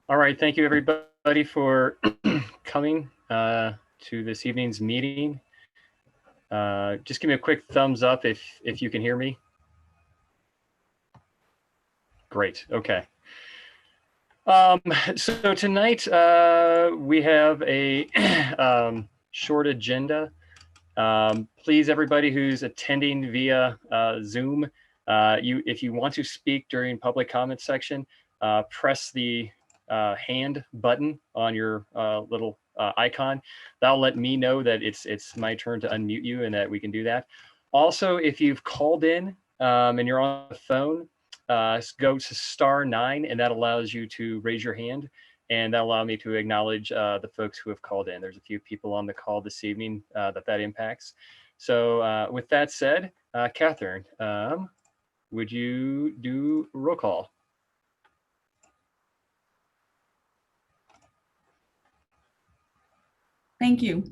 All right, thank you everybody for coming to this evening's meeting. Just give me a quick thumbs up if you can hear me. Great, okay. So tonight we have a short agenda. Please, everybody who's attending via Zoom, if you want to speak during public comment section, press the hand button on your little icon. That'll let me know that it's my turn to unmute you and that we can do that. Also, if you've called in and you're on the phone, go to *9, and that allows you to raise your hand, and that'll allow me to acknowledge the folks who have called in. There's a few people on the call this evening that impacts. So with that said, Catherine, would you do roll call? Thank you.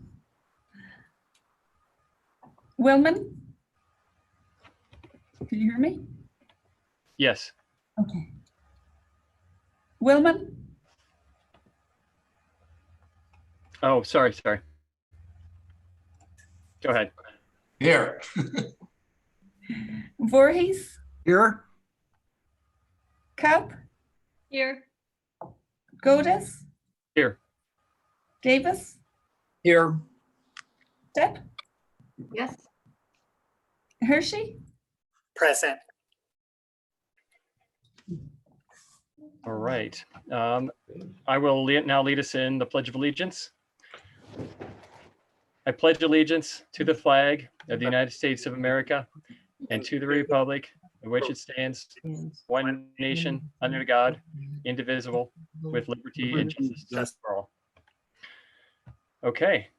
Willman? Can you hear me? Yes. Okay. Willman? Oh, sorry. Go ahead. Here. Voorhees? Here. Cup? Here. Godis? Here. Davis? Here. Depp? Yes. Hershey? Present. All right. I will now lead us in the Pledge of Allegiance. I pledge allegiance to the flag of the United States of America and to the republic in which it stands, one nation, under God, indivisible, with liberty and justice for all. Okay.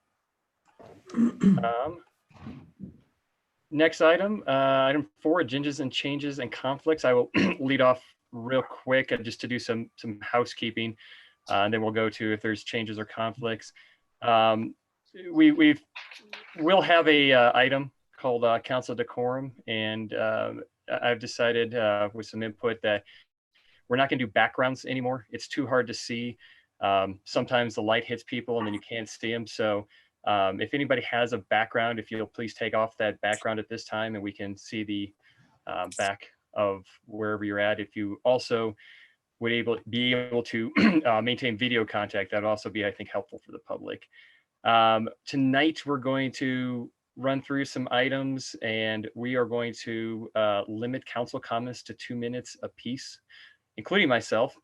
Next item, item 4, agendas and changes and conflicts. I will lead off real quick just to do some housekeeping, and then we'll go to if there's changes or conflicts. We'll have a item called council decorum, and I've decided with some input that we're not going to do backgrounds anymore. It's too hard to see. Sometimes the light hits people and then you can't see them. So if anybody has a background, if you'll please take off that background at this time and we can see the back of wherever you're at. If you also would be able to maintain video contact, that would also be, I think, helpful for the public. Tonight, we're going to run through some items, and we are going to limit council comments to 2 minutes apiece, including myself.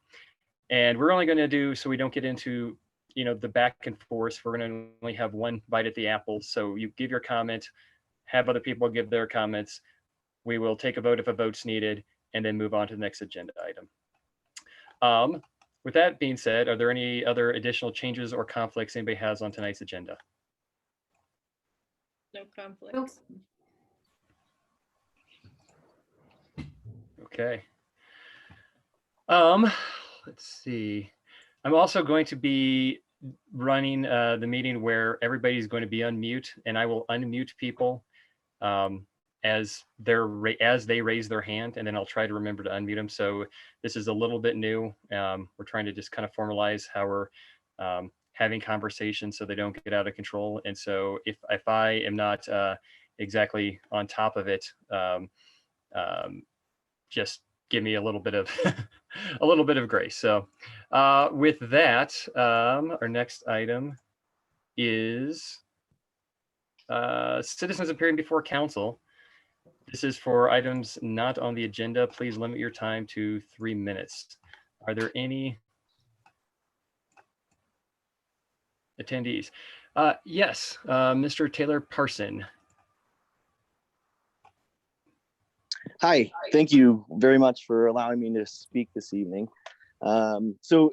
And we're only going to do, so we don't get into the back and forth, we're going to only have one bite at the apple. So you give your comment, have other people give their comments. We will take a vote if a vote's needed, and then move on to the next agenda item. With that being said, are there any other additional changes or conflicts anybody has on tonight's agenda? No conflicts. Okay. Let's see. I'm also going to be running the meeting where everybody's going to be on mute, and I will unmute people as they raise their hand, and then I'll try to remember to unmute them. So this is a little bit new. We're trying to just kind of formalize how we're having conversations so they don't get out of control. And so if I am not exactly on top of it, just give me a little bit of a little bit of grace. So with that, our next item is citizens appearing before council. This is for items not on the agenda. Please limit your time to 3 minutes. Are there any attendees? Yes, Mr. Taylor Parson. Hi, thank you very much for allowing me to speak this evening. So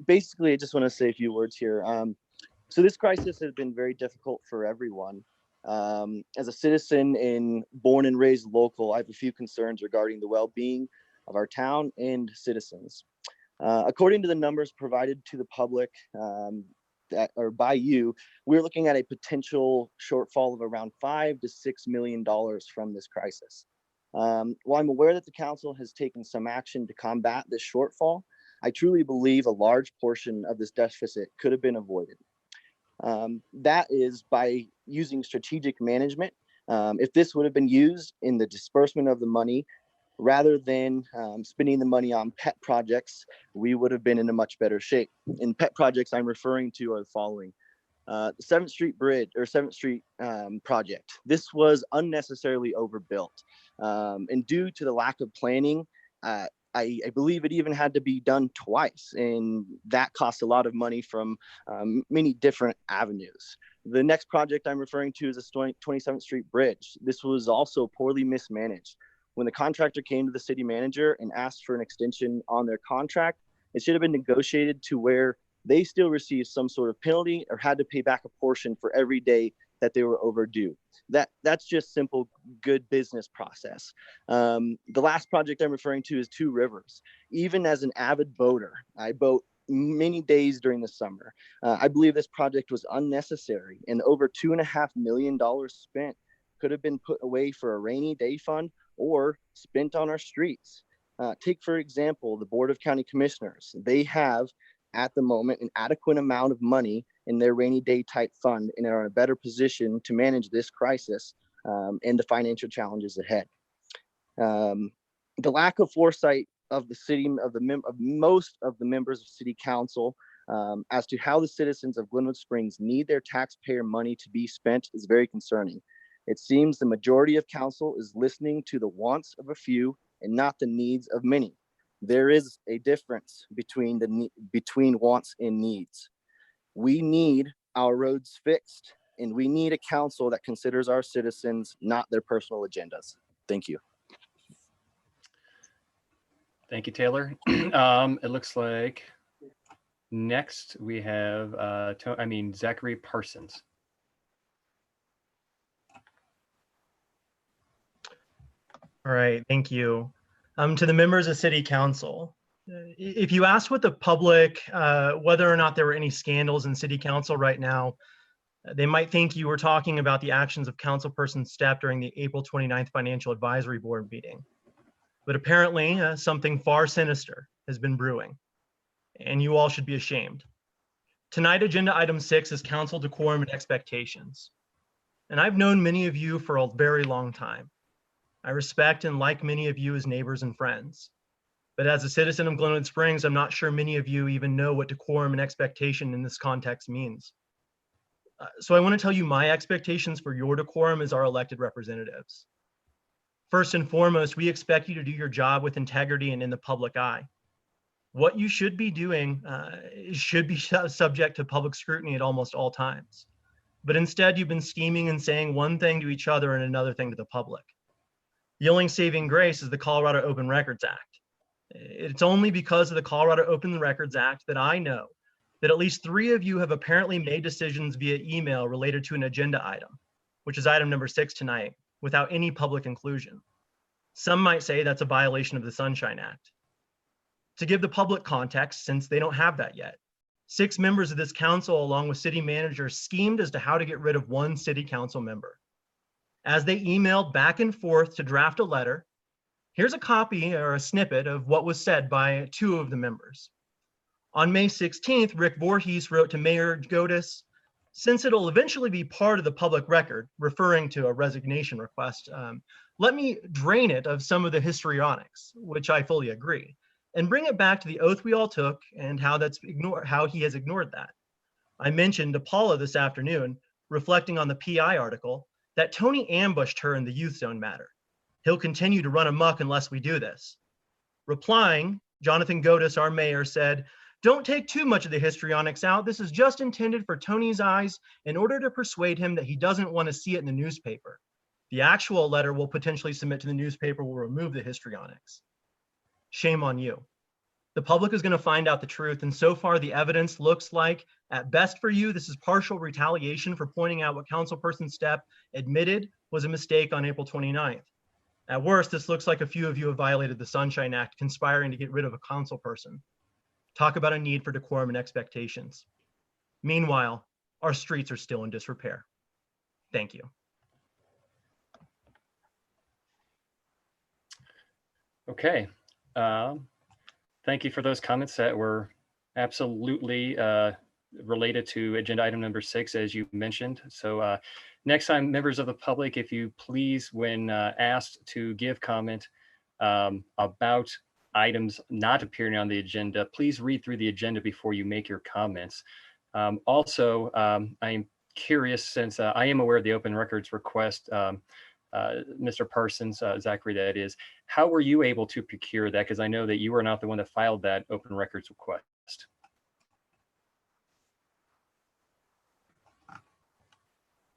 basically, I just want to say a few words here. So this crisis has been very difficult for everyone. As a citizen born and raised local, I have a few concerns regarding the well-being of our town and citizens. According to the numbers provided to the public by you, we're looking at a potential shortfall of around $5 to $6 million from this crisis. While I'm aware that the council has taken some action to combat this shortfall, I truly believe a large portion of this deficit could have been avoided. That is by using strategic management. If this would have been used in the disbursement of the money, rather than spending the money on pet projects, we would have been in a much better shape. And pet projects I'm referring to are the following. The 7th Street Bridge or 7th Street project. This was unnecessarily overbuilt. And due to the lack of planning, I believe it even had to be done twice, and that cost a lot of money from many different avenues. The next project I'm referring to is the 27th Street Bridge. This was also poorly mismanaged. When the contractor came to the city manager and asked for an extension on their contract, it should have been negotiated to where they still received some sort of penalty or had to pay back a portion for every day that they were overdue. That's just simple good business process. The last project I'm referring to is Two Rivers. Even as an avid boater, I boat many days during the summer. I believe this project was unnecessary, and over $2.5 million spent could have been put away for a rainy day fund or spent on our streets. Take, for example, the Board of County Commissioners. They have, at the moment, an adequate amount of money in their rainy day type fund and are in a better position to manage this crisis and the financial challenges ahead. The lack of foresight of the city, of most of the members of city council as to how the citizens of Glenwood Springs need their taxpayer money to be spent is very concerning. It seems the majority of council is listening to the wants of a few and not the needs of many. There is a difference between wants and needs. We need our roads fixed, and we need a council that considers our citizens, not their personal agendas. Thank you. Thank you, Taylor. It looks like next we have Zachary Parsons. All right, thank you. To the members of City Council, if you asked what the public, whether or not there were any scandals in City Council right now, they might think you were talking about the actions of Councilperson Stepp during the April 29th Financial Advisory Board meeting. But apparently something far sinister has been brewing, and you all should be ashamed. Tonight, agenda item 6 is council decorum and expectations. And I've known many of you for a very long time. I respect and like many of you as neighbors and friends. But as a citizen of Glenwood Springs, I'm not sure many of you even know what decorum and expectation in this context means. So I want to tell you my expectations for your decorum as our elected representatives. First and foremost, we expect you to do your job with integrity and in the public eye. What you should be doing should be subject to public scrutiny at almost all times. But instead, you've been scheming and saying one thing to each other and another thing to the public. The only saving grace is the Colorado Open Records Act. It's only because of the Colorado Open Records Act that I know that at least 3 of you have apparently made decisions via email related to an agenda item, which is item number 6 tonight, without any public inclusion. Some might say that's a violation of the Sunshine Act. To give the public context, since they don't have that yet, 6 members of this council, along with city managers, schemed as to how to get rid of one city council member. As they emailed back and forth to draft a letter, here's a copy or a snippet of what was said by 2 of the members. On May 16th, Rick Voorhees wrote to Mayor Godis, since it'll eventually be part of the public record, referring to a resignation request, let me drain it of some of the histrionics, which I fully agree, and bring it back to the oath we all took and how he has ignored that. I mentioned to Paula this afternoon, reflecting on the PI article, that Tony ambushed her in the youth zone matter. He'll continue to run amok unless we do this. Replying, Jonathan Godis, our mayor, said, don't take too much of the histrionics out. This is just intended for Tony's eyes in order to persuade him that he doesn't want to see it in the newspaper. The actual letter we'll potentially submit to the newspaper will remove the histrionics. Shame on you. The public is going to find out the truth, and so far the evidence looks like, at best for you, this is partial retaliation for pointing out what Councilperson Stepp admitted was a mistake on April 29th. At worst, this looks like a few of you have violated the Sunshine Act, conspiring to get rid of a council person. Talk about a need for decorum and expectations. Meanwhile, our streets are still in disrepair. Thank you. Okay. Thank you for those comments that were absolutely related to agenda item number 6, as you mentioned. So next time, members of the public, if you please, when asked to give comment about items not appearing on the agenda, please read through the agenda before you make your comments. Also, I'm curious, since I am aware of the open records request, Mr. Parsons, Zachary, that is, how were you able to procure that? Because I know that you were not the one that filed that open records request.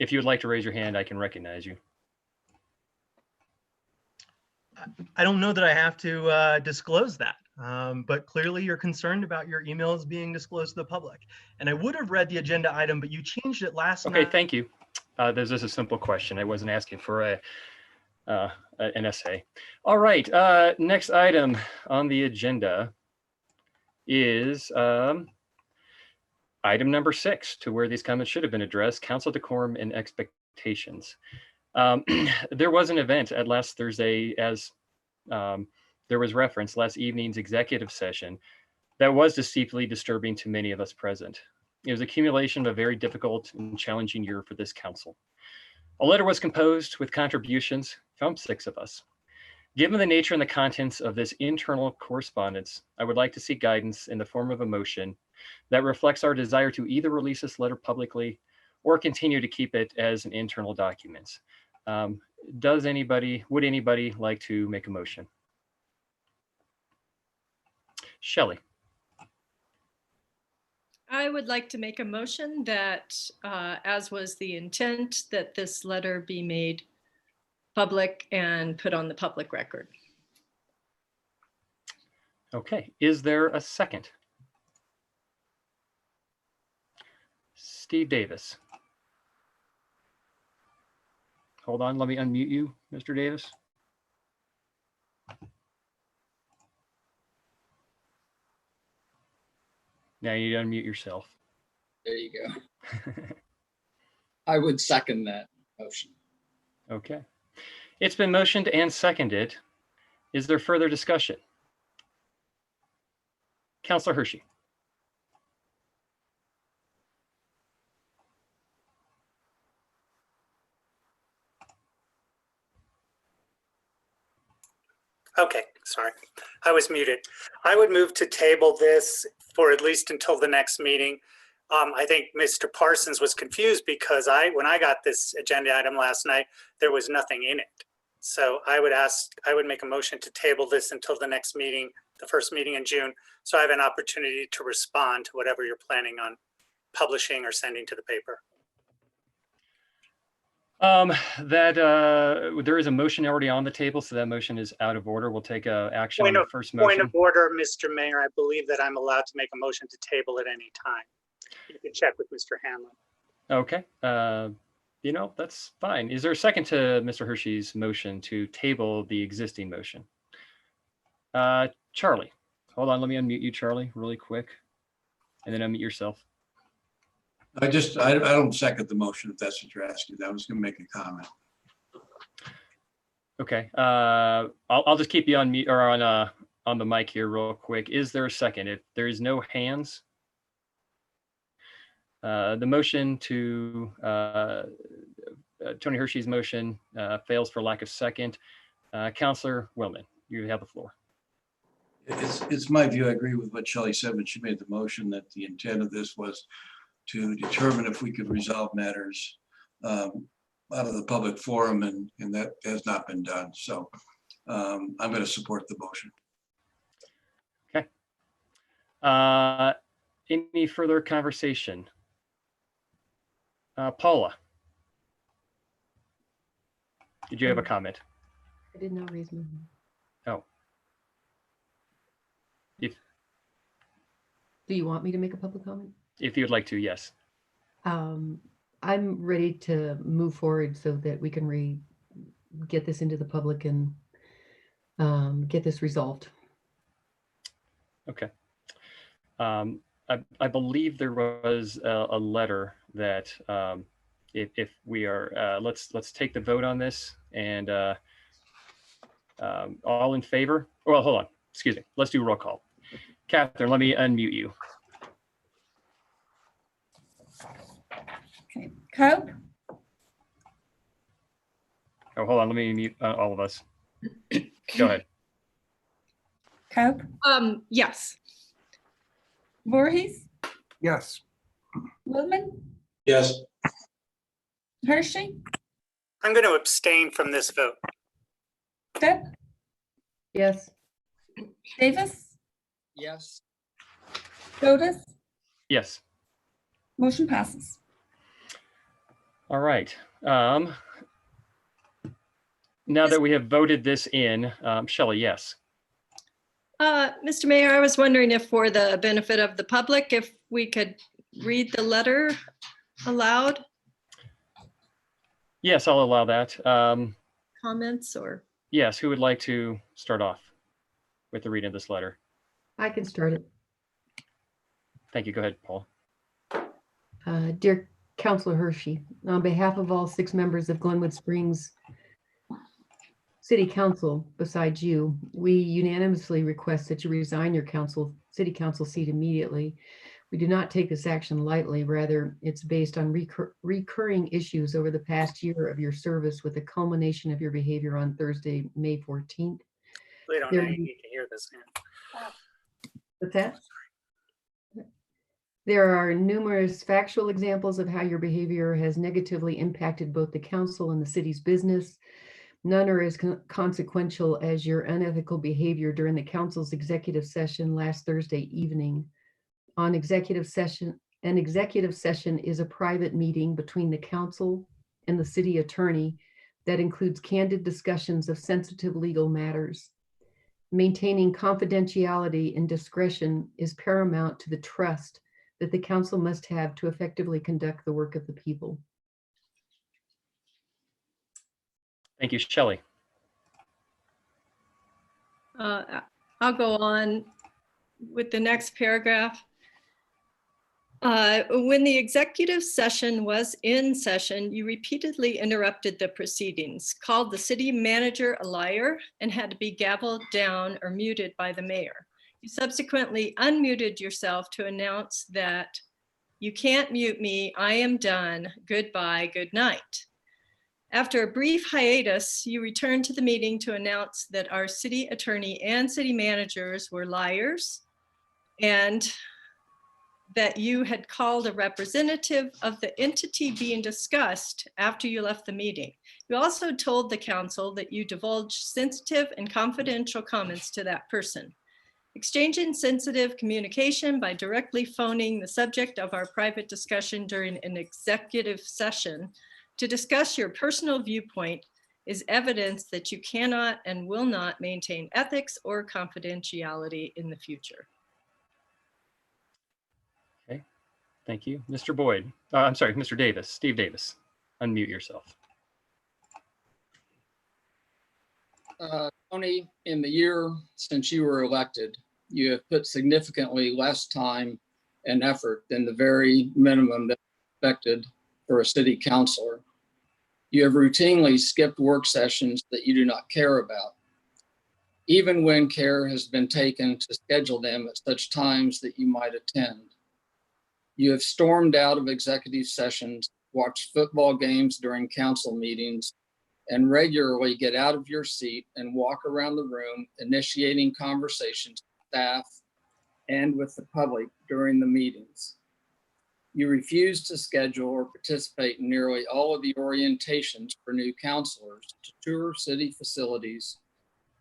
If you would like to raise your hand, I can recognize you. I don't know that I have to disclose that, but clearly you're concerned about your emails being disclosed to the public. And I would have read the agenda item, but you changed it last night. Okay, thank you. This is a simple question. I wasn't asking for an essay. All right, next item on the agenda is item number 6, to where these comments should have been addressed: council decorum and expectations. There was an event at last Thursday, as there was reference, last evening's executive session, that was deeply disturbing to many of us present. It was accumulation of a very difficult and challenging year for this council. A letter was composed with contributions from 6 of us. Given the nature and the contents of this internal correspondence, I would like to seek guidance in the form of a motion that reflects our desire to either release this letter publicly or continue to keep it as an internal document. Would anybody like to make a motion? Shelley. I would like to make a motion that, as was the intent, that this letter be made public and put on the public record. Okay, is there a second? Steve Davis. Hold on, let me unmute you, Mr. Davis. Now you unmute yourself. There you go. I would second that motion. Okay. It's been motioned and seconded. Is there further discussion? Councilor Hershey. Okay, sorry, I was muted. I would move to table this for at least until the next meeting. I think Mr. Parsons was confused because when I got this agenda item last night, there was nothing in it. So I would make a motion to table this until the next meeting, the first meeting in June. So I have an opportunity to respond to whatever you're planning on publishing or sending to the paper. There is a motion already on the table, so that motion is out of order. We'll take action on the first motion. Point of order, Mr. Mayor. I believe that I'm allowed to make a motion to table at any time. You can check with Mr. Hanlon. Okay, that's fine. Is there a second to Mr. Hershey's motion to table the existing motion? Charlie, hold on, let me unmute you, Charlie, really quick, and then unmute yourself. I don't second the motion, if that's what you're asking. I was going to make a comment. Okay, I'll just keep you on mute or on the mic here real quick. Is there a second? If there is no hands, the motion to Tony Hershey's motion fails for lack of second. Councilor Willman, you have the floor. It's my view. I agree with what Shelley said, but she made the motion that the intent of this was to determine if we could resolve matters out of the public forum, and that has not been done. So I'm going to support the motion. Okay. Any further conversation? Paula, did you have a comment? I did not raise my hand. Oh. Do you want me to make a public comment? If you'd like to, yes. I'm ready to move forward so that we can get this into the public and get this resolved. Okay. I believe there was a letter that if we are, let's take the vote on this, and all in favor. Well, hold on, excuse me. Let's do roll call. Catherine, let me unmute you. Okay. Cope, Oh, hold on. Let me mute all of us. Go ahead. Cope, Yes. Voorhees, Yes. Willman, Yes. Hershey, I'm going to abstain from this vote. Depp, Yes. Davis, Yes. Godes, Yes. motion passes. All right. Now that we have voted this in, Shelley, yes. Mr. Mayor, I was wondering if for the benefit of the public, if we could read the letter aloud, Yes, I'll allow that. comments or? Yes, who would like to start off with the reading of this letter? I can start it. Thank you. Go ahead, Paul. Dear Councilor Hershey, on behalf of all 6 members of Glenwood Springs City Council, besides you, we unanimously request that you resign your city council seat immediately. We do not take this action lightly. Rather, it's based on recurring issues over the past year of your service, with the culmination of your behavior on Thursday, May 14th. We don't need to hear this. What's that? There are numerous factual examples of how your behavior has negatively impacted both the council and the city's business. None are as consequential as your unethical behavior during the council's executive session last Thursday evening. An executive session is a private meeting between the council and the city attorney that includes candid discussions of sensitive legal matters. Maintaining confidentiality and discretion is paramount to the trust that the council must have to effectively conduct the work of the people. Thank you, Shelley. I'll go on with the next paragraph. When the executive session was in session, you repeatedly interrupted the proceedings, called the city manager a liar, and had to be gavelled down or muted by the mayor. You subsequently unmuted yourself to announce that you can't mute me, I am done, goodbye, good night. After a brief hiatus, you returned to the meeting to announce that our city attorney and city managers were liars, and that you had called a representative of the entity being discussed after you left the meeting. You also told the council that you divulged sensitive and confidential comments to that person. Exchanging sensitive communication by directly phoning the subject of our private discussion during an executive session to discuss your personal viewpoint is evidence that you cannot and will not maintain ethics or confidentiality in the future. Okay, thank you. Mr. Boyd, I'm sorry, Mr. Davis, Steve Davis, unmute yourself. Tony, in the year since you were elected, you have put significantly less time and effort than the very minimum that's expected for a city councilor. You have routinely skipped work sessions that you do not care about, even when care has been taken to schedule them at such times that you might attend. You have stormed out of executive sessions, watched football games during council meetings, and regularly get out of your seat and walk around the room, initiating conversations with staff and with the public during the meetings. You refuse to schedule or participate in nearly all of the orientations for new councilors, to tour city facilities,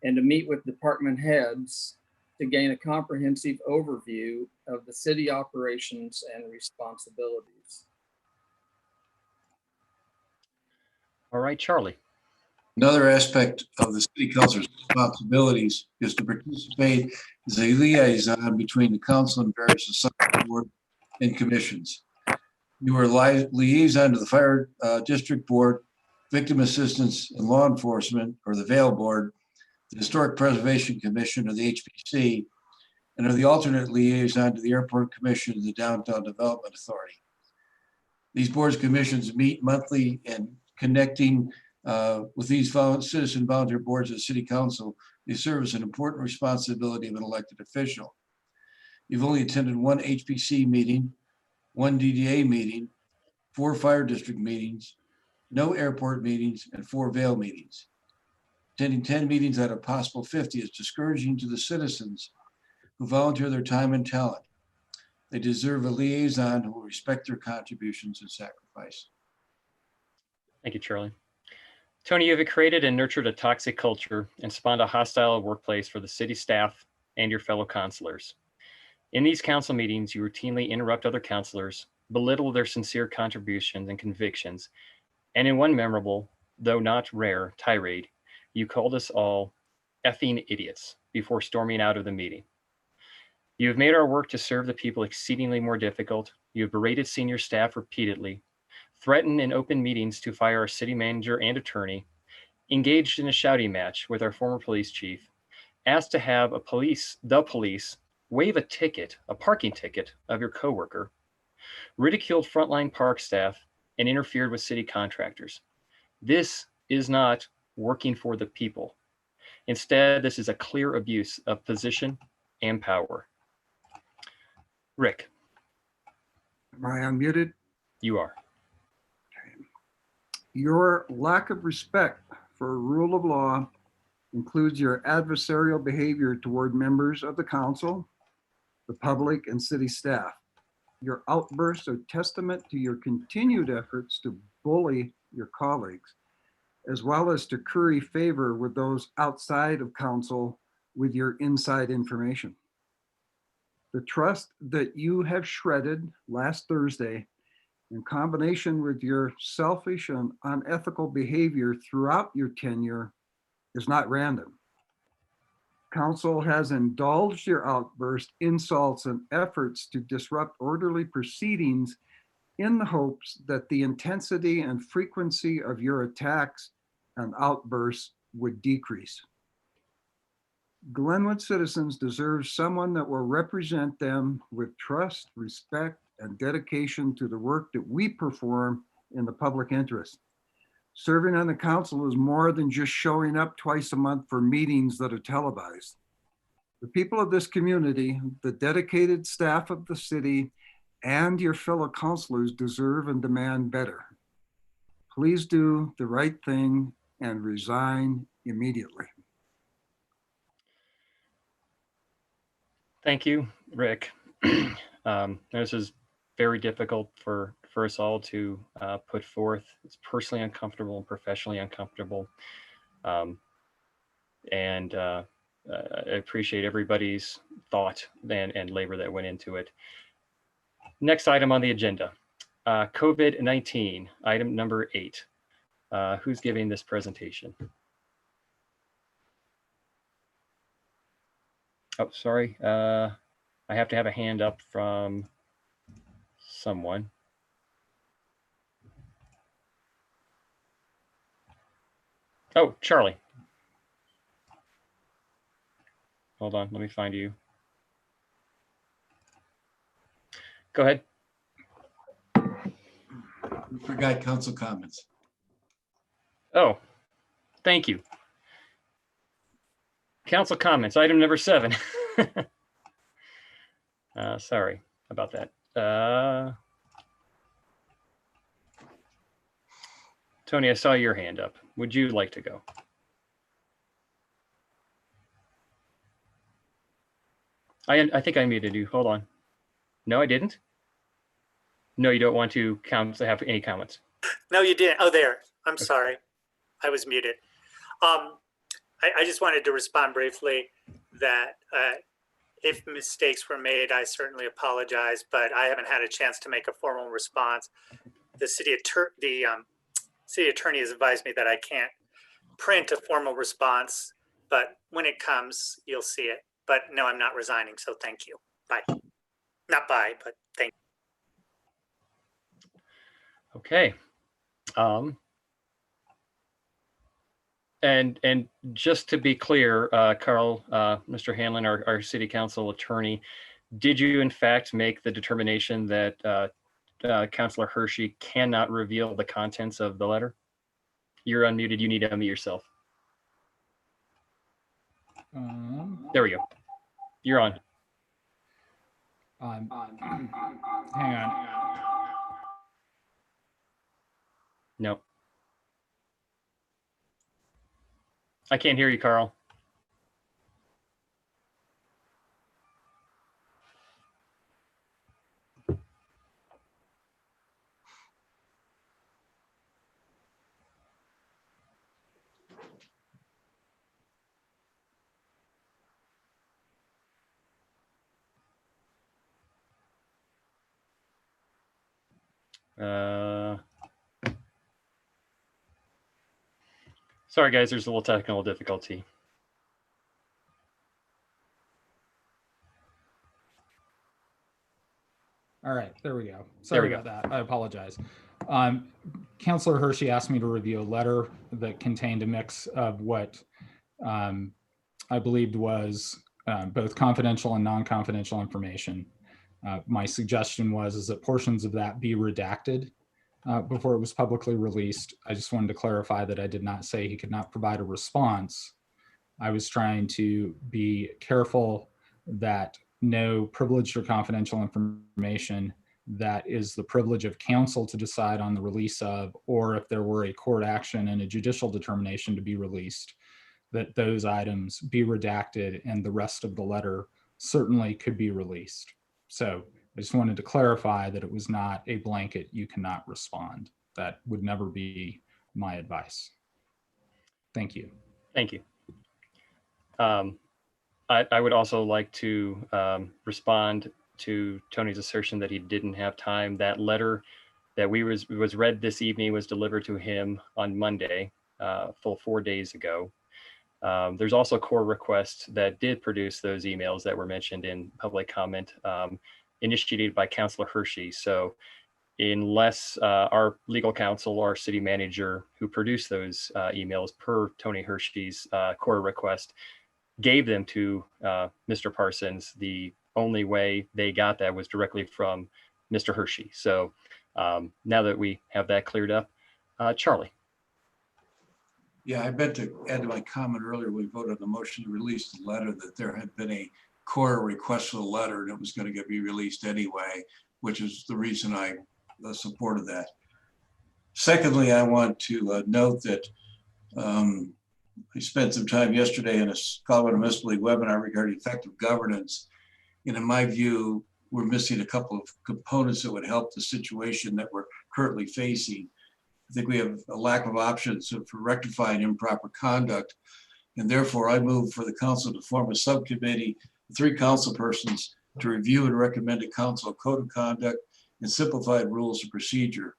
and to meet with department heads to gain a comprehensive overview of the city operations and responsibilities. All right, Charlie. Another aspect of the city council's responsibilities is to participate as a liaison between the council and various assigned boards and commissions. You are liaison to the Fire District Board, Victim Assistance and Law Enforcement, or the Vale Board, the Historic Preservation Commission, or the HPC, and are the alternate liaison to the Airport Commission and the Downtown Development Authority. These boards commissions meet monthly, and connecting with these citizen volunteer boards of the City Council, they serve as an important responsibility of an elected official. You've only attended one HPC meeting, one DDA meeting, 4 fire district meetings, no airport meetings, and 4 Vail meetings. Attending 10 meetings out of possible 50 is discouraging to the citizens who volunteer their time and talent. They deserve a liaison who will respect their contributions and sacrifice. Thank you, Charlie. Tony, you have created and nurtured a toxic culture and spawned a hostile workplace for the city staff and your fellow councilors. In these council meetings, you routinely interrupt other councilors, belittle their sincere contributions and convictions, and in one memorable, though not rare, tirade, you called us all effing idiots before storming out of the meeting. You have made our work to serve the people exceedingly more difficult. You have berated senior staff repeatedly, threatened in open meetings to fire our city manager and attorney, engaged in a shouting match with our former police chief, asked to have the police waive a parking ticket of your coworker, ridiculed frontline park staff, and interfered with city contractors. This is not working for the people. Instead, this is a clear abuse of position and power. Rick. Am I unmuted? You are. Your lack of respect for rule of law includes your adversarial behavior toward members of the council, the public, and city staff. Your outbursts are testament to your continued efforts to bully your colleagues, as well as to curry favor with those outside of council with your inside information. The trust that you have shredded last Thursday, in combination with your selfish and unethical behavior throughout your tenure, is not random. Council has indulged your outburst, insults, and efforts to disrupt orderly proceedings in the hopes that the intensity and frequency of your attacks and outbursts would decrease. Glenwood citizens deserve someone that will represent them with trust, respect, and dedication to the work that we perform in the public interest. Serving on the council is more than just showing up twice a month for meetings that are televised. The people of this community, the dedicated staff of the city, and your fellow councilors deserve and demand better. Please do the right thing and resign immediately. Thank you, Rick. This is very difficult for us all to put forth. It's personally uncomfortable and professionally uncomfortable. And I appreciate everybody's thought and labor that went into it. Next item on the agenda, COVID-19, item number 8. Who's giving this presentation? Oh, sorry. I have to have a hand up from someone. Oh, Charlie. Hold on, let me find you. Go ahead. We forgot council comments. Oh, thank you. Council comments, item number 7. Sorry about that. Tony, I saw your hand up. Would you like to go? I think I muted you. Hold on. No, I didn't. No, you don't want to have any comments. No, you didn't. Oh, there. I'm sorry. I was muted. I just wanted to respond briefly that if mistakes were made, I certainly apologize, but I haven't had a chance to make a formal response. The city attorney has advised me that I can't print a formal response, but when it comes, you'll see it. But no, I'm not resigning, so thank you. Bye. Not bye, but thank you. Okay. And just to be clear, Carl, Mr. Hanlon, our city council attorney, did you in fact make the determination that Councilor Hershey cannot reveal the contents of the letter? You're unmuted. You need to unmute yourself. There we go. You're on. Hang on. No. I can't hear you, Carl. Sorry, guys, there's a little technical difficulty. All right, there we go. There Sorry we about that. I apologize. Councilor Hershey asked me to review a letter that contained a mix of what I believed was both confidential and non-confidential information. My suggestion was that portions of that be redacted before it was publicly released. I just wanted to clarify that I did not say he could not provide a response. I was trying to be careful that no privileged or confidential information that is the privilege of council to decide on the release of, or if there were a court action and a judicial determination to be released, that those items be redacted and the rest of the letter certainly could be released. So I just wanted to clarify that it was not a blanket, you cannot respond. That would never be my advice. Thank you. Thank you. I would also like to respond to Tony's assertion that he didn't have time. That letter that was read this evening was delivered to him on Monday, full 4 days ago. There's also core requests that did produce those emails that were mentioned in public comment, initiated by Councilor Hershey. So unless our legal counsel or city manager who produced those emails per Tony Hershey's core request gave them to Mr. Parsons, the only way they got that was directly from Mr. Hershey. So now that we have that cleared up, Charlie. Yeah, I meant to add to my comment earlier, we voted on the motion to release the letter, that there had been a core request for the letter and it was going to be released anyway, which is the reason I supported that. Secondly, I want to note that I spent some time yesterday in a Colorado Municipal League webinar regarding effective governance. And in my view, we're missing a couple of components that would help the situation that we're currently facing. I think we have a lack of options for rectifying improper conduct. And therefore, I move for the council to form a subcommittee, 3 council persons, to review and recommend to council a code of conduct and simplified rules of procedure.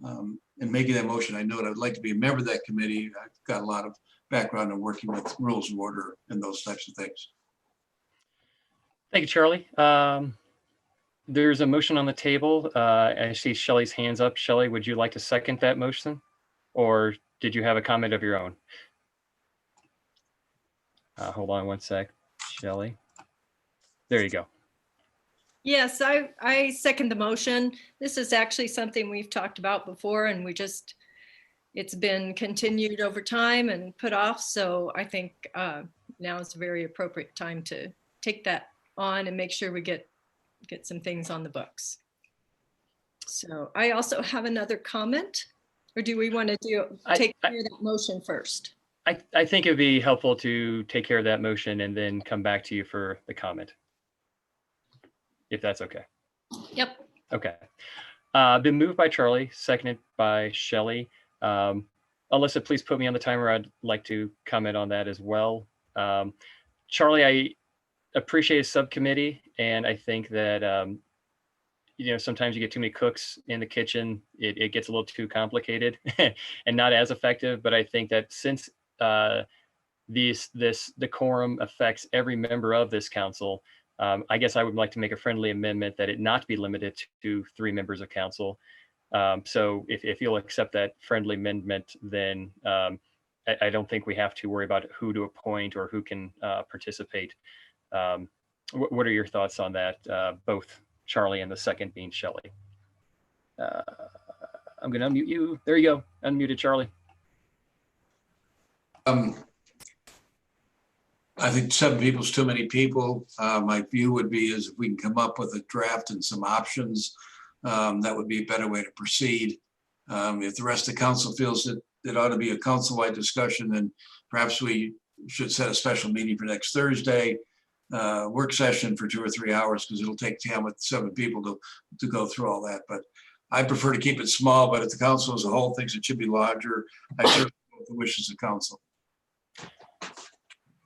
And making that motion, I know I'd like to be a member of that committee. I've got a lot of background in working with rules of order and those types of things. Thank you, Charlie. There's a motion on the table. I see Shelley's hands up. Shelley, would you like to second that motion? Or did you have a comment of your own? Hold on one sec, Shelley. There you go. Yes, I second the motion. This is actually something we've talked about before and it's been continued over time and put off. So I think now is a very appropriate time to take that on and make sure we get some things on the books. So I also have another comment, or do we want to take care of that motion first? I think it'd be helpful to take care of that motion and then come back to you for the comment, if that's okay. Yep. Okay. Been moved by Charlie, seconded by Shelley. Alyssa, please put me on the timer. I'd like to comment on that as well. Charlie, I appreciate a subcommittee, and I think that sometimes you get too many cooks in the kitchen, it gets a little too complicated and not as effective. But I think that since this decorum affects every member of this council, I guess I would like to make a friendly amendment that it not be limited to 3 members of council. So if you'll accept that friendly amendment, then I don't think we have to worry about who to appoint or who can participate. What are your thoughts on that? Both Charlie and the second being Shelley. I'm going to unmute you. There you go. Unmuted, Charlie. I think 7 people is too many people. My view would be is if we can come up with a draft and some options, that would be a better way to proceed. If the rest of the council feels that it ought to be a council-wide discussion, then perhaps we should set a special meeting for next Thursday, work session for 2 or 3 hours, because it'll take time with 7 people to go through all that. But I prefer to keep it small, but if the council as a whole thinks it should be larger, I certainly know the wishes of council.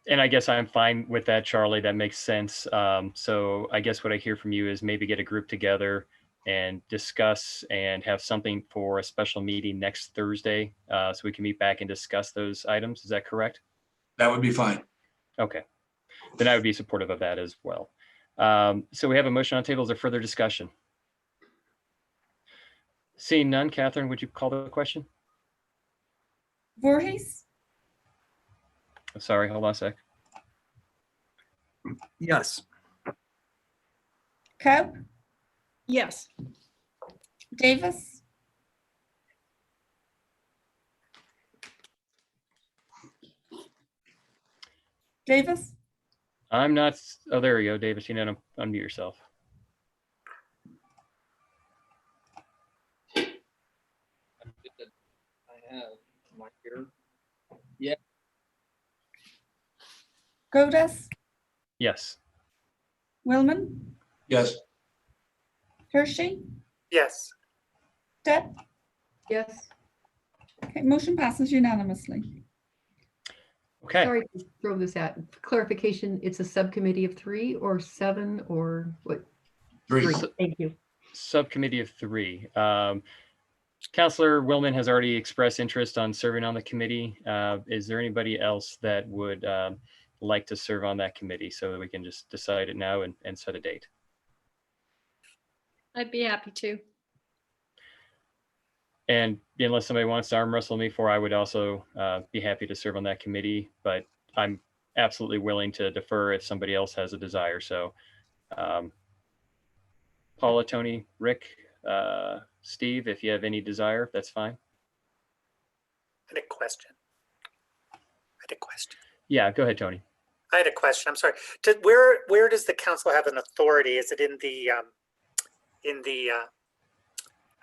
And I guess I'm fine with that, Charlie. That makes sense. So I guess what I hear from you is maybe get a group together and discuss and have something for a special meeting next Thursday, so we can meet back and discuss those items. Is that correct? That would be fine. Okay. Then I would be supportive of that as well. So we have a motion on the table. Is there further discussion? Seeing none, Catherine, would you call the question? Voorhees, Oh, sorry, hold on a sec. Yes. Coe, Yes. Davis, Davis, I'm not, oh, there we go, Davis, you know, unmute yourself. I have my here. Yeah. Godas, Yes. Willman, Yes. Hershey, Yes. Depp. Yes. Okay, motion passes unanimously. Okay. Sorry to throw this out. For clarification, it's a subcommittee of 3 or 7 or what? 3. Thank you. Subcommittee of 3. Councillor Willman has already expressed interest on serving on the committee. Is there anybody else that would like to serve on that committee so that we can just decide it now and set a date? I'd be happy to. And unless somebody wants to arm wrestle me for, I would also be happy to serve on that committee, but I'm absolutely willing to defer if somebody else has a desire. So Paula, Tony, Rick, Steve, if you have any desire, that's fine. I had a question. Yeah, go ahead, Tony. I had a question. I'm sorry. Where does the council have an authority? Is it in the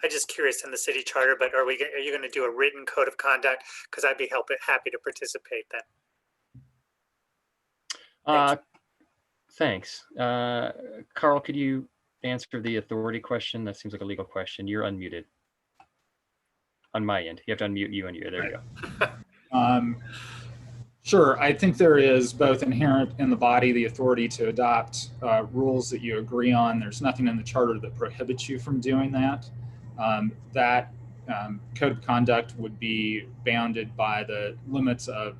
I'm just curious in the city charter, but are you going to do a written code of conduct? Because I'd be happy to participate then. Thanks. Carl, could you answer the authority question? That seems like a legal question. You're unmuted on my end. You have to unmute you and you. There you go. Sure. I think there is both inherent in the body the authority to adopt rules that you agree on. There's nothing in the charter that prohibits you from doing that. That code of conduct would be bounded by the limits of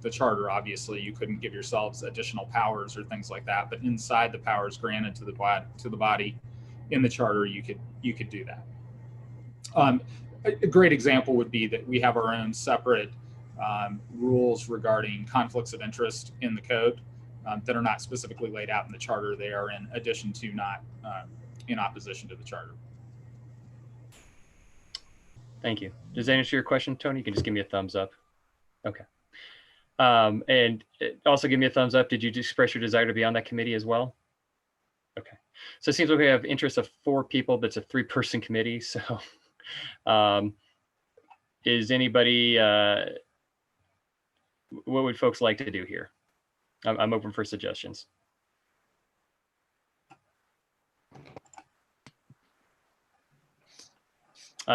the charter. Obviously, you couldn't give yourselves additional powers or things like that. But inside the powers granted to the body in the charter, you could do that. A great example would be that we have our own separate rules regarding conflicts of interest in the code that are not specifically laid out in the charter. They are in addition to, not in opposition to the charter. Thank you. Does that answer your question, Tony? You can just give me a thumbs up. Okay. And also give me a thumbs up. Did you express your desire to be on that committee as well? Okay. So it seems like we have interest of 4 people. That's a 3-person committee. So is anybody, what would folks like to do here? I'm open for suggestions.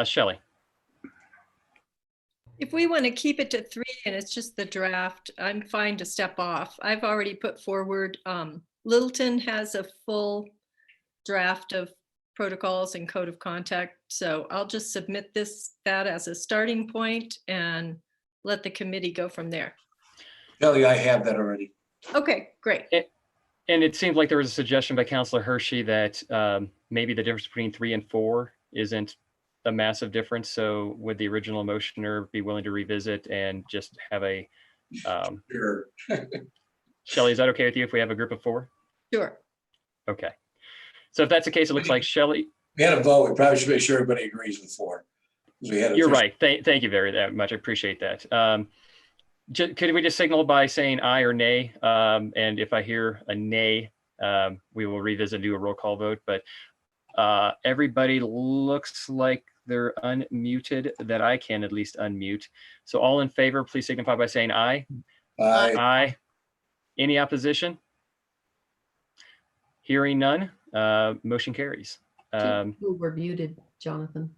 Shelley. If we want to keep it to 3 and it's just the draft, I'm fine to step off. I've already put forward, Littleton has a full draft of protocols and code of conduct. So I'll just submit that as a starting point and let the committee go from there. Kelly, I have that already. Okay, great. And it seemed like there was a suggestion by Councillor Hershey that maybe the difference between 3 and 4 isn't a massive difference. So would the original motioner be willing to revisit and just have a, Sure. Shelley, is that okay with you if we have a group of 4? Sure. Okay. So if that's the case, it looks like Shelley. We had a vote. We probably should make sure everybody agrees with 4. We had You're right. Thank you very much. I appreciate that. Could we just signal by saying aye or nay? And if I hear a nay, we will revisit, do a roll call vote. But everybody looks like they're unmuted, that I can at least unmute. So all in favor, please signify by saying aye. Aye. Aye. Any opposition? Hearing none, motion carries. Two people were muted, Jonathan.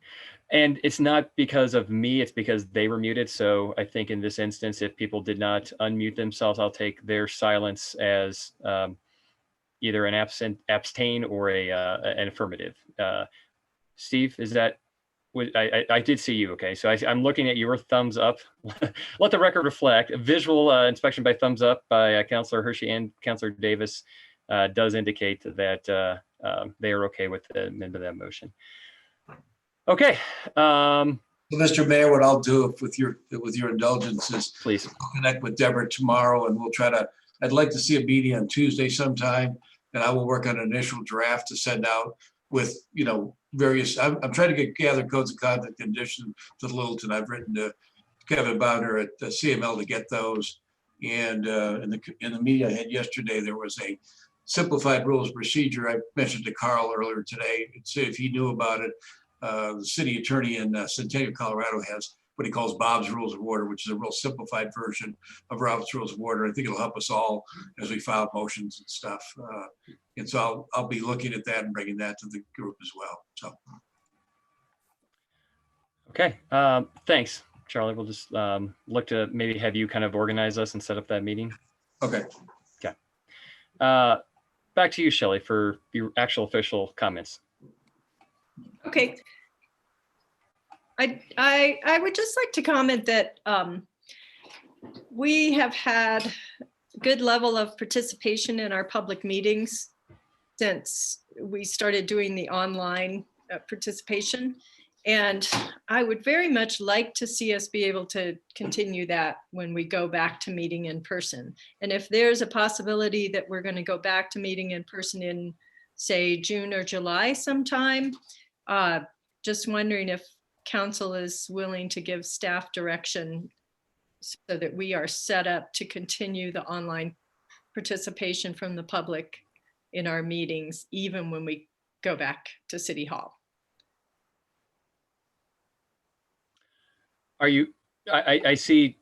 And it's not because of me, it's because they were muted. So I think in this instance, if people did not unmute themselves, I'll take their silence as either an abstain or an affirmative. Steve, is that, I did see you, okay. So I'm looking at your thumbs up. Let the record reflect. A visual inspection by thumbs up by Councilor Hershey and Councilor Davis does indicate that they are okay with the amendment of that motion. Okay. So, Mr. Mayor, what I'll do, if with your indulgence, is please I'll connect with Deborah tomorrow, and we'll try to. I'd like to see a meeting on Tuesday sometime, and I will work on an initial draft to send out with various. I'm trying to gather codes of conduct in addition to the Littleton. I've written to Kevin Bowder at CML to get those, and in the meeting I had yesterday, there was a simplified rules of procedure. I mentioned to Carl earlier today, see if he knew about it. The city attorney in Centennial, Colorado has what he calls Bob's Rules of Order, which is a real simplified version of Robert's Rules of Order. I think it'll help us all as we file motions and stuff. And so I'll be looking at that and bringing that to the group as well. So. Okay, thanks, Charlie. We'll just look to maybe have you kind of organize us and set up that meeting. Okay. Okay. Back to you, Shelley, for your actual official comments. Okay. I would just like to comment that we have had a good level of participation in our public meetings since we started doing the online participation. And I would very much like to see us be able to continue that when we go back to meeting in person. And if there's a possibility that we're going to go back to meeting in person in, say, June or July sometime, just wondering if council is willing to give staff direction so that we are set up to continue the online participation from the public in our meetings, even when we go back to City Hall. Are you, I see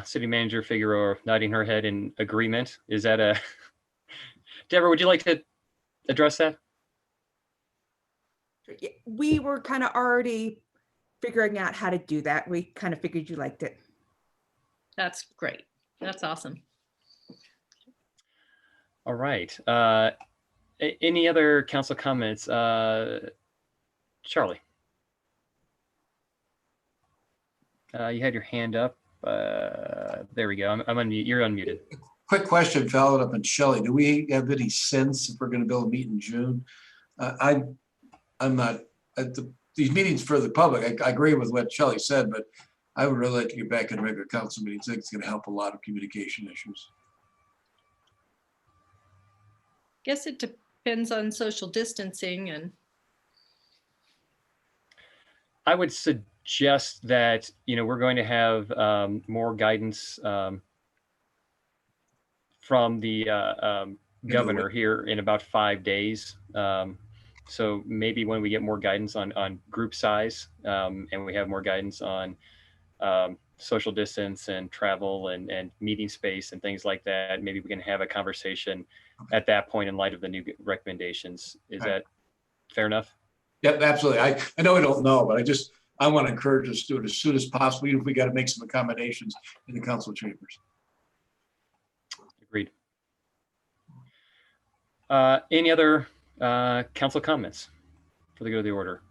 City Manager Figueroa nodding her head in agreement. Is that a, Deborah, would you like to address that? We were kind of already figuring out how to do that. We kind of figured you liked it. That's great. That's awesome. All right. Any other council comments? Charlie. You had your hand up. There we go. I'm unmute. You're unmuted. Quick question, followed up on Shelley. Do we have any sense if we're going to be able to meet in June? I'm not at these meetings for the public. I agree with what Shelley said, but I would really like to get back in regular council meetings. I think it's going to help a lot of communication issues. Guess it depends on social distancing, and I would suggest that, we're going to have more guidance from the governor here in about 5 days. So maybe when we get more guidance on group size and we have more guidance on social distance and travel and meeting space and things like that, maybe we can have a conversation at that point in light of the new recommendations. Is that fair enough? Yep, absolutely. I know I don't know, but I want to encourage us to do it as soon as possible, even if we got to make some accommodations in the council chambers. Agreed. Any other council comments for the good of the order?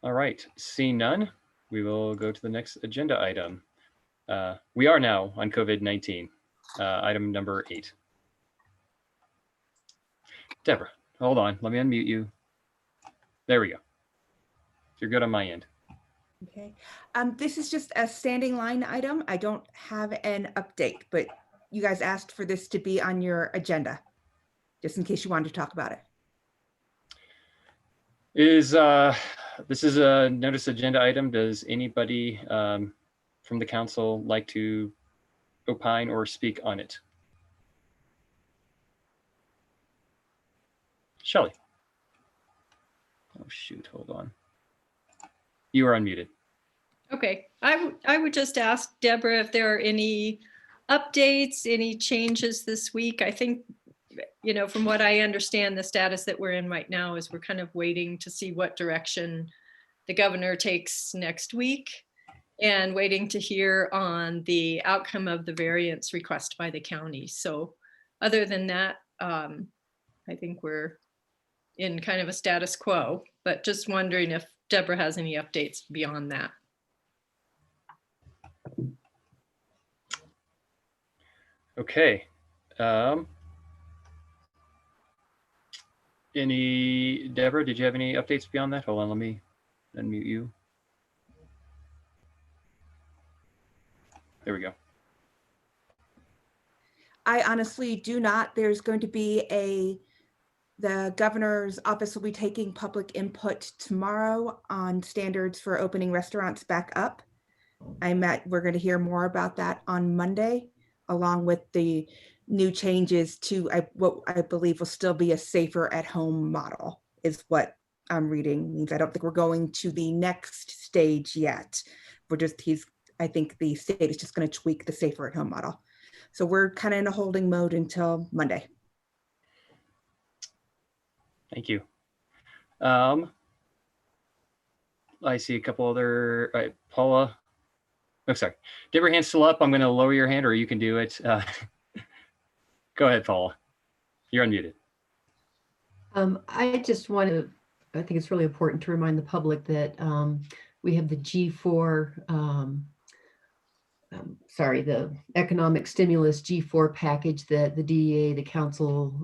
All right, seeing none, we will go to the next agenda item. We are now on COVID-19, item number 8. Deborah, hold on, let me unmute you. There we go. You're good on my end. Okay. This is just a standing line item. I don't have an update, but you guys asked for this to be on your agenda, just in case you wanted to talk about it. This is a notice agenda item. Does anybody from the council like to opine or speak on it? Shelley. Oh shoot, hold on. You are unmuted. Okay, I would just ask Deborah if there are any updates, any changes this week. I think, you know, from what I understand, the status that we're in right now is we're kind of waiting to see what direction the governor takes next week and waiting to hear on the outcome of the variance request by the county. So other than that, I think we're in kind of a status quo, but just wondering if Deborah has any updates beyond that. Okay. Deborah, did you have any updates beyond that? Hold on, let me unmute you. There we go. I honestly do not. There's going to be the governor's office will be taking public input tomorrow on standards for opening restaurants back up. We're going to hear more about that on Monday, along with the new changes to what I believe will still be a safer at home model is what I'm reading. Means I don't think we're going to the next stage yet. I think the state is just going to tweak the safer at home model. So we're kind of in a holding mode until Monday. Thank you. I see a couple other, Paula. Oh, sorry. Did your hand still up? I'm going to lower your hand, or you can do it. Go ahead, Paula. You're unmuted. I just want to, I think it's really important to remind the public that we have the G4, the economic stimulus G4 package that the DEA, the council,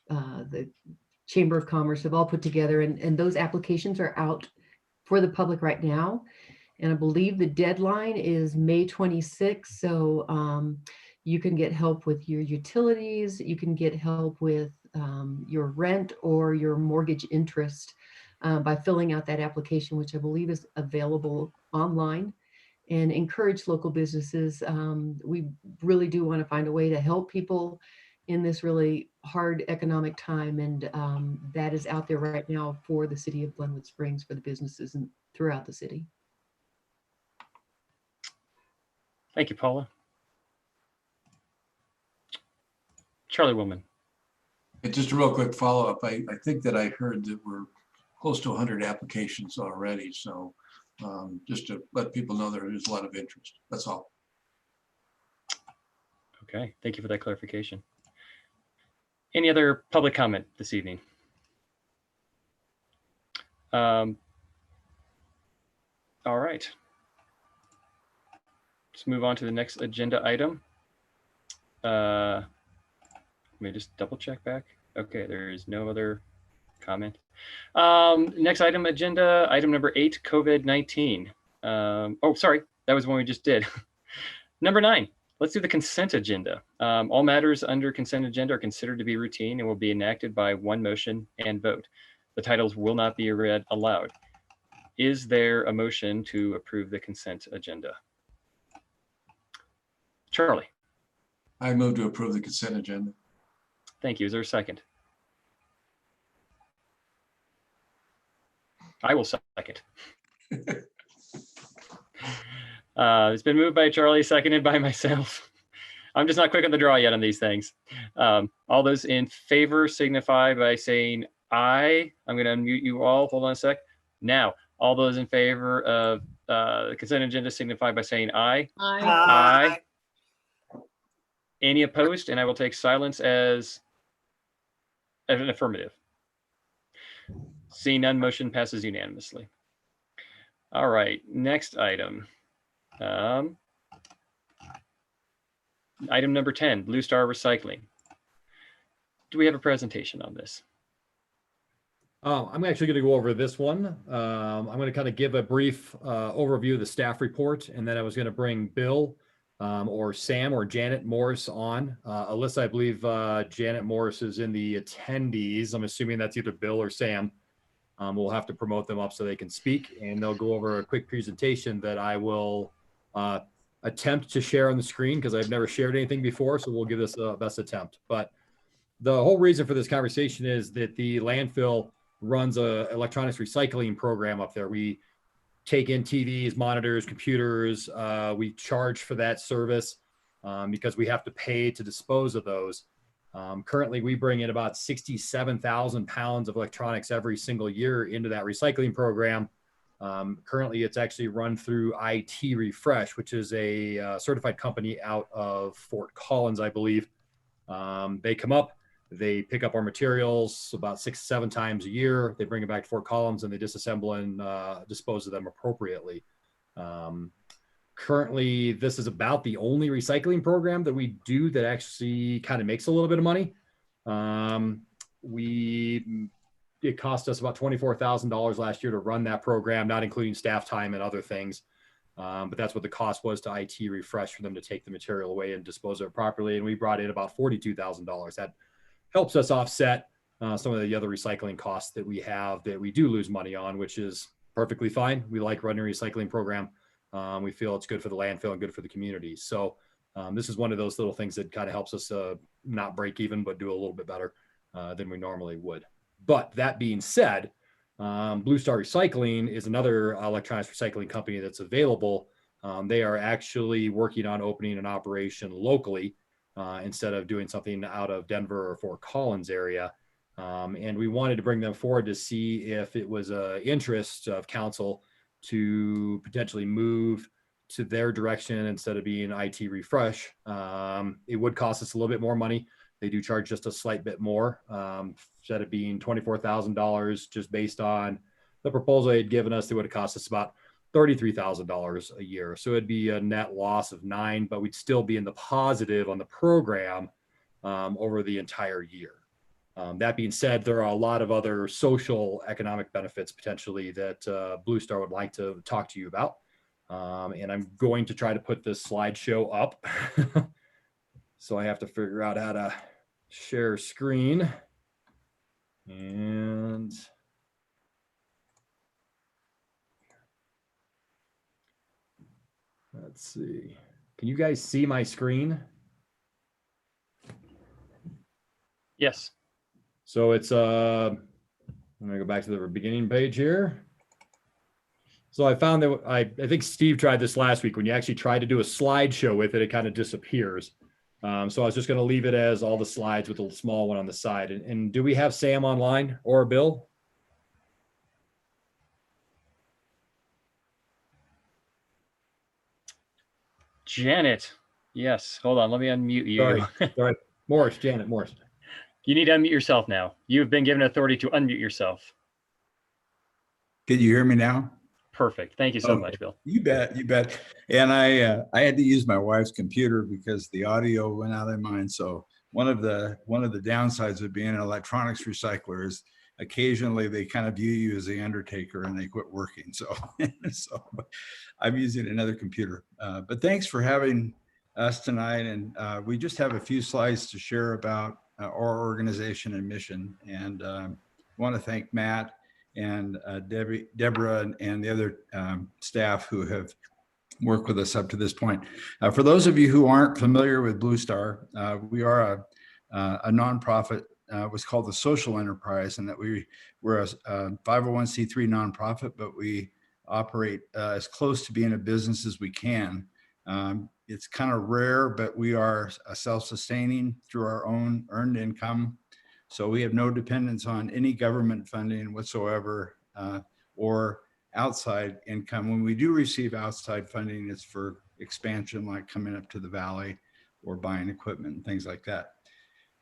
the Chamber of Commerce have all put together, and those applications are out for the public right now. And I believe the deadline is May 26th. So you can get help with your utilities, you can get help with your rent or your mortgage interest by filling out that application, which I believe is available online, and encourage local businesses. We really do want to find a way to help people in this really hard economic time. And that is out there right now for the city of Glenwood Springs, for the businesses and throughout the city. Thank you, Paula. Charlie Woolman. Just a real quick follow-up. I think that I heard that we're close to 100 applications already. So just to let people know there is a lot of interest. That's all. Okay, thank you for that clarification. Any other public comment this evening? All right. Let's move on to the next agenda item. Let me just double check back. Okay, there is no other comment. Next item agenda, item number 8, COVID-19. Oh, sorry, that was one we just did. Number 9, let's do the consent agenda. All matters under consent agenda are considered to be routine and will be enacted by one motion and vote. The titles will not be read aloud. Is there a motion to approve the consent agenda? Charlie. I move to approve the consent agenda. Thank you. Is there a second? I will second. It's been moved by Charlie, seconded by myself. I'm just not quick on the draw yet on these things. All those in favor signify by saying aye. I'm going to unmute you all. Hold on a sec. Now, all those in favor of the consent agenda signify by saying aye. Aye. Aye. Any opposed? And I will take silence as an affirmative. Seeing none, motion passes unanimously. All right, next item. Item number 10, Blue Star Recycling. Do we have a presentation on this? I'm actually going to go over this one. I'm going to kind of give a brief overview of the staff report, and then I was going to bring Bill or Sam or Janet Morris on. Alyssa, I believe Janet Morris is in the attendees. I'm assuming that's either Bill or Sam. We'll have to promote them up so they can speak, and they'll go over a quick presentation that I will attempt to share on the screen because I've never shared anything before. So we'll give this a best attempt. But the whole reason for this conversation is that the landfill runs a electronics recycling program up there. We take in TVs, monitors, computers. We charge for that service because we have to pay to dispose of those. Currently, we bring in about 67,000 pounds of electronics every single year into that recycling program. Currently, it's actually run through IT Refresh, which is a certified company out of Fort Collins, I believe. They come up, they pick up our materials about 6 to 7 times a year. They bring it back to Fort Collins and they disassemble and dispose of them appropriately. Currently, this is about the only recycling program that we do that actually kind of makes a little bit of money. It cost us about $24,000 last year to run that program, not including staff time and other things. But that's what the cost was to IT Refresh for them to take the material away and dispose of it properly. And we brought in about $42,000. That helps us offset some of the other recycling costs that we have that we do lose money on, which is perfectly fine. We like running a recycling program. We feel it's good for the landfill and good for the community. So this is one of those little things that kind of helps us not break even, but do a little bit better than we normally would. But that being said, Blue Star Recycling is another electronics recycling company that's available. They are actually working on opening an operation locally instead of doing something out of Denver or Fort Collins area. And we wanted to bring them forward to see if it was an interest of council to potentially move to their direction instead of being IT Refresh. It would cost us a little bit more money. They do charge just a slight bit more, instead of being $24,000 just based on the proposal they had given us. It would have cost us about $33,000 a year. So it'd be a net loss of $9,000, but we'd still be in the positive on the program over the entire year. That being said, there are a lot of other social economic benefits potentially that Blue Star would like to talk to you about. And I'm going to try to put this slideshow up. So I have to figure out how to share screen. And let's see. Can you guys see my screen? Yes. So it's I'm gonna go back to the beginning page here. So I found that I think Steve tried this last week. When you actually try to do a slideshow with it, it kind of disappears. So I was just going to leave it as all the slides with a small one on the side. And do we have Sam online or Bill? Janet. Yes. Hold on. Let me unmute you. Sorry. Morris, Janet, Morris. You need to unmute yourself now. You've been given authority to unmute yourself. Can you hear me now? Perfect. Thank you so much, Bill. You bet. You bet. And I had to use my wife's computer because the audio went out of mine. So one of the downsides of being an electronics recycler is occasionally they kind of view you as the undertaker and they quit working. So, so I'm using another computer. But thanks for having us tonight. And we just have a few slides to share about our organization and mission. And I want to thank Matt and Deborah and the other staff who have worked with us up to this point. For those of you who aren't familiar with Blue Star, we are a nonprofit, what's called the social enterprise, and that we're a 501c3 nonprofit, but we operate as close to being a business as we can. It's kind of rare, but we are self-sustaining through our own earned income. So we have no dependence on any government funding whatsoever or outside income. When we do receive outside funding, it's for expansion, like coming up to the valley or buying equipment and things like that.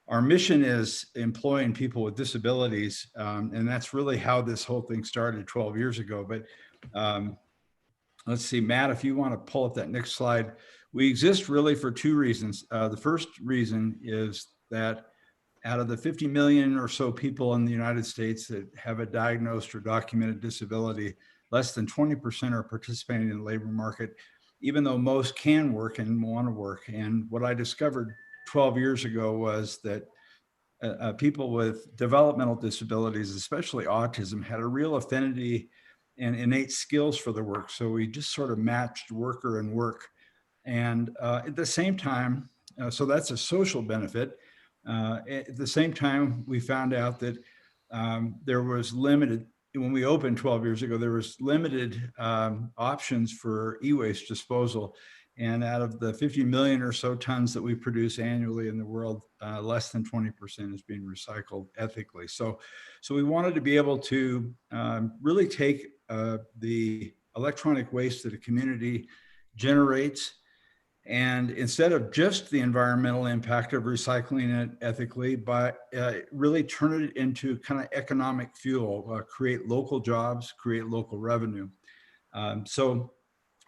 Our mission is employing people with disabilities, and that's really how this whole thing started 12 years ago. But let's see, Matt, if you want to pull up that next slide. We exist really for two reasons. The first reason is that out of the 50 million or so people in the United States that have a diagnosed or documented disability, less than 20% are participating in the labor market, even though most can work and want to work. And what I discovered 12 years ago was that people with developmental disabilities, especially autism, had a real affinity and innate skills for the work. So we just sort of matched worker and work. And at the same time, so that's a social benefit. At the same time, we found out that there was limited, when we opened 12 years ago, there was limited options for e-waste disposal. And out of the 50 million or so tons that we produce annually in the world, less than 20% is being recycled ethically. So we wanted to be able to really take the electronic waste that a community generates, and instead of just the environmental impact of recycling it ethically, but really turn it into kind of economic fuel, create local jobs, create local revenue. So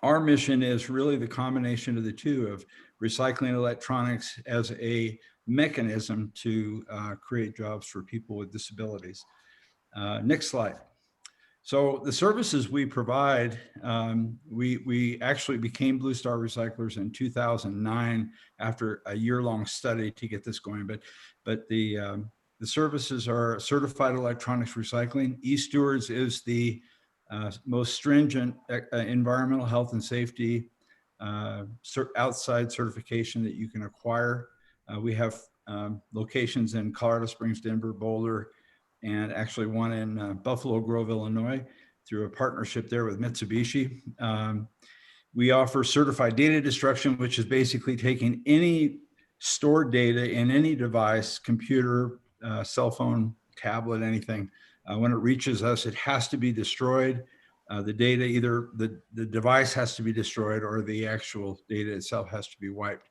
our mission is really the combination of the two, of recycling electronics as a mechanism to create jobs for people with disabilities. Next slide. So the services we provide, we actually became Blue Star Recyclers in 2009 after a year-long study to get this going. But the services are certified electronics recycling. eStewards is the most stringent environmental health and safety outside certification that you can acquire. We have locations in Colorado Springs, Denver, Boulder, and actually one in Buffalo Grove, Illinois, through a partnership there with Mitsubishi. We offer certified data destruction, which is basically taking any stored data in any device, computer, cell phone, tablet, anything. When it reaches us, it has to be destroyed. The data, either the device has to be destroyed or the actual data itself has to be wiped.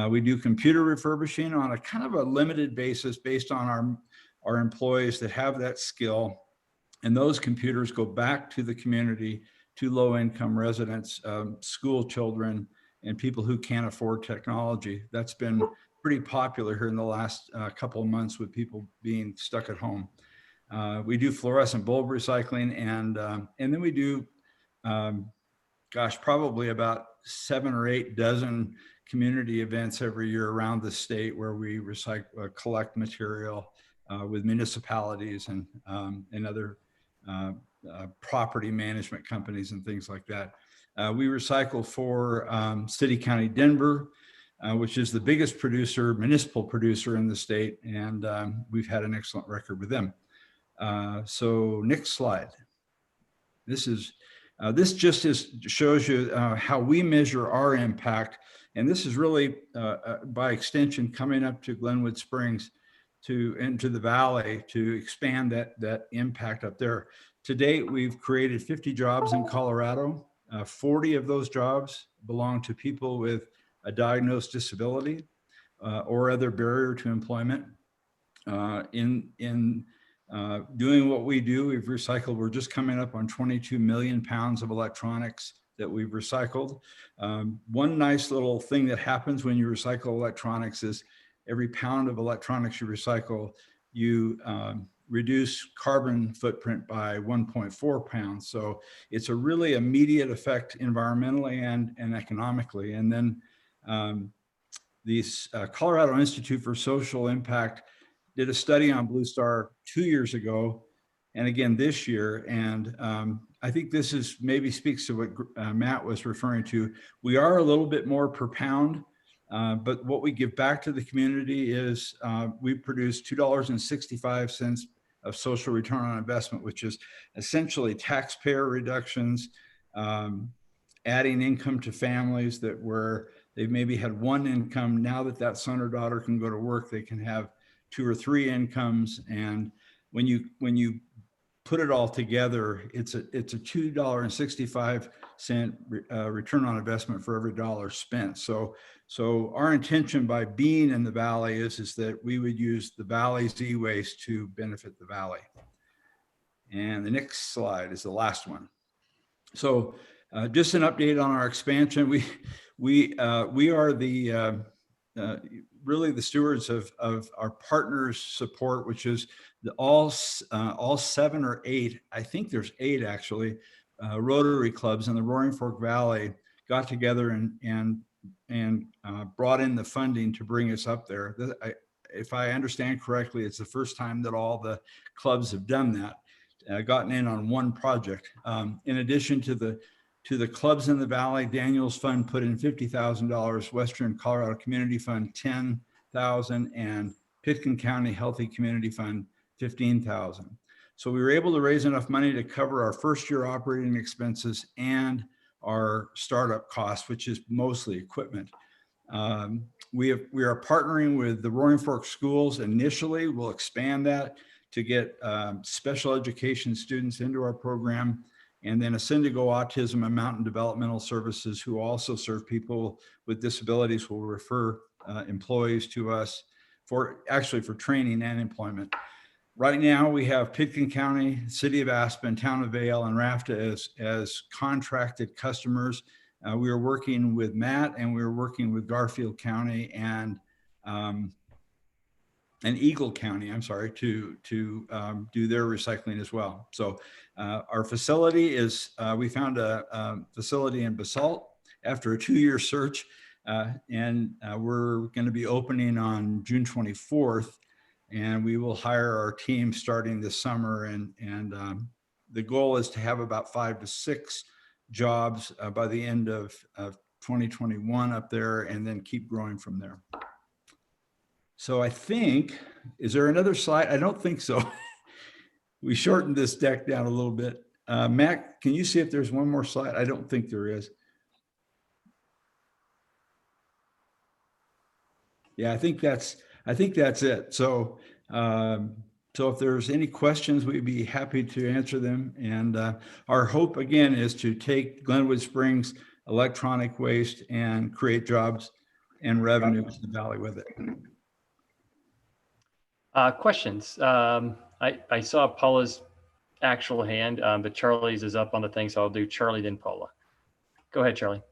We do computer refurbishing on a kind of a limited basis based on our employees that have that skill. And those computers go back to the community, to low-income residents, school children, and people who can't afford technology. That's been pretty popular here in the last couple of months with people being stuck at home. We do fluorescent bulb recycling, and then we do, probably about 7 or 8 dozen community events every year around the state where we recycle, collect material with municipalities and other property management companies and things like that. We recycle for City County Denver, which is the biggest producer, municipal producer in the state, and we've had an excellent record with them. So next slide. This just shows you how we measure our impact, and this is really by extension coming up to Glenwood Springs into the valley to expand that impact up there. To date, we've created 50 jobs in Colorado. 40 of those jobs belong to people with a diagnosed disability or other barrier to employment. In doing what we do, we've recycled, we're just coming up on 22 million pounds of electronics that we've recycled. One nice little thing that happens when you recycle electronics is every pound of electronics you recycle, you reduce carbon footprint by 1.4 pounds. So it's a really immediate effect environmentally and economically. And then the Colorado Institute for Social Impact did a study on Blue Star 2 years ago, and again this year. And I think this is maybe speaks to what Matt was referring to. We are a little bit more per pound, but what we give back to the community is we produce $2.65 of social return on investment, which is essentially taxpayer reductions, adding income to families that where they've maybe had one income. Now that son or daughter can go to work, they can have 2 or 3 incomes. And when you put it all together, it's a $2.65 return on investment for every dollar spent. So our intention by being in the valley is that we would use the valley's e-waste to benefit the valley. And the next slide is the last one. So just an update on our expansion. We are the really the stewards of our partners' support, which is all 7 or 8, I think there's 8 actually, Rotary clubs in the Roaring Fork Valley got together and brought in the funding to bring us up there. if I understand correctly, it's the first time that all the clubs have done that, gotten in on one project. In addition to the clubs in the Valley, Daniels Fund put in $50,000, Western Colorado Community Fund $10,000, and Pitkin County Healthy Community Fund $15,000. So we were able to raise enough money to cover our first year operating expenses and our startup costs, which is mostly equipment. We are partnering with the Roaring Fork Schools initially. We'll expand that to get special education students into our program. And then Ascendigo Autism and Mountain Developmental Services, who also serve people with disabilities, will refer employees to us for training and employment. Right now, we have Pitkin County, City of Aspen, Town of Vale, and RAFTA as contracted customers. We are working with Matt, and we are working with Garfield County and Eagle County, I'm sorry, to do their recycling as well. So our facility is, we found a facility in Basalt after a 2-year search, and we're going to be opening on June 24th. And we will hire our team starting this summer. And the goal is to have about 5 to 6 jobs by the end of 2021 up there, and then keep growing from there. So I think, is there another slide? I don't think so. We shortened this deck down a little bit. Matt, can you see if there's one more slide? I don't think there is. Yeah, I think that's it. So, so if there's any questions, we'd be happy to answer them. And our hope again is to take Glenwood Springs electronic waste and create jobs and revenue to the valley with it. Questions. I saw Paula's actual hand, but Charlie's is up on the thing, so I'll do Charlie, then Paula. Go ahead, Charlie.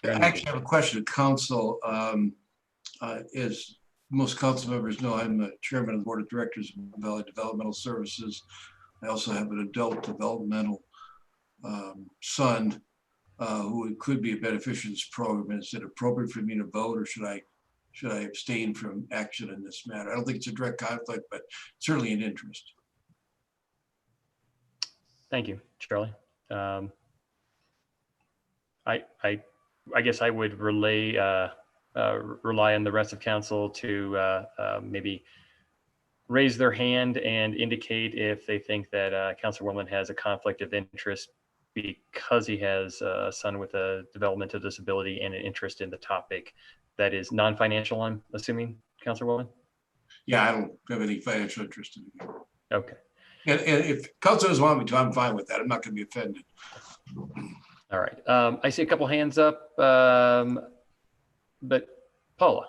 I actually have a question to council. As most council members know, I'm the chairman of the board of directors of Valley Developmental Services. I also have an adult developmental son who could be a beneficiary of this program. Is it appropriate for me to vote, or should I abstain from action in this matter? I don't think it's a direct conflict, but certainly an interest. Thank you, Charlie. I guess I would rely on the rest of council to maybe raise their hand and indicate if they think that Councilor Wimland has a conflict of interest because he has a son with a developmental disability and an interest in the topic that is non-financial, I'm assuming, Councilor Wimland? Yeah, I don't have any financial interest in it. Okay. And if councilors want me to, I'm fine with that. I'm not going to be offended. All right. I see a couple hands up, but Paula,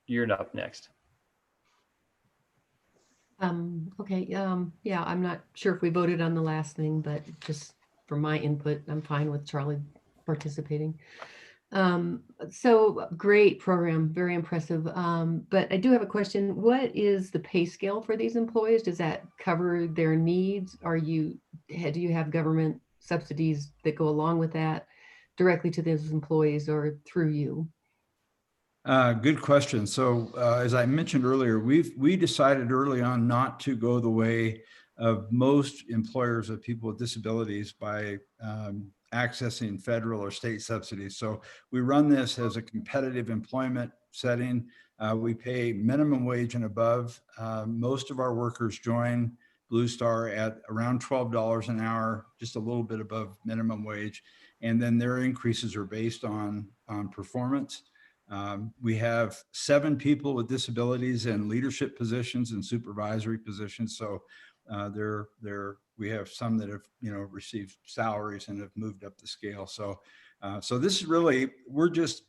you're up next. Okay. Yeah, I'm not sure if we voted on the last thing, but just for my input, I'm fine with Charlie participating. So great program, very impressive. But I do have a question. What is the pay scale for these employees? Does that cover their needs? Do you have government subsidies that go along with that directly to those employees or through you? Good question. So as I mentioned earlier, we decided early on not to go the way of most employers of people with disabilities by accessing federal or state subsidies. So we run this as a competitive employment setting. We pay minimum wage and above. Most of our workers join Blue Star at around $12 an hour, just a little bit above minimum wage. And then their increases are based on performance. We have 7 people with disabilities in leadership positions and supervisory positions. So we have some that have, received salaries and have moved up the scale. So, so this is really, we're just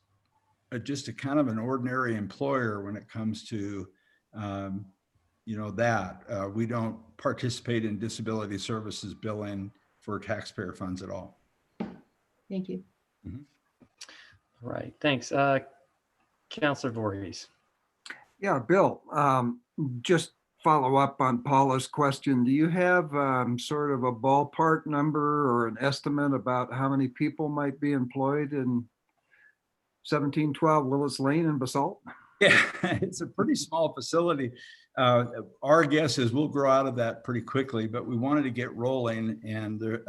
a kind of an ordinary employer when it comes to, that. We don't participate in disability services billing for taxpayer funds at all. Thank you. Mm-hmm. All right, thanks. Councilor Voorhees. Yeah, Bill, just follow up on Paula's question. Do you have sort of a ballpark number or an estimate about how many people might be employed in 1712 Willis Lane in Basalt? Yeah, it's a pretty small facility. Our guess is we'll grow out of that pretty quickly, but we wanted to get rolling. And their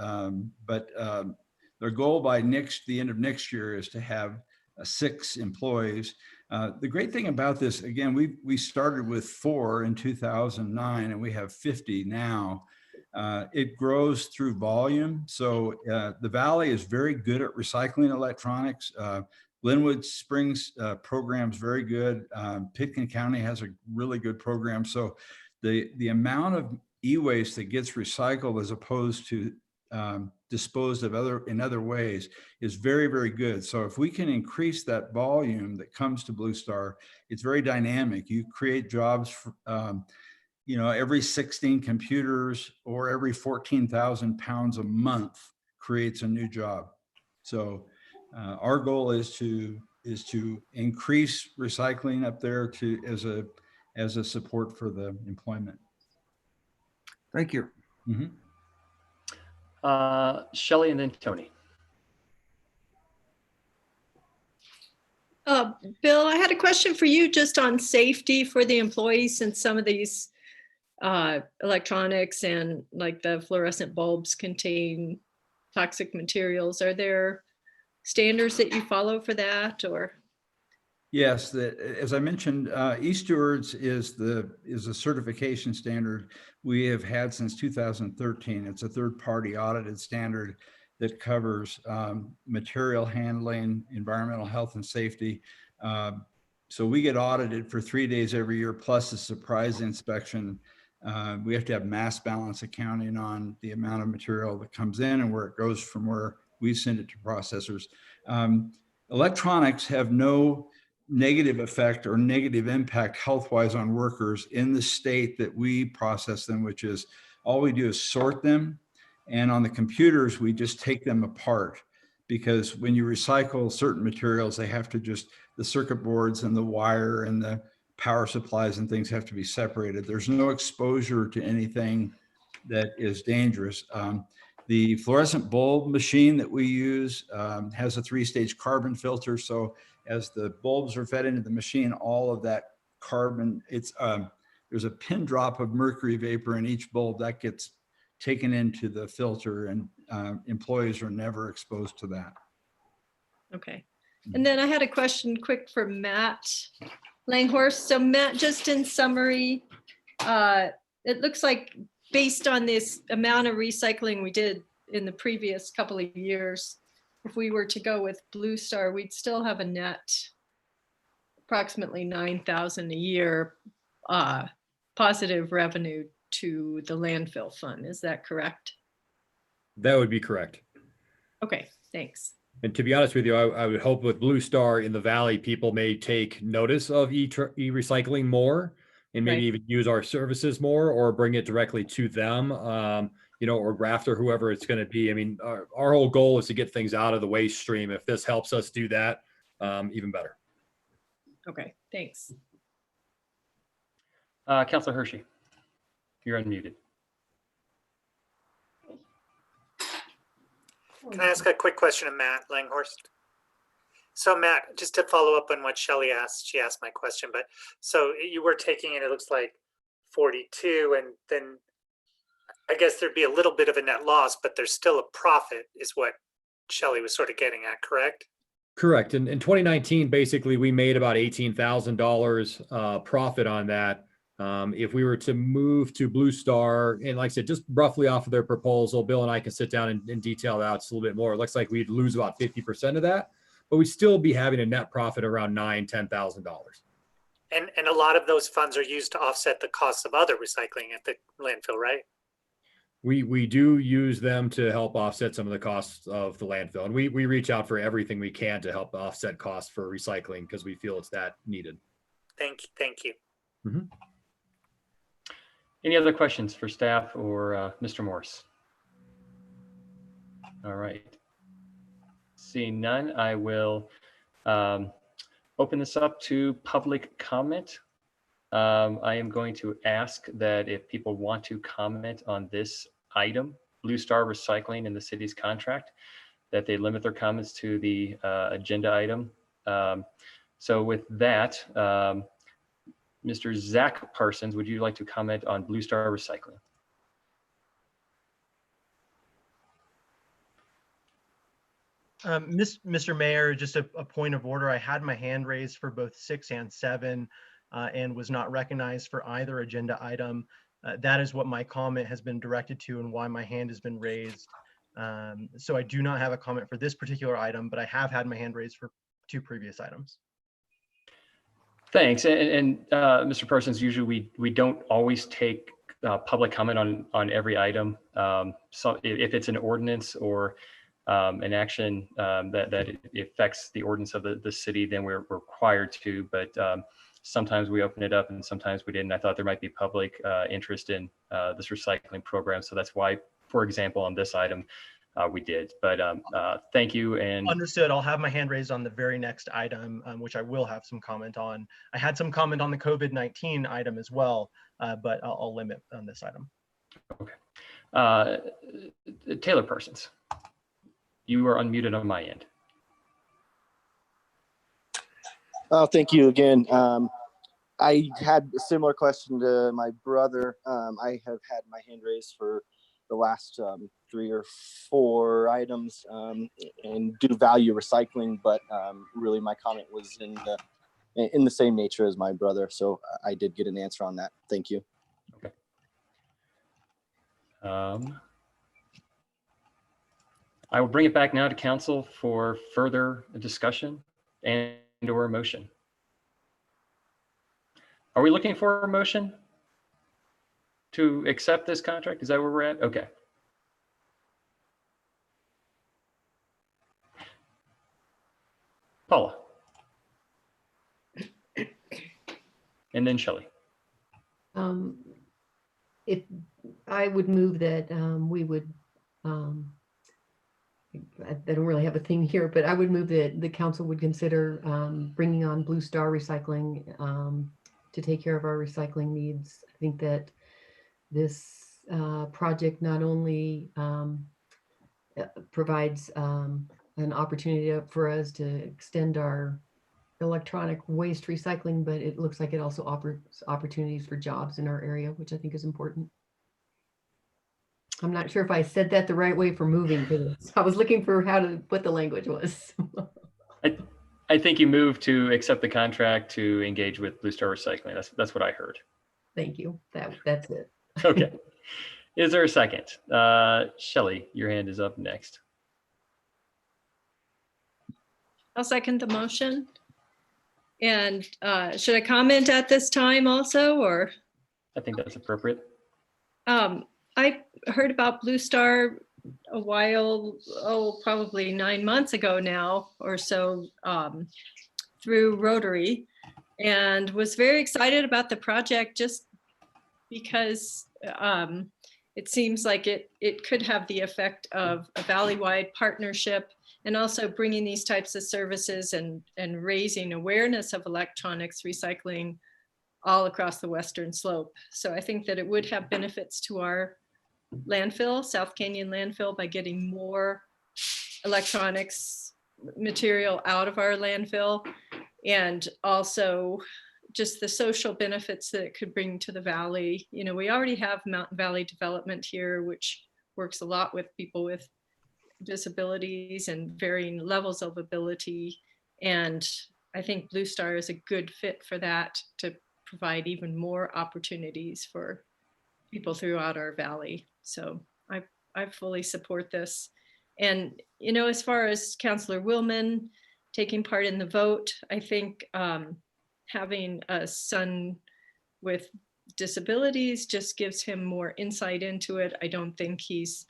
goal by the end of next year is to have 6 employees. The great thing about this, again, we started with 4 in 2009, and we have 50 now. It grows through volume. So the Valley is very good at recycling electronics. Glenwood Springs program's very good. Pitkin County has a really good program. So the amount of e-waste that gets recycled as opposed to disposed of in other ways is very, very good. So if we can increase that volume that comes to Blue Star, it's very dynamic. You create jobs for, every 16 computers or every 14,000 pounds a month creates a new job. So our goal is to increase recycling up there as a support for the employment. Thank you. Mm-hmm. Shelley and then Tony. Bill, I had a question for you just on safety for the employees, since some of these electronics and like the fluorescent bulbs contain toxic materials. Are there standards that you follow for that, or? Yes, as I mentioned, eStewards is a certification standard we have had since 2013. It's a third-party audited standard that covers material handling, environmental health and safety. So we get audited for 3 days every year, plus a surprise inspection. We have to have mass balance accounting on the amount of material that comes in and where it goes from where we send it to processors. Electronics have no negative effect or negative impact health-wise on workers in the state that we process them, which is all we do is sort them. And on the computers, we just take them apart, because when you recycle certain materials, they have to the circuit boards and the wire and the power supplies and things have to be separated. There's no exposure to anything that is dangerous. The fluorescent bulb machine that we use has a 3-stage carbon filter. So as the bulbs are fed into the machine, all of that carbon, there's a pin drop of mercury vapor in each bulb that gets taken into the filter, and employees are never exposed to that. Okay. And then I had a question quick for Matt Langhorst. So Matt, just in summary, it looks like based on this amount of recycling we did in the previous couple of years, if we were to go with Blue Star, we'd still have a net approximately $9,000 a year positive revenue to the landfill fund. Is that correct? That would be correct. Okay, thanks. And to be honest with you, I would hope with Blue Star in the Valley, people may take notice of e-recycling more and maybe even use our services more, or bring it directly to them, or Graft or whoever it's going to be. I mean, our whole goal is to get things out of the waste stream. If this helps us do that, even better. Okay, thanks. Councilor Hershey, you're unmuted. Can I ask a quick question of Matt Langhorst? So Matt, just to follow up on what Shelley asked, she asked my question, but so you were taking it looks like 42, and then I guess there'd be a little bit of a net loss, but there's still a profit is what Shelley was sort of getting at, correct? Correct. In 2019, basically, we made about $18,000 profit on that. If we were to move to Blue Star, and like I said, just roughly off of their proposal, Bill and I can sit down and detail that out just a little bit more. It looks like we'd lose about 50% of that, but we'd still be having a net profit around $9,000–10,000. And a lot of those funds are used to offset the costs of other recycling at the landfill, right? We do use them to help offset some of the costs of the landfill, and we reach out for everything we can to help offset costs for recycling because we feel it's that needed. Thank you. Mm-hmm. Any other questions for staff or Mr. Morse? All right. Seeing none, I will open this up to public comment. I am going to ask that if people want to comment on this item, Blue Star Recycling in the city's contract, that they limit their comments to the agenda item. So with that, Mr. Zach Parsons, would you like to comment on Blue Star Recycling? Mr. Mayor, just a point of order. I had my hand raised for both 6 and 7 and was not recognized for either agenda item. That is what my comment has been directed to and why my hand has been raised. So I do not have a comment for this particular item, but I have had my hand raised for 2 previous items. Thanks. And Mr. Parsons, usually we don't always take public comment on every item. So if it's an ordinance or an action that it affects the ordinance of the city, then we're required to, but sometimes we open it up and sometimes we didn't. I thought there might be public interest in this recycling program. So that's why, for example, on this item, we did, but thank you. And understood. I'll have my hand raised on the very next item, which I will have some comment on. I had some comment on the COVID-19 item as well, but I'll limit on this item. Okay. Taylor Parsons, you are unmuted on my end. Oh, thank you again. I had a similar question to my brother. I have had my hand raised for the last 3 or 4 items and do value recycling, but really my comment was in the same nature as my brother. So I did get an answer on that. Thank you. Okay. I will bring it back now to council for further discussion and or a motion. Are we looking for a motion to accept this contract? Is that where we're at? Okay. Paula. And then Shelley. If I would move that we would, I don't really have a thing here, but I would move that the council would consider bringing on Blue Star Recycling to take care of our recycling needs. I think that this project not only provides an opportunity for us to extend our electronic waste recycling, but it looks like it also offers opportunities for jobs in our area, which I think is important. I'm not sure if I said that the right way for moving for this. I was looking for what the language was. I think you moved to accept the contract to engage with Blue Star Recycling. That's what I heard. Thank you. That's it. Okay. Is there a second? Shelley, your hand is up next. I'll second the motion. And should I comment at this time also, or? I think that's appropriate. I heard about Blue Star a while, probably 9 months ago now or so, through Rotary, and was very excited about the project just because it seems like it could have the effect of a valley-wide partnership, and also bringing these types of services and raising awareness of electronics recycling all across the Western Slope. So I think that it would have benefits to our landfill, South Canyon landfill, by getting more electronics material out of our landfill, and also just the social benefits that it could bring to the valley. You know, we already have Mountain Valley Development here, which works a lot with people with disabilities and varying levels of ability. And I think Blue Star is a good fit for that, to provide even more opportunities for people throughout our valley. So I fully support this. And, you know, as far as Councillor Willman taking part in the vote, I think having a son with disabilities just gives him more insight into it. I don't think he's,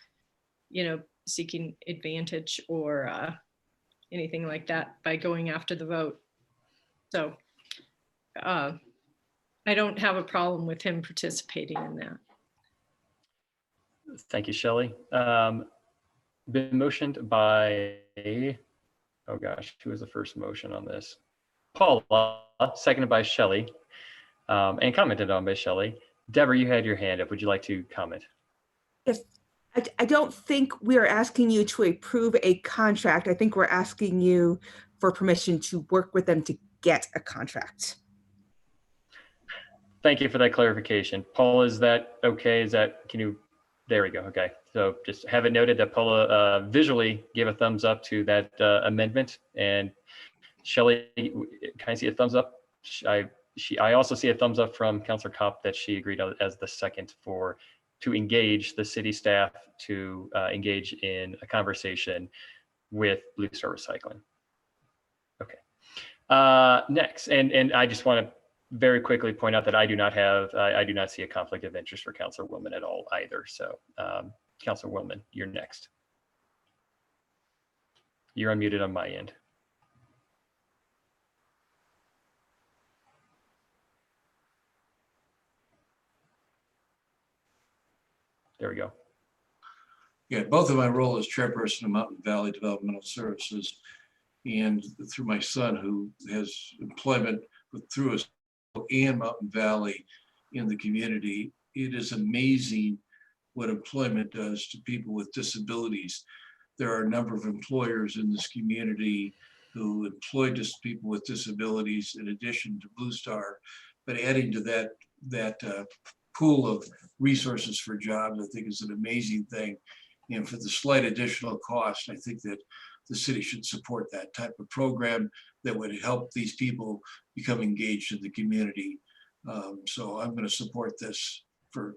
you know, seeking advantage or anything like that by going after the vote. So I don't have a problem with him participating in that. Thank you, Shelley. Been motioned by, oh gosh, who was the first motion on this? Paula, seconded by Shelley, and commented on by Shelley. Deborah, you had your hand up. Would you like to comment? Yes, I don't think we are asking you to approve a contract. I think we're asking you for permission to work with them to get a contract. Thank you for that clarification. Paula, is that okay? There we go. Okay. So just have it noted that Paula visually gave a thumbs up to that amendment. And Shelley, can I see a thumbs up? I also see a thumbs up from Councilor Kopp that she agreed as the second to engage the city staff to engage in a conversation with Blue Star Recycling. Okay. Next, and I just want to very quickly point out that I do not see a conflict of interest for Councilor Willman at all either. So Councilor Willman, you're next. You're unmuted on my end. There we go. Yeah, both of my role as chairperson of Mountain Valley Developmental Services and through my son who has employment through us and Mountain Valley in the community, it is amazing what employment does to people with disabilities. There are a number of employers in this community who employ just people with disabilities in addition to Blue Star, but adding to that pool of resources for jobs, I think is an amazing thing. And for the slight additional cost, I think that the city should support that type of program that would help these people become engaged in the community. So I'm going to support this for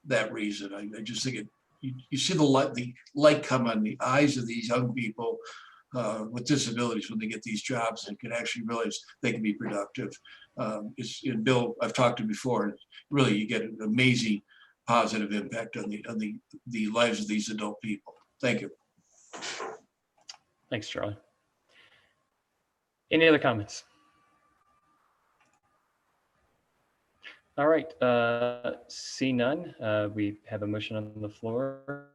that reason. I just think you see the light come on the eyes of these young people with disabilities when they get these jobs and can actually realize they can be productive. Bill, I've talked to before, really you get an amazing positive impact on the lives of these adult people. Thank you. Thanks, Charlie. Any other comments? All right, see none. We have a motion on the floor.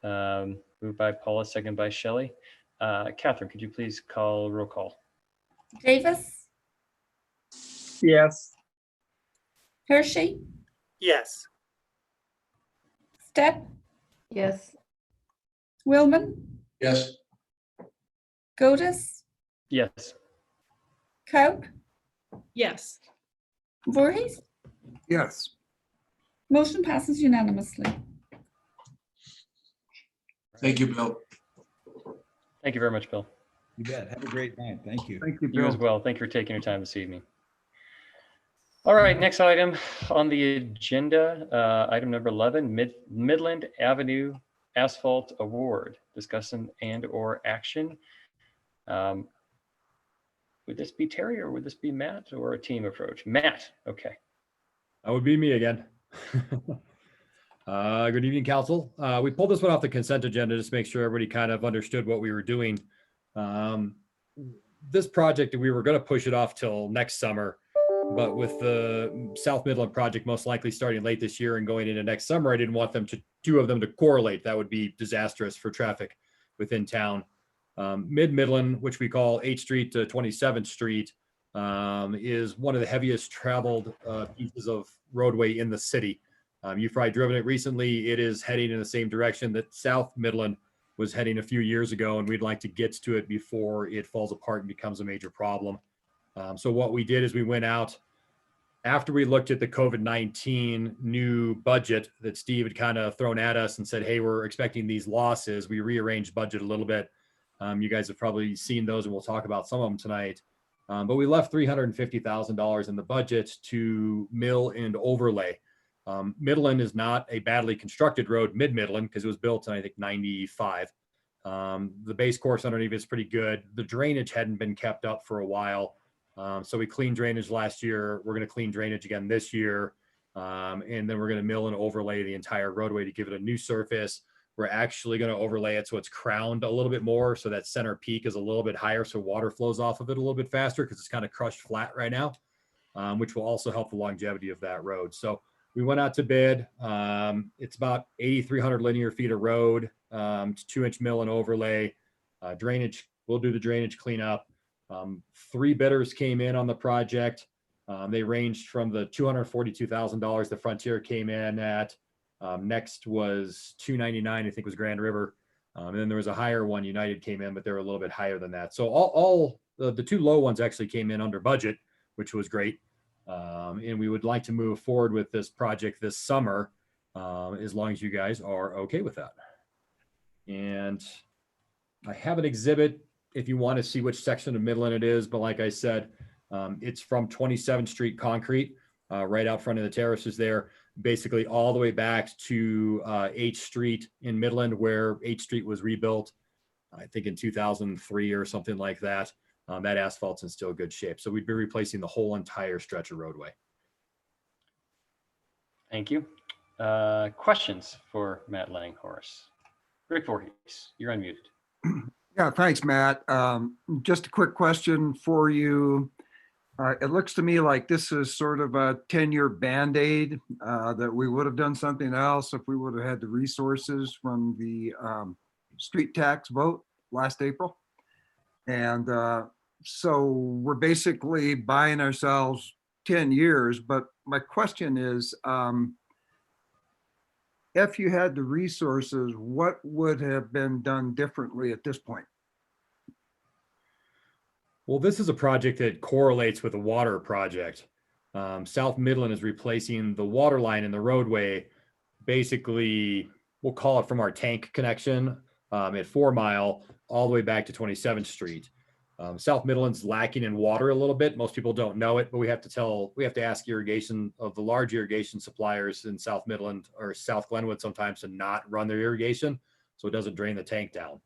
Moved by Paula, second by Shelley. Catherine, could you please call roll call? Davis, Yes. Hershey, Yes. Stepp, Yes. Willman, Yes. Godus, Yes. Coke, Yes. Voorhees. Yes. Motion passes unanimously. Thank you, Bill. Thank you very much, Bill. You bet. Have a great night. Thank you. Thank you, You as Bill. well. Thank you for taking your time this evening. All right, next item on the agenda, item number 11, Midland Avenue Asphalt Award, discussion and/or action. Would this be Terry or would this be Matt or a team approach? Matt, okay. That would be me again. Good evening, council. We pulled this one off the consent agenda just to make sure everybody kind of understood what we were doing. This project, we were going to push it off till next summer, but with the South Midland project most likely starting late this year and going into next summer, I didn't want two of them to correlate. That would be disastrous for traffic within town. Midland, which we call 8th Street to 27th Street, is one of the heaviest traveled pieces of roadway in the city. You've probably driven it recently. It is heading in the same direction that South Midland was heading a few years ago, and we'd like to get to it before it falls apart and becomes a major problem. So what we did is we went out after we looked at the COVID-19 new budget that Steve had kind of thrown at us and said, hey, we're expecting these losses. We rearranged budget a little bit. You guys have probably seen those, and we'll talk about some of them tonight. But we left $350,000 in the budget to mill and overlay. Midland is not a badly constructed road, mid-Midland, because it was built in, I think, 95. The base course underneath is pretty good. The drainage hadn't been kept up for a while. So we cleaned drainage last year. We're going to clean drainage again this year. And then we're going to mill and overlay the entire roadway to give it a new surface. We're actually going to overlay it so it's crowned a little bit more, so that center peak is a little bit higher, so water flows off of it a little bit faster because it's kind of crushed flat right now, which will also help the longevity of that road. So we went out to bid. It's about 8,300 linear feet of road, 2-inch mill and overlay. Drainage, we'll do the drainage cleanup. 3 bidders came in on the project. They ranged from the $242,000 the Frontier came in at. Next was $299, I think was Grand River. And then there was a higher one, United came in, but they were a little bit higher than that. So all the two low ones actually came in under budget, which was great. And we would like to move forward with this project this summer, as long as you guys are okay with that. And I have an exhibit if you want to see which section of Midland it is, but like I said, it's from 27th Street concrete, right out front of the terraces there, basically all the way back to H Street in Midland, where H Street was rebuilt, I think in 2003 or something like that. That asphalt's in still good shape. So we'd be replacing the whole entire stretch of roadway. Thank you. Questions for Matt Langhorst? Rick Voorhees, you're unmuted. Yeah, thanks, Matt. Just a quick question for you. It looks to me like this is sort of a 10-year Band-Aid, that we would have done something else if we would have had the resources from the street tax vote last April. And so we're basically buying ourselves 10 years. But my question is, if you had the resources, what would have been done differently at this point? Well, this is a project that correlates with a water project. South Midland is replacing the water line in the roadway. Basically, we'll call it from our tank connection at 4 Mile all the way back to 27th Street. South Midland's lacking in water a little bit. Most people don't know it, but we have to ask irrigation of the large irrigation suppliers in South Midland or South Glenwood sometimes to not run their irrigation so it doesn't drain the tank down.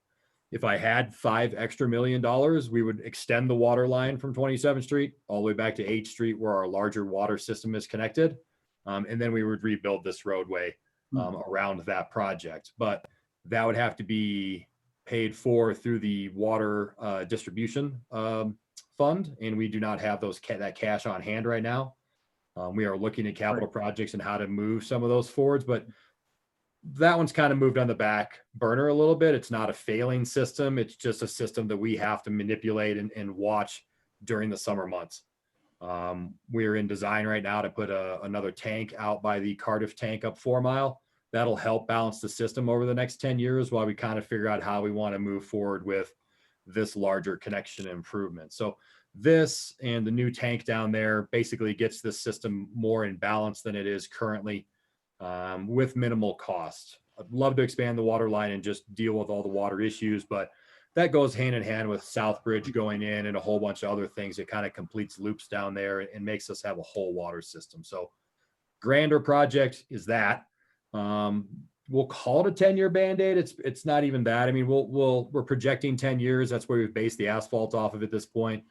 If I had $5 extra million, we would extend the water line from 27th Street all the way back to H Street where our larger water system is connected. And then we would rebuild this roadway around that project. But that would have to be paid for through the water distribution fund. And we do not have that cash on hand right now. We are looking at capital projects and how to move some of those forwards, but that one's kind of moved on the back burner a little bit. It's not a failing system. It's just a system that we have to manipulate and watch during the summer months. We're in design right now to put another tank out by the Cardiff tank up 4 Mile. That'll help balance the system over the next 10 years while we kind of figure out how we want to move forward with this larger connection improvement. So this and the new tank down there basically gets this system more in balance than it is currently, with minimal cost. I'd love to expand the water line and just deal with all the water issues, but that goes hand in hand with South Bridge going in and a whole bunch of other things. It kind of completes loops down there and makes us have a whole water system. So grander project is that. We'll call it a 10-year Band-Aid. It's not even that. I mean, we're projecting 10 years. That's where we've based the asphalt off of at this point.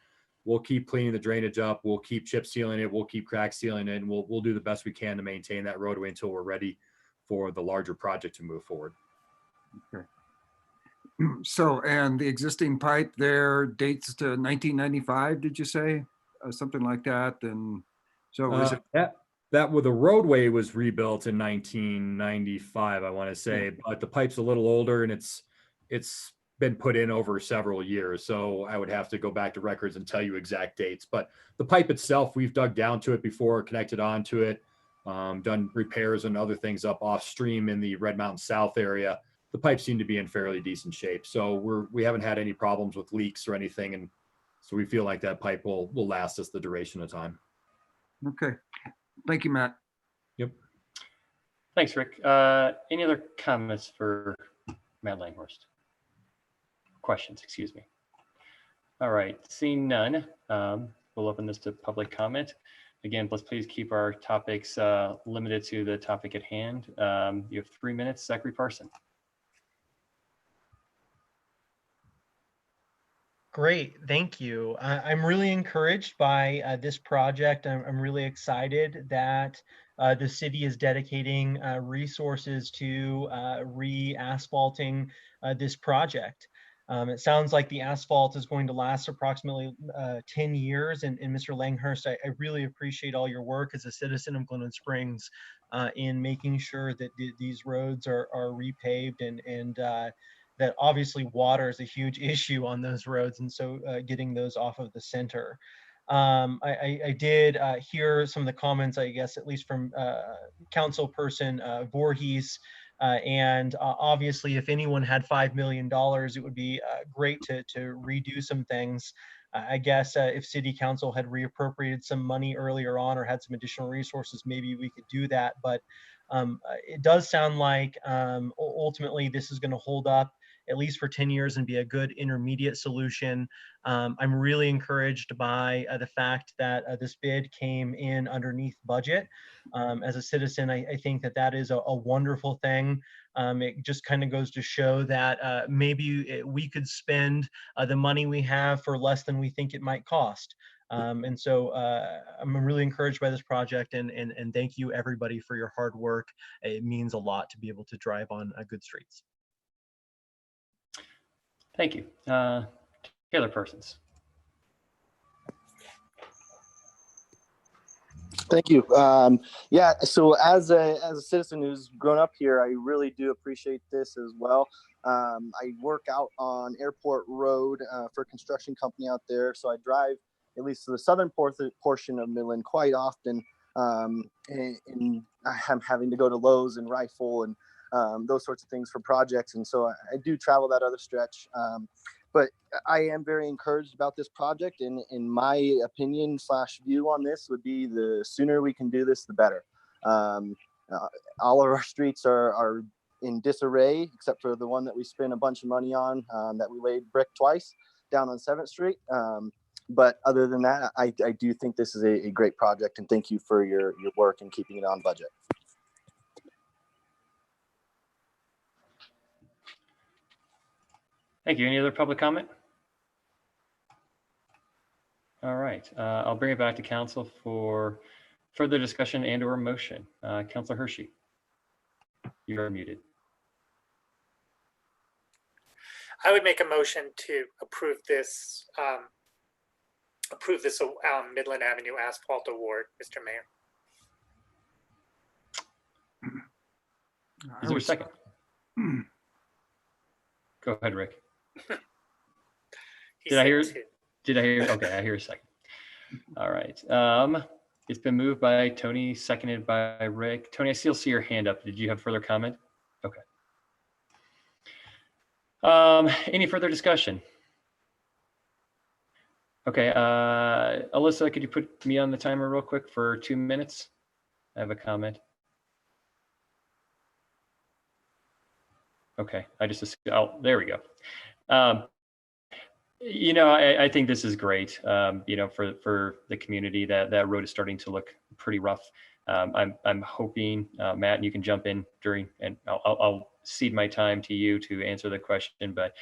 We'll keep cleaning the drainage up. We'll keep chip sealing it. We'll keep crack sealing it. And we'll do the best we can to maintain that roadway until we're ready for the larger project to move forward. Okay. So, and the existing pipe there dates to 1995, did you say? Something like that? And so is it? That the roadway was rebuilt in 1995, I want to say, but the pipe's a little older and it's been put in over several years. So I would have to go back to records and tell you exact dates. But the pipe itself, we've dug down to it before, connected onto it, done repairs and other things up off stream in the Red Mountain South area. The pipes seem to be in fairly decent shape. So we haven't had any problems with leaks or anything. And so we feel like that pipe will last us the duration of time. Okay. Thank you, Matt. Yep. Thanks, Rick. Any other comments for Matt Langhorst? Questions, excuse me. All right, seeing none, we'll open this to public comment. Again, let's please keep our topics limited to the topic at hand. You have 3 minutes, Zachary Parsons. Great, thank you. I'm really encouraged by this project. I'm really excited that the city is dedicating resources to re-asphalting this project. It sounds like the asphalt is going to last approximately 10 years. And Mr. Langhorst, I really appreciate all your work as a citizen of Glenwood Springs in making sure that these roads are repaved and that obviously water is a huge issue on those roads. And so getting those off of the center. I did hear some of the comments, I guess, at least from Councilperson Voorhees And obviously, if anyone had $5 million, it would be great to redo some things. I guess if City Council had reappropriated some money earlier on or had some additional resources, maybe we could do that. But it does sound like ultimately this is going to hold up at least for 10 years and be a good intermediate solution. I'm really encouraged by the fact that this bid came in underneath budget. As a citizen, I think that that is a wonderful thing. It just kind of goes to show that maybe we could spend the money we have for less than we think it might cost. And so I'm really encouraged by this project, and thank you everybody for your hard work. It means a lot to be able to drive on good streets. Thank you. Taylor Parsons. Thank you. Yeah, so as a citizen who's grown up here, I really do appreciate this as well. I work out on Airport Road for a construction company out there, so I drive at least to the southern portion of Midland quite often, and I'm having to go to Lowe's and Rifle and those sorts of things for projects, and so I do travel that other stretch. But I am very encouraged about this project, and in my opinion / view on this would be the sooner we can do this, the better. All of our streets are in disarray, except for the one that we spent a bunch of money on, that we laid brick twice down on 7th Street. But other than that, I do think this is a great project, and thank you for your work and keeping it on budget. Thank you. Any other public comment? All right. I'll bring it back to council for further discussion and or motion. Councilor Hershey, you are muted. I would make a motion to approve this Midland Avenue asphalt award, Mr. Mayor. Is there a second? Go ahead, Rick. Did I hear? Okay, I hear a second. All right. It's been moved by Tony, seconded by Rick. Tony, I still see your hand up. Did you have further comment? Okay. Any further discussion? Okay. Alyssa, could you put me on the timer real quick for 2 minutes? I have a comment. Okay, there we go. You know, I think this is great. You know, for the community, that road is starting to look pretty rough. I'm hoping, Matt, and you can jump in during, and I'll cede my time to you to answer the question. But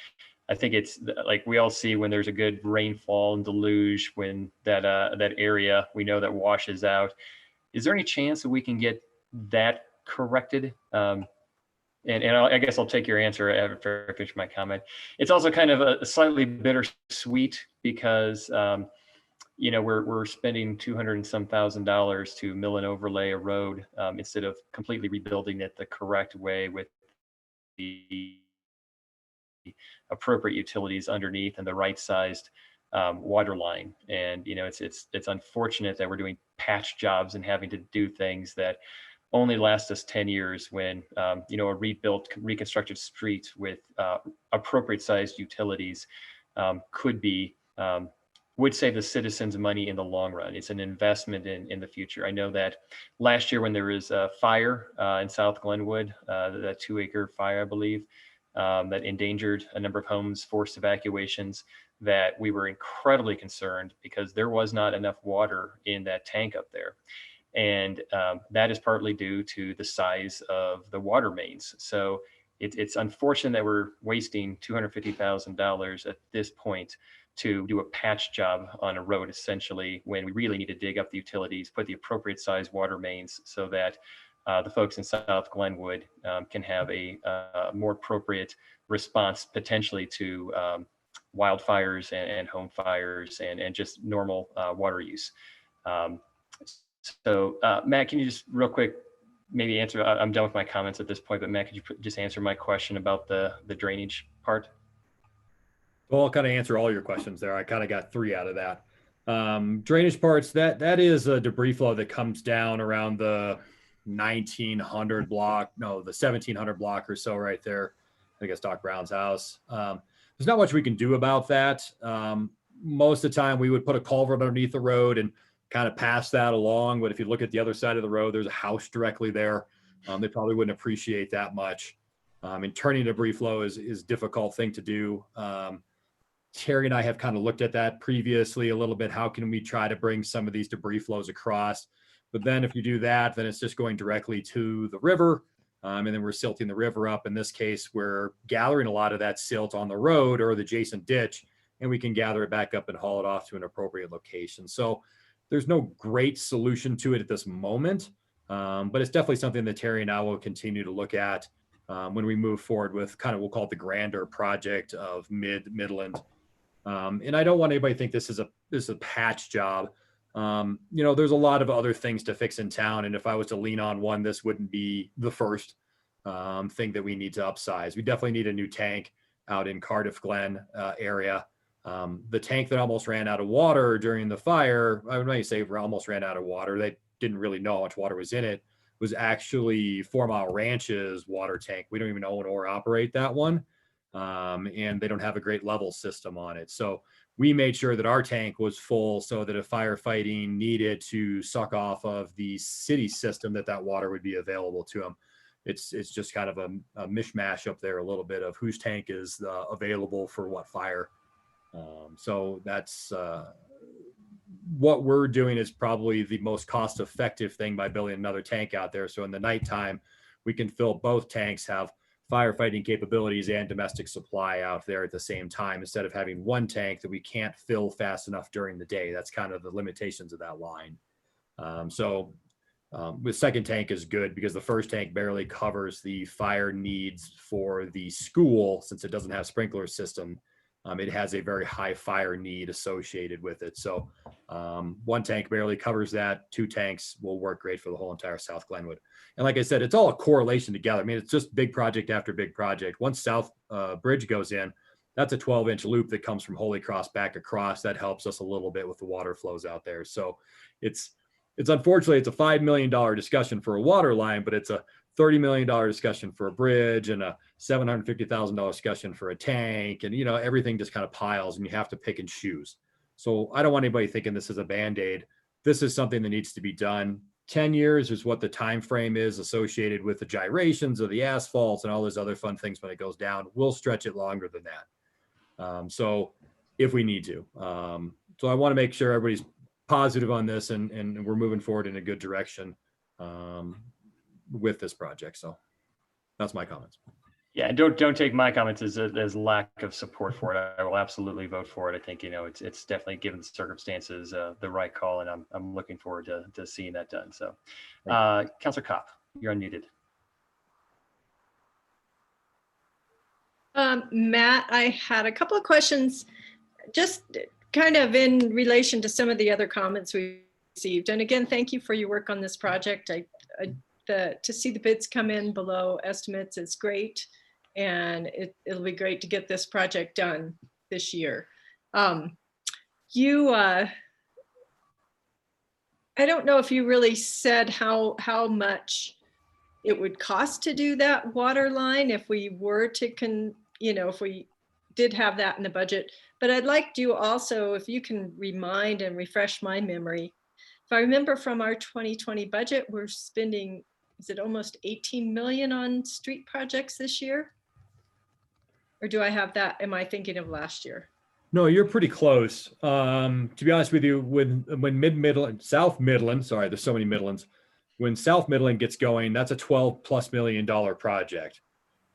I think it's like we all see when there's a good rainfall and deluge, when that area we know that washes out. Is there any chance that we can get that corrected? And I guess I'll take your answer after I finish my comment. It's also kind of a slightly bittersweet because, you know, we're spending $200 and some thousand to mill and overlay a road instead of completely rebuilding it the correct way with the appropriate utilities underneath and the right sized water line. And, you know, it's unfortunate that we're doing patch jobs and having to do things that only last us 10 years when, you know, a rebuilt, reconstructed street with appropriate sized utilities would save the citizens money in the long run. It's an investment in the future. I know that last year when there was a fire in South Glenwood, that 2-acre fire, I believe, that endangered a number of homes, forced evacuations, that we were incredibly concerned because there was not enough water in that tank up there. And that is partly due to the size of the water mains. So it's unfortunate that we're wasting $250,000 at this point to do a patch job on a road, essentially, when we really need to dig up the utilities, put the appropriate size water mains so that the folks in South Glenwood can have a more appropriate response potentially to wildfires and home fires and just normal water use. So Matt, can you just real quick maybe answer, I'm done with my comments at this point, but Matt, could you just answer my question about the drainage part? Well, I'll kind of answer all your questions there. I kind of got 3 out of that. Drainage parts, that is a debris flow that comes down around the 1900 block, no, the 1700 block or so right there. I think it's Doc Brown's house. There's not much we can do about that. Most of the time we would put a culvert underneath the road and kind of pass that along. But if you look at the other side of the road, there's a house directly there. They probably wouldn't appreciate that much. And turning debris flow is a difficult thing to do. Terry and I have kind of looked at that previously a little bit. How can we try to bring some of these debris flows across? But then if you do that, then it's just going directly to the river. And then we're silting the river up. In this case, we're gathering a lot of that silt on the road or the adjacent ditch, and we can gather it back up and haul it off to an appropriate location. So there's no great solution to it at this moment, but it's definitely something that Terry and I will continue to look at when we move forward with kind of, we'll call it the grander project of Midland. And I don't want anybody to think this is a patch job. There's a lot of other things to fix in town. And if I was to lean on one, this wouldn't be the first thing that we need to upsize. We definitely need a new tank out in Cardiff Glen area. The tank that almost ran out of water during the fire, I would maybe say almost ran out of water. They didn't really know how much water was in it. Was actually 4 Mile Ranch's water tank. We don't even own or operate that one. And they don't have a great level system on it. So we made sure that our tank was full so that if firefighting needed to suck off of the city system, that water would be available to them. It's just kind of a mishmash up there a little bit of whose tank is available for what fire. So that's what we're doing is probably the most cost-effective thing by building another tank out there. So in the nighttime, we can fill both tanks, have firefighting capabilities and domestic supply out there at the same time, instead of having one tank that we can't fill fast enough during the day. That's kind of the limitations of that line. The second tank is good because the first tank barely covers the fire needs for the school. Since it doesn't have sprinkler system, it has a very high fire need associated with it. So one tank barely covers that. 2 tanks will work great for the whole entire South Glenwood. And like I said, it's all a correlation together. I mean, it's just big project after big project. Once South Bridge goes in, that's a 12-inch loop that comes from Holy Cross back across. That helps us a little bit with the water flows out there. So it's unfortunately, it's a $5 million discussion for a water line, but it's a $30 million discussion for a bridge and a $750,000 discussion for a tank. And, everything just kind of piles and you have to pick and choose. So I don't want anybody thinking this is a Band-Aid. This is something that needs to be done. 10 years is what the time frame is associated with the gyrations of the asphalts and all those other fun things when it goes down. We'll stretch it longer than that. So if we need to. So I want to make sure everybody's positive on this and we're moving forward in a good direction with this project. So that's my comments. Yeah, and don't take my comments as lack of support for it. I will absolutely vote for it. I think it's definitely, given the circumstances, the right call, and I'm looking forward to seeing that done. So, Councilor Kopp, you're unmuted. Matt, I had a couple of questions, just kind of in relation to some of the other comments we received. And again, thank you for your work on this project. To see the bids come in below estimates is great. And it'll be great to get this project done this year. I don't know if you really said how much it would cost to do that water line if we were to if we did have that in the budget. But I'd like you also, if you can remind and refresh my memory. If I remember from our 2020 budget, we're spending, is it almost 18 million on street projects this year? Or do I have that? Am I thinking of last year? No, you're pretty close. To be honest with you, when South Midland, sorry, there's so many Midlands. When South Midland gets going, that's a $12+ million project.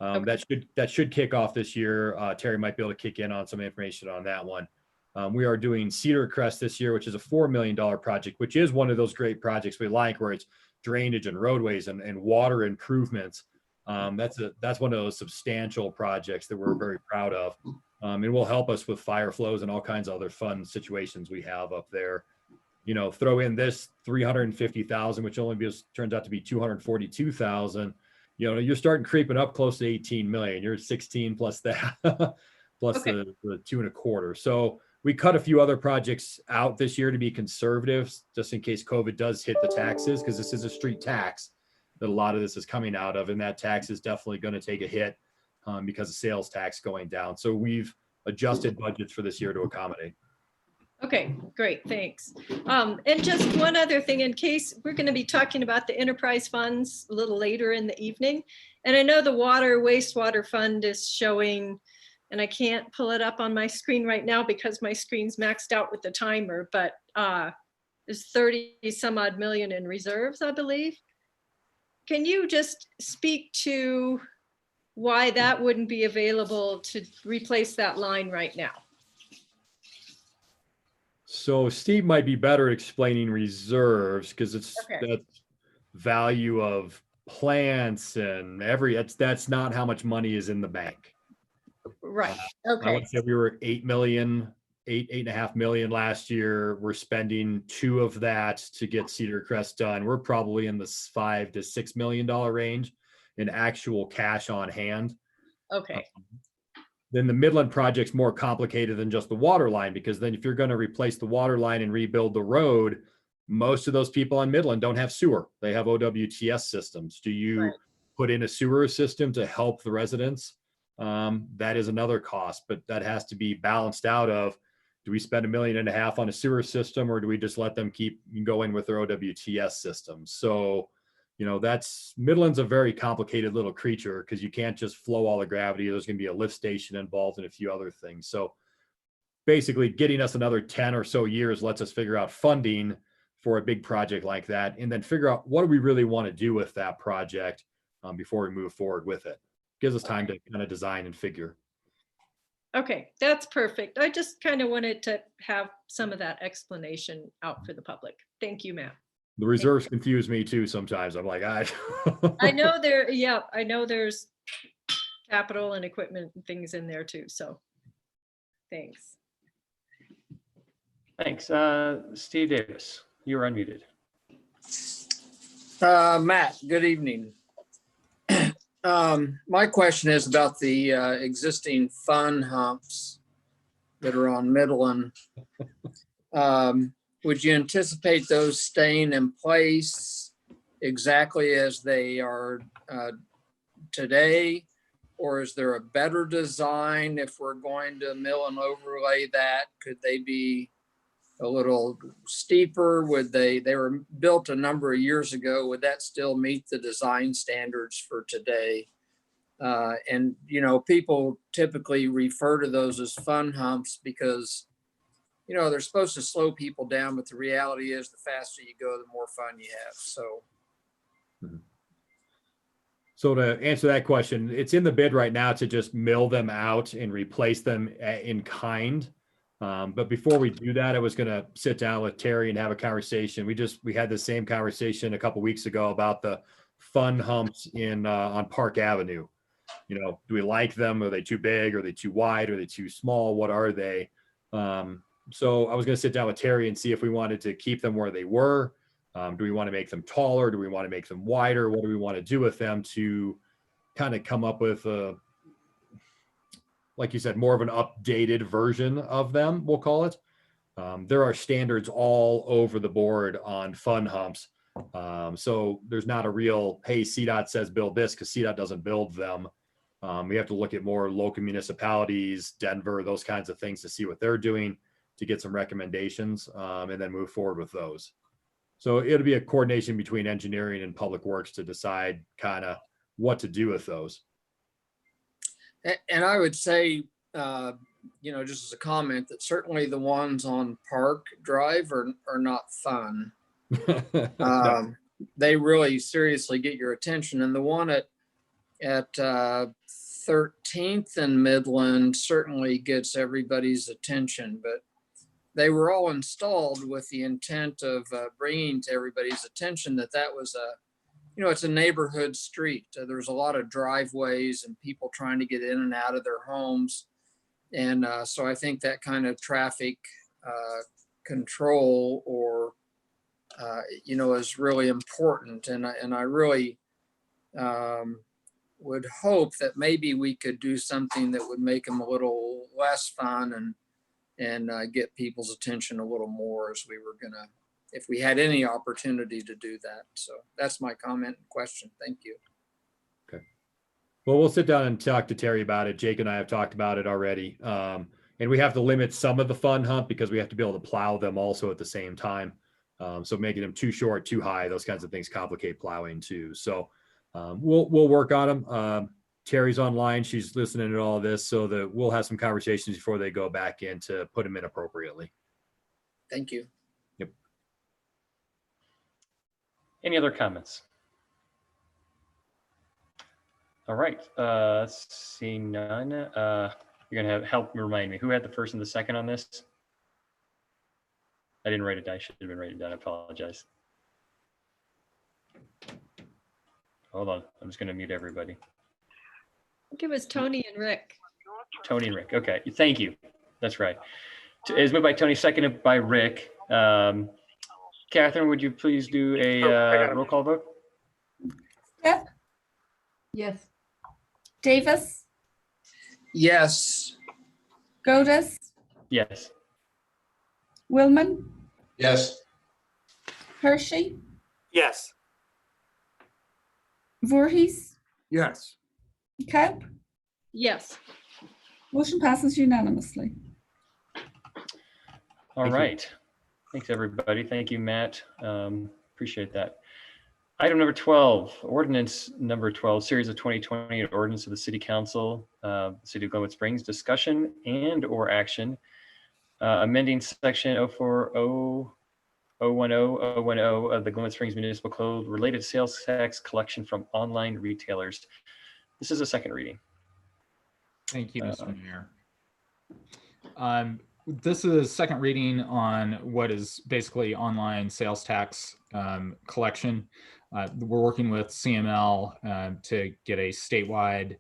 Okay. That should kick off this year. Terry might be able to kick in on some information on that one. We are doing Cedar Crest this year, which is a $4 million project, which is one of those great projects we like, where it's drainage and roadways and water improvements. That's one of those substantial projects that we're very proud of. It will help us with fire flows and all kinds of other fun situations we have up there. Throw in this 350,000, which only turns out to be 242,000. You're starting creeping up close to 18 million. You're 16 plus that, plus okay. the 2.25. So we cut a few other projects out this year to be conservative, just in case COVID does hit the taxes, because this is a street tax. that a lot of this is coming out of, and that tax is definitely going to take a hit because of sales tax going down. So we've adjusted budgets for this year to accommodate. Okay, great, thanks. And just one other thing, in case we're going to be talking about the enterprise funds a little later in the evening. And I know the wastewater fund is showing, and I can't pull it up on my screen right now because my screen's maxed out with the timer, but there's 30 some odd million in reserves, I believe. Can you just speak to why that wouldn't be available to replace that line right now? So Steve might be better explaining reserves because it's that value of plants and that's not how much money is in the bank. Right. I Okay. would say we were 8.5 million last year. We're spending 2 of that to get Cedar Crest done. We're probably in the $5 to $6 million range in actual cash on hand. Okay. Then the Midland project's more complicated than just the water line, because then if you're going to replace the water line and rebuild the road, most of those people on Midland don't have sewer. They have OWTS systems. Do you put in a sewer system to help the residents? That is another cost, but that has to be balanced out of, do we spend $1.5 million on a sewer system, or do we just let them keep going with their OWTS system? So, you know, Midland's a very complicated little creature because you can't just flow all the gravity. There's going to be a lift station involved and a few other things. So basically getting us another 10 or so years lets us figure out funding for a big project like that, and then figure out what do we really want to do with that project before we move forward with it. Gives us time to kind of design and figure. Okay, that's perfect. I just kind of wanted to have some of that explanation out for the public. Thank you, Matt. The reserves confuse me too sometimes. I'm like, I know I know there's capital and equipment and things in there too. So thanks. Thanks. Steve Davis, you're unmuted. Matt, good evening. My question is about the existing fun humps that are on Midland. Would you anticipate those staying in place exactly as they are today? Or is there a better design if we're going to mill and overlay that? Could they be a little steeper? They were built a number of years ago. Would that still meet the design standards for today? And, you know, people typically refer to those as fun humps because, you know, they're supposed to slow people down, but the reality is the faster you go, the more fun you have. So to answer that question, it's in the bid right now to just mill them out and replace them in kind. But before we do that, I was going to sit down with Terry and have a conversation. We had the same conversation a couple weeks ago about the fun humps on Park Avenue. You know, do we like them? Are they too big? Are they too wide? Are they too small? What are they? So I was going to sit down with Terry and see if we wanted to keep them where they were. Do we want to make them taller? Do we want to make them wider? What do we want to do with them to kind of come up with like you said, more of an updated version of them, we'll call it. There are standards all over the board on fun humps. So there's not a real, hey, CDOT says build this, because CDOT doesn't build them. We have to look at more local municipalities, Denver, those kinds of things to see what they're doing to get some recommendations and then move forward with those. So it'll be a coordination between engineering and public works to decide kind of what to do with those. And I would say, you know, just as a comment, that certainly the ones on Park Drive are not fun. They really seriously get your attention. And the one at 13th and Midland certainly gets everybody's attention, but they were all installed with the intent of bringing to everybody's attention that was you know, it's a neighborhood street. There's a lot of driveways and people trying to get in and out of their homes. And so I think that kind of traffic control or, you know, is really important. And I really would hope that maybe we could do something that would make them a little less fun and get people's attention a little more as we were going to if we had any opportunity to do that. So that's my comment and question. Thank you. Okay. Well, we'll sit down and talk to Terry about it. Jake and I have talked about it already. And we have to limit some of the fun hump because we have to be able to plow them also at the same time. So making them too short, too high, those kinds of things complicate plowing too. So we'll work on them. Terry's online. She's listening to all of this so that we'll have some conversations before they go back in to put them in appropriately. Thank you. Yep. Any other comments? All right, seeing none, you're gonna have help remind me, who had the first and the second on this? I didn't write it down. I should have been writing it down. I apologize. Hold on, I'm just gonna mute everybody. I think it was Tony and Rick. Tony and Rick, okay, thank you. That's right. It's moved by Tony, seconded by Rick. Catherine, would you please do a roll call vote? Smith, Yes. Davis, Yes. Godus, Yes. Willman, Yes. Hershey, Yes. Voorhees, Yes. Cope. Yes. Motion passes unanimously. All Thank you. right. Thanks, everybody. Thank you, Matt. Appreciate that. Item number 12, ordinance number 12, series of 2020, an ordinance of the City Council, City of Glenwood Springs, discussion and or action, amending section 040-010 of the Glenwood Springs Municipal Code related to sales tax collection from online retailers. This is a second reading. Thank you, Mr. Mayor. This is second reading on what is basically online sales tax collection. We're working with CML to get a statewide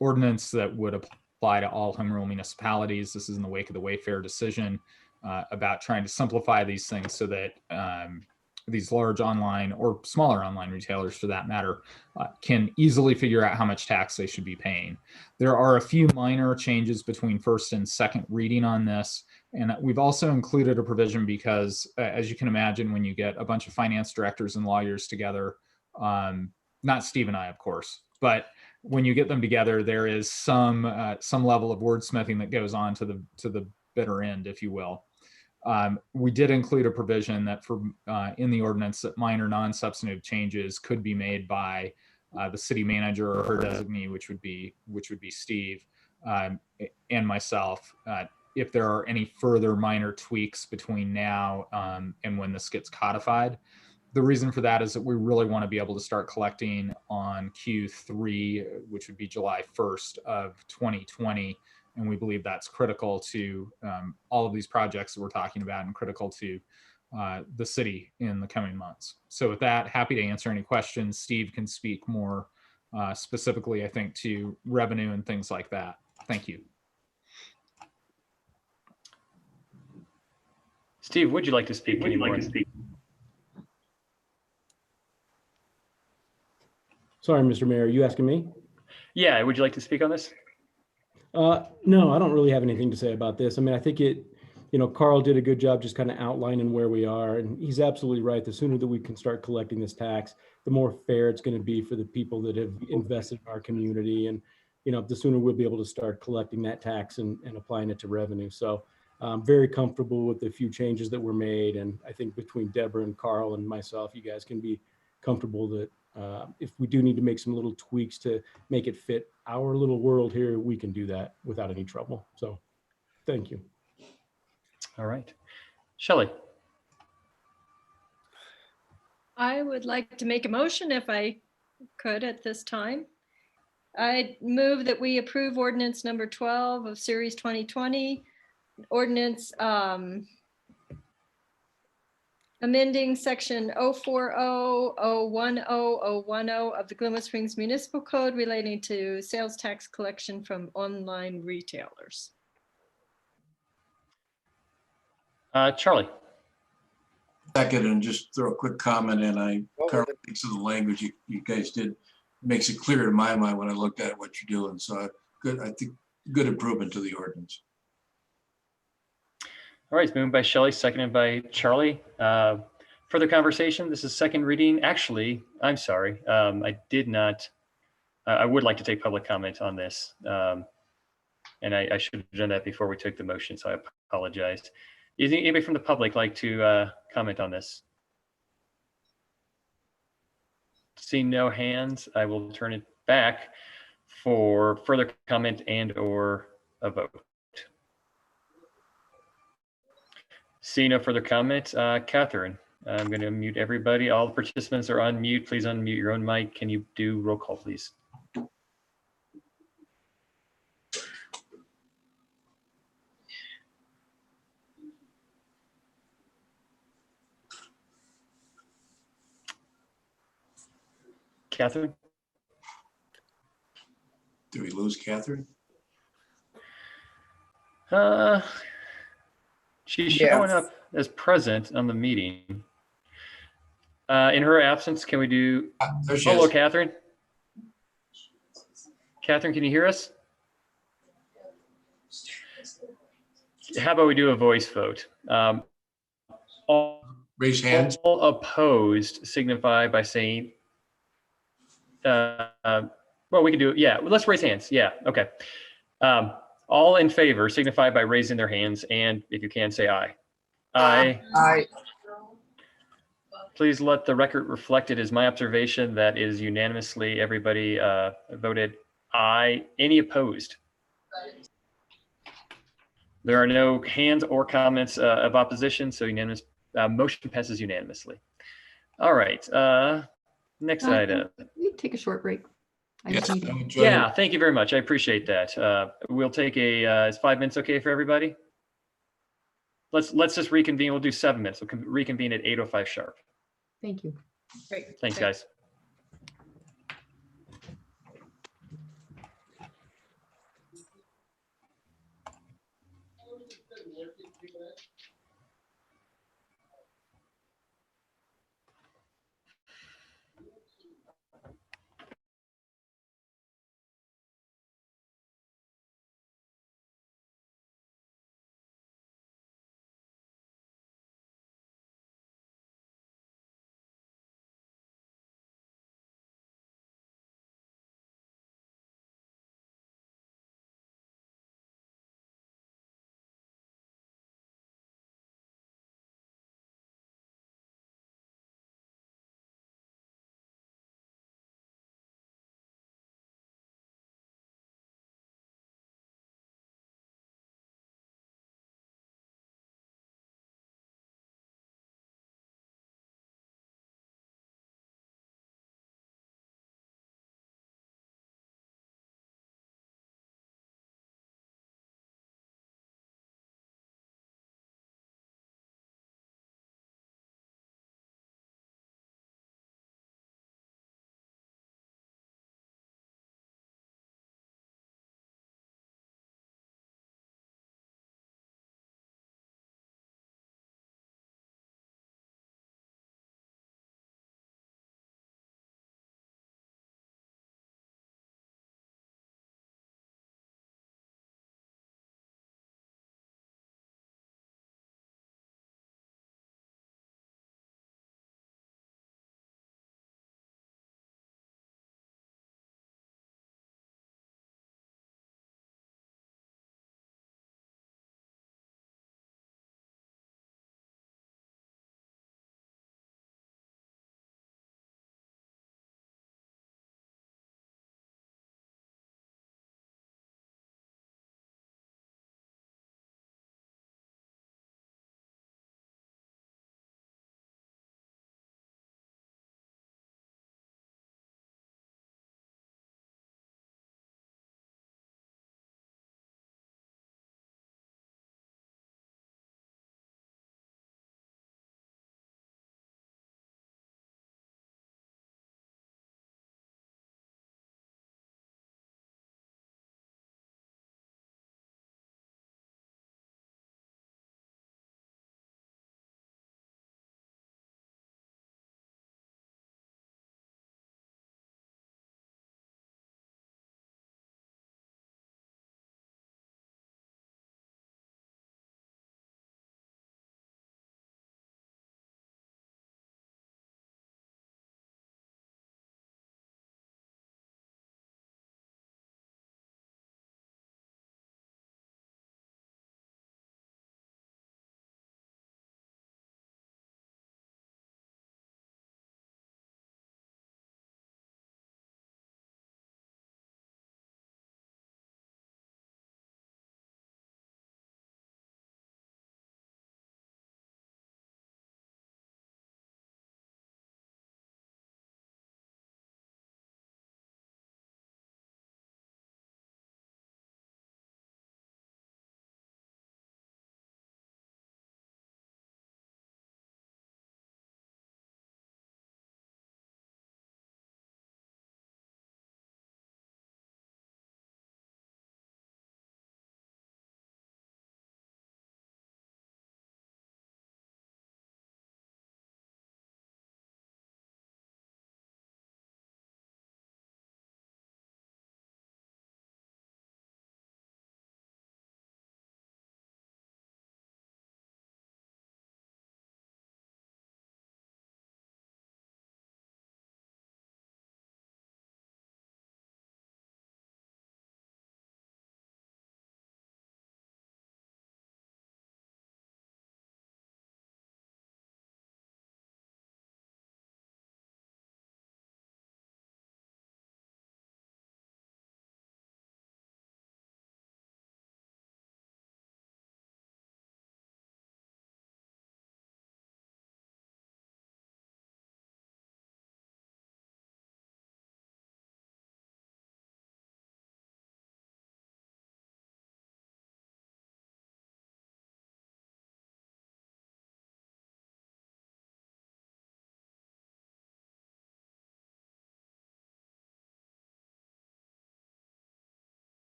ordinance that would apply to all home rule municipalities. This is in the wake of the Wayfair decision about trying to simplify these things so that these large online or smaller online retailers, for that matter, can easily figure out how much tax they should be paying. There are a few minor changes between first and second reading on this. And we've also included a provision because, as you can imagine, when you get a bunch of finance directors and lawyers together, not Steve and I, of course, but when you get them together, there is some level of wordsmithing that goes on to the bitter end, if you will. We did include a provision that in the ordinance that minor non-substantive changes could be made by the city manager or her designee, which would be Steve and myself, if there are any further minor tweaks between now and when this gets codified. The reason for that is that we really want to be able to start collecting on Q3, which would be July 1st of 2020. And we believe that's critical to all of these projects that we're talking about and critical to the city in the coming months. So with that, happy to answer any questions. Steve can speak more specifically, I think, to revenue and things like that. Thank you. Steve, would you like to speak anymore? Sorry, Mr. Mayor, are you asking me? Yeah, would you like to speak on this? No, I don't really have anything to say about this. I mean, I think Carl did a good job just kind of outlining where we are, and he's absolutely right. The sooner that we can start collecting this tax, the more fair it's going to be for the people that have invested in our community. And, the sooner we'll be able to start collecting that tax and applying it to revenue. So I'm very comfortable with the few changes that were made. And I think between Deborah and Carl and myself, you guys can be comfortable that if we do need to make some little tweaks to make it fit our little world here, we can do that without any trouble. So thank you. All right. Shelley. I would like to make a motion if I could at this time. I move that we approve ordinance number 12 of series 2020, ordinance amending section 040-010-010 of the Glenwood Springs Municipal Code relating to sales tax collection from online retailers. Charlie. Second, and just throw a quick comment in. Carl thinks of the language you guys did makes it clear in my mind when I looked at what you're doing. So good, I think good improvement to the ordinance. All right, it's moved by Shelley, seconded by Charlie. Further conversation. This is second reading. Actually, I'm sorry. I did not. I would like to take public comment on this. And I should have done that before we took the motion, so I apologize. Is anybody from the public like to comment on this? Seeing no hands, I will turn it back for further comment and or a vote. Seeing no further comment, Catherine, I'm going to mute everybody. All the participants are on mute. Please unmute your own mic. Can you do roll call, please? Catherine? Do we lose Catherine? She's showing up as present on the meeting. In her absence, can we do? There she Hello, is. Catherine. Catherine, can you hear us? How about we do a voice vote? Raise hands. All opposed signify by saying, well, we can do it. Yeah, let's raise hands. Yeah, okay. All in favor signify by raising their hands, and if you can, say aye. Aye. Aye. Please let the record reflect it is my observation that is unanimously everybody voted aye. Any opposed? There are no hands or comments of opposition, so unanimous motion passes unanimously. All right, next item. We take a short break. Yes, Yeah, thank you very much. I appreciate that. We'll take a, is 5 minutes okay for everybody? Let's just reconvene. We'll do 7 minutes. We'll reconvene at 8:05 sharp. Thank you. Great. Thanks, guys.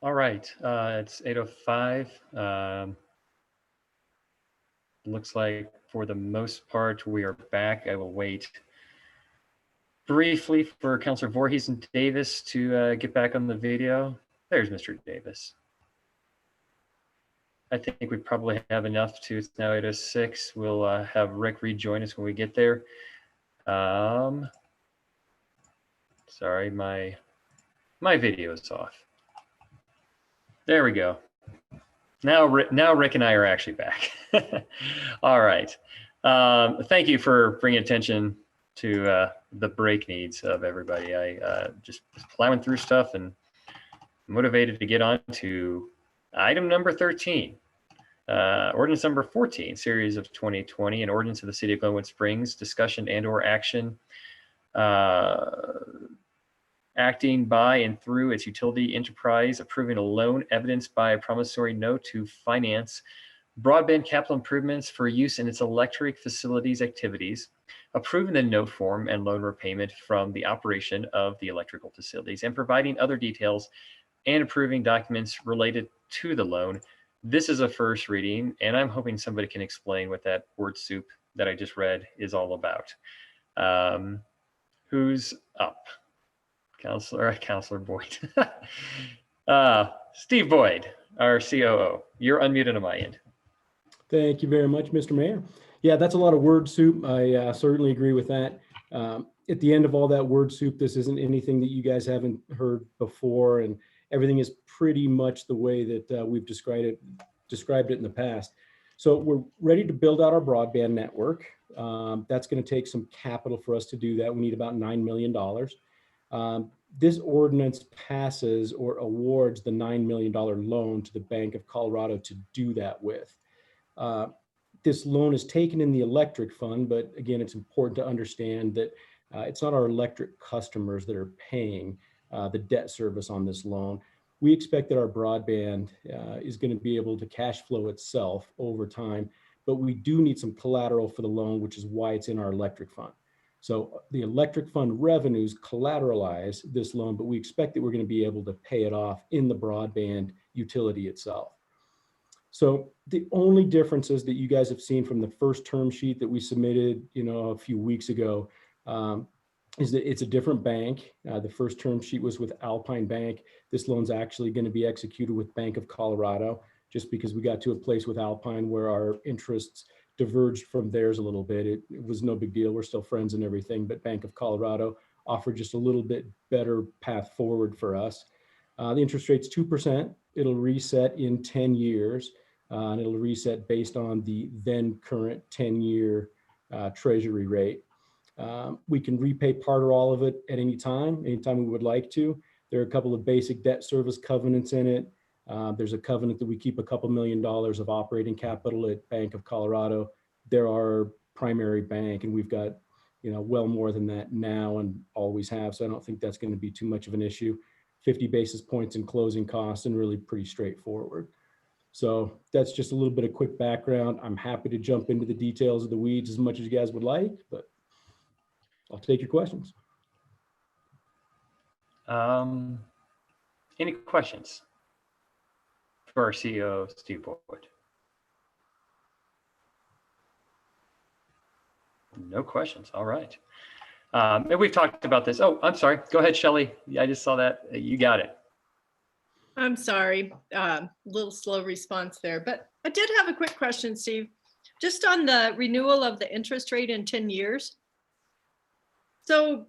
All right, it's 8:05. Looks like for the most part, we are back. I will wait briefly for Councilor Voorhees and Davis to get back on the video. There's Mr. Davis. I think we probably have enough to, it's now 8:06. We'll have Rick rejoin us when we get there. Sorry, my video is off. There we go. Now Rick and I are actually back. All right. Thank you for bringing attention to the break needs of everybody. I just was plowing through stuff and motivated to get on to item number 13. Ordinance number 14, series of 2020, an ordinance of the City of Glenwood Springs, discussion and or action acting by and through its utility enterprise, approving a loan evidenced by a promissory note to finance broadband capital improvements for use in its electric facilities activities, approving the note form and loan repayment from the operation of the electrical facilities, and providing other details and approving documents related to the loan. This is a first reading, and I'm hoping somebody can explain what that word soup that I just read is all about. Who's up? Councilor Boyd. Steve Boyd, our COO. You're unmuted on my end. Thank you very much, Mr. Mayor. Yeah, that's a lot of word soup. I certainly agree with that. At the end of all that word soup, this isn't anything that you guys haven't heard before, and everything is pretty much the way that we've described it in the past. So we're ready to build out our broadband network. That's going to take some capital for us to do that. We need about $9 million. This ordinance passes or awards the $9 million loan to the Bank of Colorado to do that with. This loan is taken in the electric fund, but again, it's important to understand that it's not our electric customers that are paying the debt service on this loan. We expect that our broadband is going to be able to cash flow itself over time, but we do need some collateral for the loan, which is why it's in our electric fund. So the electric fund revenues collateralize this loan, but we expect that we're going to be able to pay it off in the broadband utility itself. So the only differences that you guys have seen from the first term sheet that we submitted, a few weeks ago, is that it's a different bank. The first term sheet was with Alpine Bank. This loan's actually going to be executed with Bank of Colorado, just because we got to a place with Alpine where our interests diverged from theirs a little bit. It was no big deal. We're still friends and everything, but Bank of Colorado offered just a little bit better path forward for us. The interest rate's 2%. It'll reset in 10 years, and it'll reset based on the then current 10-year treasury rate. We can repay part or all of it at anytime we would like to. There are a couple of basic debt service covenants in it. There's a covenant that we keep a couple $1 million of operating capital at Bank of Colorado. They're our primary bank, and we've got, well more than that now and always have. So I don't think that's going to be too much of an issue. 50 basis points in closing costs and really pretty straightforward. So that's just a little bit of quick background. I'm happy to jump into the details of the weeds as much as you guys would like, but I'll take your questions. Any questions for our CEO, Steve Boyd? No questions. All right. And we've talked about this. Oh, I'm sorry. Go ahead, Shelley. I just saw that. You got it. I'm sorry, little slow response there, but I did have a quick question, Steve. Just on the renewal of the interest rate in 10 years. So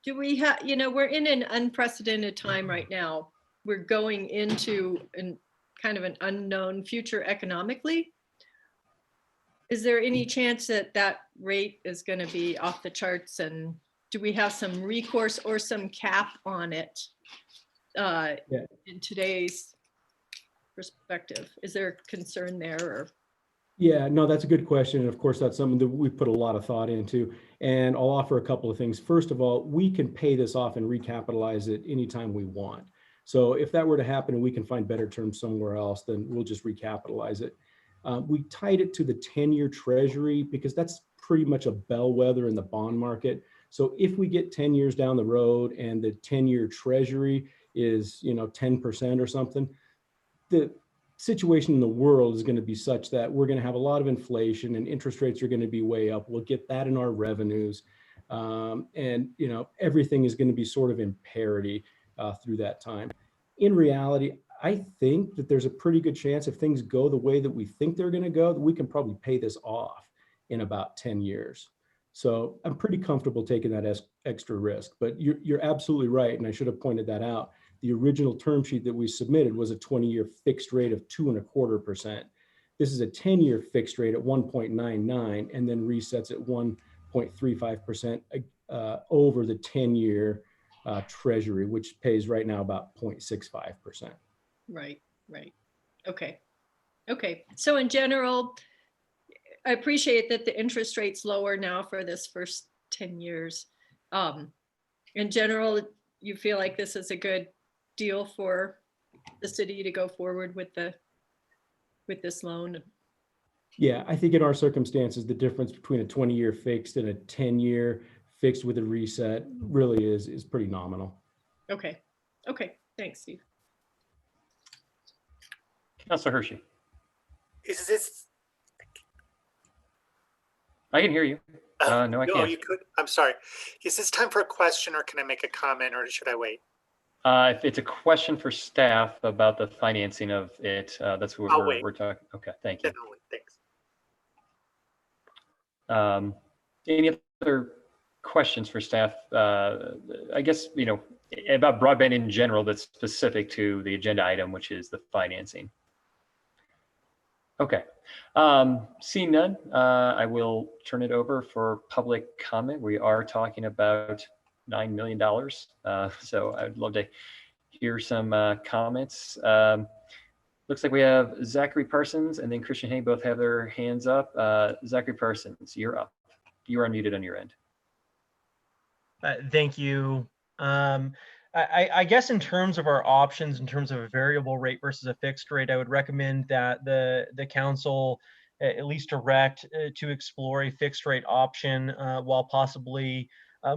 do we have, we're in an unprecedented time right now. We're going into kind of an unknown future economically. Is there any chance that that rate is going to be off the charts, and do we have some recourse or some cap on it in today's perspective? Is there a concern there? Or? Yeah, no, that's a good question. And of course, that's something that we put a lot of thought into. And I'll offer a couple of things. First of all, we can pay this off and recapitalize it anytime we want. So if that were to happen and we can find better terms somewhere else, then we'll just recapitalize it. We tied it to the 10-year treasury because that's pretty much a bellwether in the bond market. So if we get 10 years down the road and the 10-year treasury is, 10% or something, the situation in the world is going to be such that we're going to have a lot of inflation and interest rates are going to be way up. We'll get that in our revenues. And everything is going to be sort of in parity through that time. In reality, I think that there's a pretty good chance if things go the way that we think they're going to go, that we can probably pay this off in about 10 years. So I'm pretty comfortable taking that extra risk, but you're absolutely right. And I should have pointed that out. The original term sheet that we submitted was a 20-year fixed rate of 2.25%. This is a 10-year fixed rate at 1.99 and then resets at 1.35% over the 10-year treasury, which pays right now about 0.65%. Right. Okay. So in general, I appreciate that the interest rate's lower now for this first 10 years. In general, you feel like this is a good deal for the city to go forward with this loan? Yeah, I think in our circumstances, the difference between a 20-year fixed and a 10-year fixed with a reset really is pretty nominal. Okay. Thanks, Steve. Councilor Hershey. Is this? I can hear you. No, I can't. You could. I'm sorry. Is this time for a question, or can I make a comment, or should I wait? If it's a question for staff about the financing of it, that's what we're talking. Okay, thank you. Definitely. Thanks. Any other questions for staff? I guess, about broadband in general that's specific to the agenda item, which is the financing. Okay. Seeing none, I will turn it over for public comment. We are talking about $9 million. So I'd love to hear some comments. Looks like we have Zachary Parsons and then Christian Hay both have their hands up. Zachary Parsons, you're up. You are unmuted on your end. Thank you. I guess in terms of our options, in terms of a variable rate versus a fixed rate, I would recommend that the council at least direct to explore a fixed rate option while possibly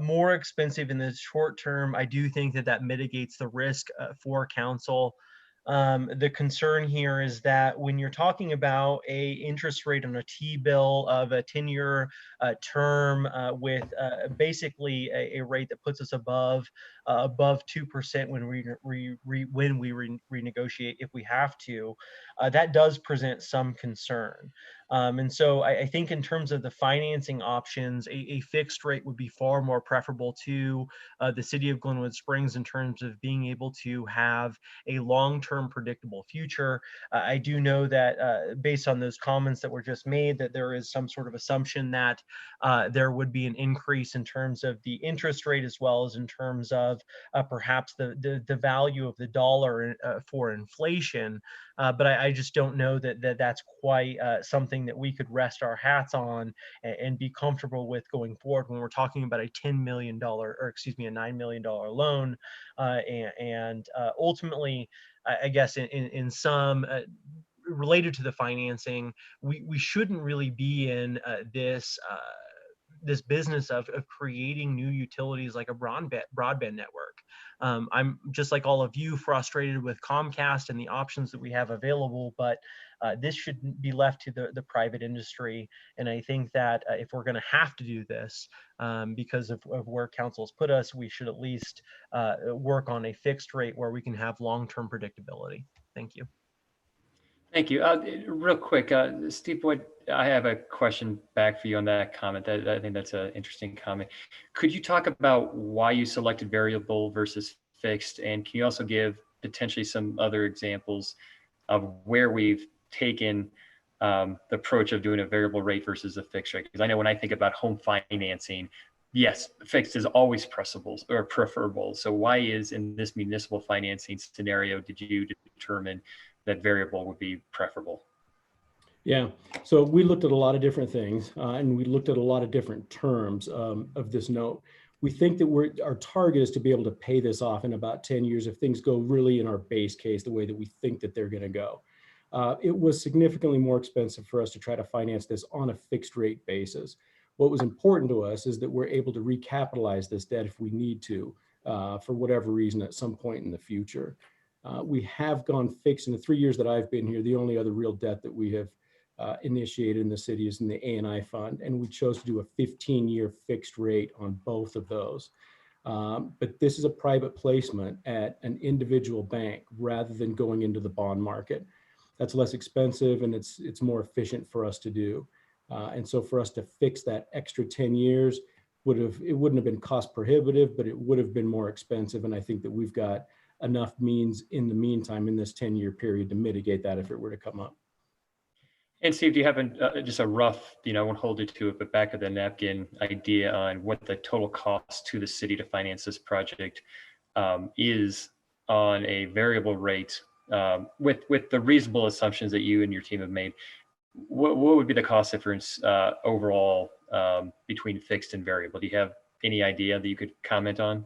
more expensive in the short term. I do think that mitigates the risk for council. The concern here is that when you're talking about a interest rate on a T-bill of a 10-year term with basically a rate that puts us above 2% when we renegotiate, if we have to, that does present some concern. And so I think in terms of the financing options, a fixed rate would be far more preferable to the city of Glenwood Springs in terms of being able to have a long-term predictable future. I do know that based on those comments that were just made, that there is some sort of assumption that there would be an increase in terms of the interest rate as well as in terms of perhaps the value of the dollar for inflation. But I just don't know that's quite something that we could rest our hats on and be comfortable with going forward when we're talking about a $10 million, or excuse me, a $9 million loan. And ultimately, I guess in some related to the financing, we shouldn't really be in this business of creating new utilities like a broadband network. I'm just like all of you frustrated with Comcast and the options that we have available, but this shouldn't be left to the private industry. And I think that if we're going to have to do this because of where council's put us, we should at least work on a fixed rate where we can have long-term predictability. Thank you. Thank you. Real quick, Steve Boyd, I have a question back for you on that comment. I think that's an interesting comment. Could you talk about why you selected variable versus fixed? And can you also give potentially some other examples of where we've taken the approach of doing a variable rate versus a fixed rate? Because I know when I think about home financing, yes, fixed is always preferable. So why is in this municipal financing scenario did you determine that variable would be preferable? Yeah, so we looked at a lot of different things and we looked at a lot of different terms of this note. We think that our target is to be able to pay this off in about 10 years if things go really in our base case the way that we think that they're going to go. It was significantly more expensive for us to try to finance this on a fixed rate basis. What was important to us is that we're able to recapitalize this debt if we need to, for whatever reason at some point in the future. We have gone fixed in the 3 years that I've been here. The only other real debt that we have initiated in the city is in the A&I fund, and we chose to do a 15-year fixed rate on both of those. But this is a private placement at an individual bank rather than going into the bond market. That's less expensive and it's more efficient for us to do. And so for us to fix that extra 10 years it wouldn't have been cost prohibitive, but it would have been more expensive. And I think that we've got enough means in the meantime in this 10-year period to mitigate that if it were to come up. And Steve, do you have just a rough, I won't hold you to it, but back of the napkin idea on what the total cost to the city to finance this project is on a variable rate with the reasonable assumptions that you and your team have made? What would be the cost difference overall between fixed and variable? Do you have any idea that you could comment on?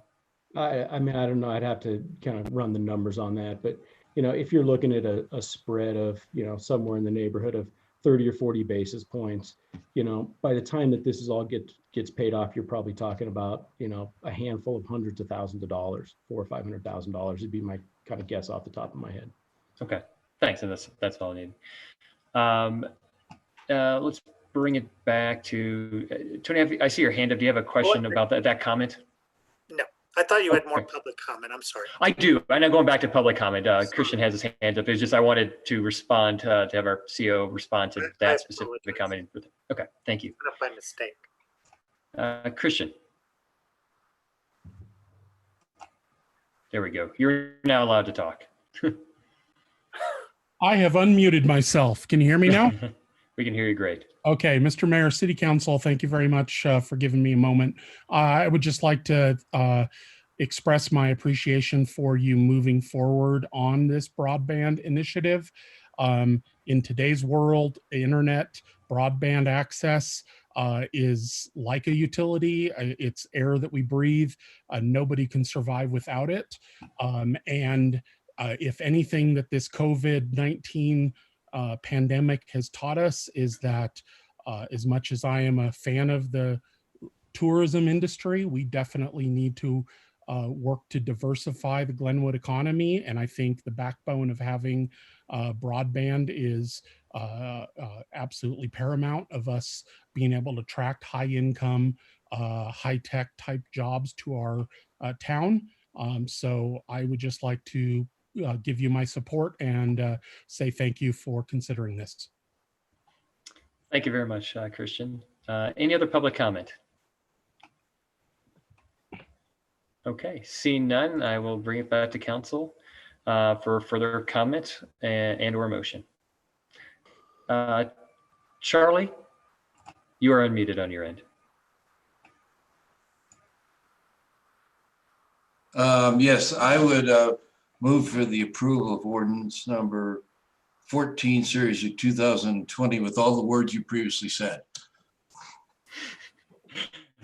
I mean, I don't know. I'd have to kind of run the numbers on that. But, if you're looking at a spread of, somewhere in the neighborhood of 30 or 40 basis points, by the time that this is all gets paid off, you're probably talking about, a handful of hundreds of thousands of dollars, $400,000 or $500,000 would be my kind of guess off the top of my head. Okay, thanks. And that's all I need. Let's bring it back to Tony. I see your hand up. Do you have a question about that comment? No, I thought you had more public comment. I'm sorry. I do. I know, going back to public comment, Christian has his hand up. It's just I wanted to respond to have our CO respond to that specific comment. Okay, thank you. Not by mistake. Christian. There we go. You're now allowed to talk. I have unmuted myself. Can you hear me now? We can hear you great. Okay, Mr. Mayor, City Council, thank you very much for giving me a moment. I would just like to express my appreciation for you moving forward on this broadband initiative. In today's world, internet broadband access is like a utility. It's air that we breathe. Nobody can survive without it. If anything that this COVID-19 pandemic has taught us is that as much as I am a fan of the tourism industry, we definitely need to work to diversify the Glenwood economy. And I think the backbone of having broadband is absolutely paramount of us being able to attract high income, high tech type jobs to our town. So I would just like to give you my support and say thank you for considering this. Thank you very much, Christian. Any other public comment? Okay, seeing none, I will bring it back to council for further comment and or motion. Charlie, you are unmuted on your end. Yes, I would move for the approval of ordinance number 14, series of 2020, with all the words you previously said.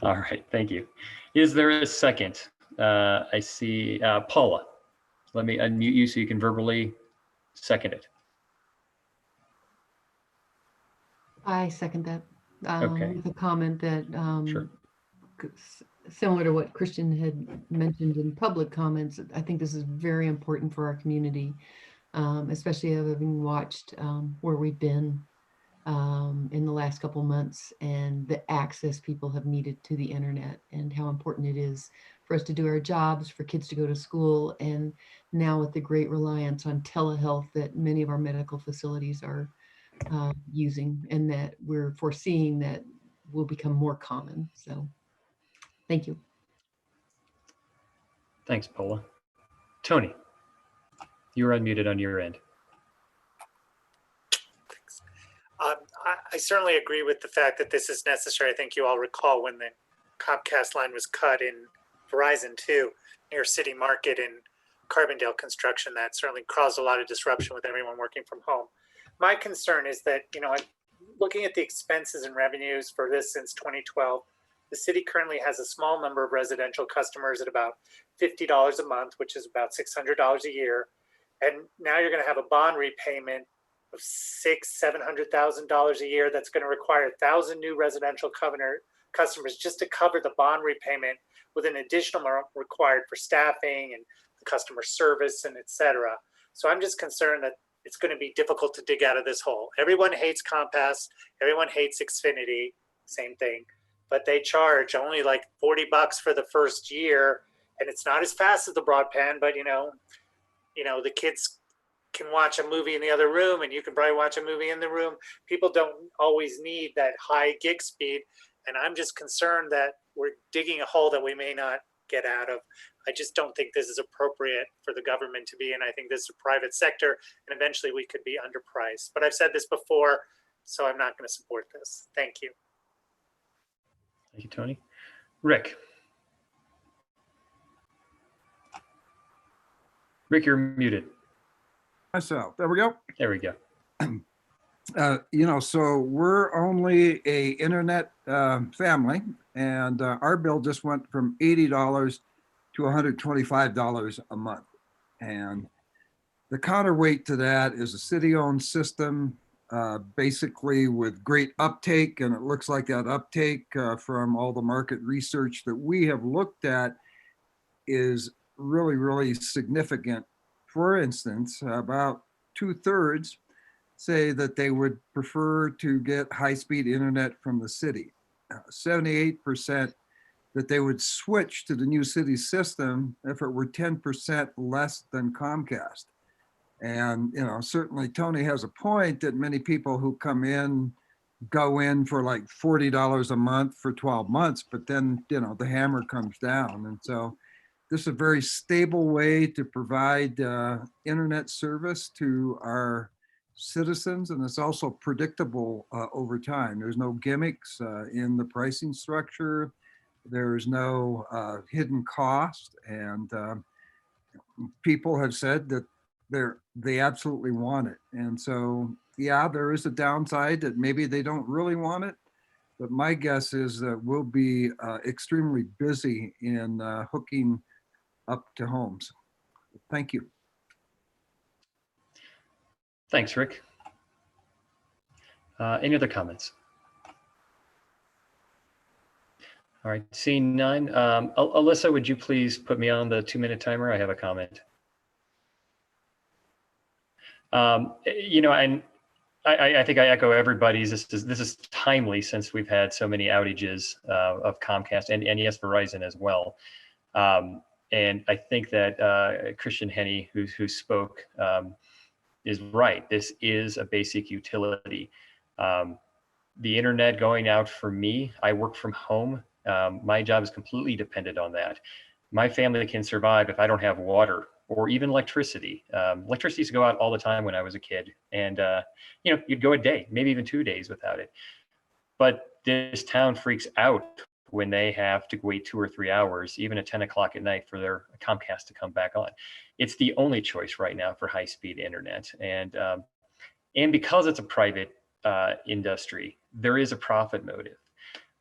All right, thank you. Is there a second? I see Paula. Let me unmute you so you can verbally second it. I second that. Okay. With a comment that Sure. similar to what Christian had mentioned in public comments, I think this is very important for our community, especially having watched where we've been in the last couple months and the access people have needed to the internet and how important it is for us to do our jobs, for kids to go to school, and now with the great reliance on telehealth that many of our medical facilities are using, and that we're foreseeing that will become more common. So thank you. Thanks, Paula. Tony, you're unmuted on your end. Thanks. I certainly agree with the fact that this is necessary. I think you all recall when the Comcast line was cut in Verizon 2 near City Market and Carbondale construction. That certainly caused a lot of disruption with everyone working from home. My concern is that, looking at the expenses and revenues for this since 2012, the city currently has a small number of residential customers at about $50 a month, which is about $600 a year. And now you're going to have a bond repayment of $600,000-$700,000 a year. That's going to require 1,000 new residential customers just to cover the bond repayment with an additional amount required for staffing and customer service and et cetera. So I'm just concerned that it's going to be difficult to dig out of this hole. Everyone hates Compass. Everyone hates Xfinity, same thing, but they charge only like $40 for the first year. And it's not as fast as the broadband, but the kids can watch a movie in the other room and you can probably watch a movie in the room. People don't always need that high gig speed. And I'm just concerned that we're digging a hole that we may not get out of. I just don't think this is appropriate for the government to be in. I think this is a private sector and eventually we could be underpriced. But I've said this before, so I'm not going to support this. Thank you. Thank you, Tony. Rick. Rick, you're muted. Myself, there we go. There we go. So we're only a internet family, and our bill just went from $80 to $125 a month. And the counterweight to that is a city-owned system, basically with great uptake, and it looks like that uptake from all the market research that we have looked at is really, really significant. For instance, about 2/3 say that they would prefer to get high-speed internet from the city. 78% that they would switch to the new city system if it were 10% less than Comcast. And, certainly Tony has a point that many people who come in go in for like $40 a month for 12 months, but then, the hammer comes down. And so this is a very stable way to provide internet service to our citizens, and it's also predictable over time. There's no gimmicks in the pricing structure. There's no hidden cost, and people have said that they absolutely want it. And so, yeah, there is a downside that maybe they don't really want it, but my guess is that we'll be extremely busy in hooking up to homes. Thank you. Thanks, Rick. Any other comments? All right, seeing none. Alyssa, would you please put me on the 2-minute timer? I have a comment. And I think I echo everybody's. This is timely since we've had so many outages of Comcast and yes, Verizon as well. And I think that Christian Henne, who spoke, is right. This is a basic utility. The internet going out for me, I work from home. My job is completely dependent on that. My family can survive if I don't have water or even electricity. Electricity used to go out all the time when I was a kid. And, you'd go a day, maybe even 2 days without it. But this town freaks out when they have to wait 2 or 3 hours, even at 10 o'clock at night, for their Comcast to come back on. It's the only choice right now for high-speed internet. And because it's a private industry, there is a profit motive.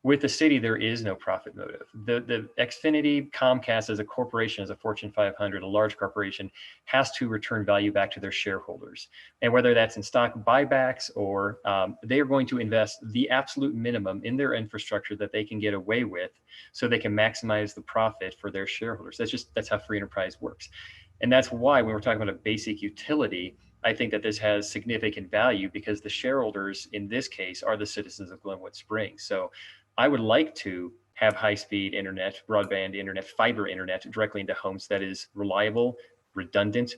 With the city, there is no profit motive. The Xfinity, Comcast as a corporation, as a Fortune 500, a large corporation, has to return value back to their shareholders. And whether that's in stock buybacks or they are going to invest the absolute minimum in their infrastructure that they can get away with so they can maximize the profit for their shareholders. That's how free enterprise works. And that's why when we're talking about a basic utility, I think that this has significant value because the shareholders in this case are the citizens of Glenwood Springs. So I would like to have high-speed internet, broadband internet, fiber internet directly into homes that is reliable, redundant,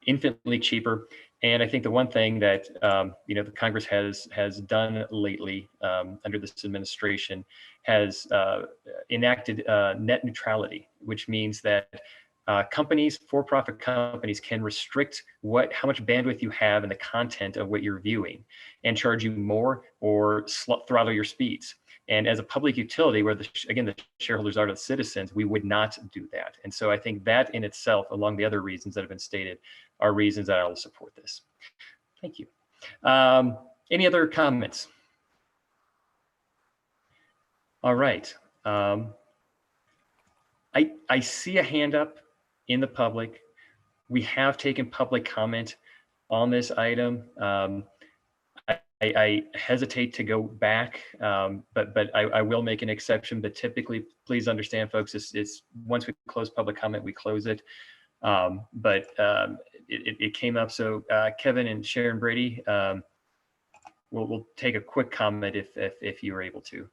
infinitely cheaper. And I think the one thing that the Congress has done lately under this administration has enacted net neutrality, which means that companies, for-profit companies, can restrict how much bandwidth you have and the content of what you're viewing and charge you more or throttle your speeds. And as a public utility, where the shareholders are the citizens, we would not do that. And so I think that in itself, along the other reasons that have been stated, are reasons that I will support this. Thank you. Any other comments? All right. I see a hand up in the public. We have taken public comment on this item. I hesitate to go back, but I will make an exception. But typically, please understand, folks, it's once we close public comment, we close it. It came up. So Kevin and Sharon Brady, we'll take a quick comment if you were able to.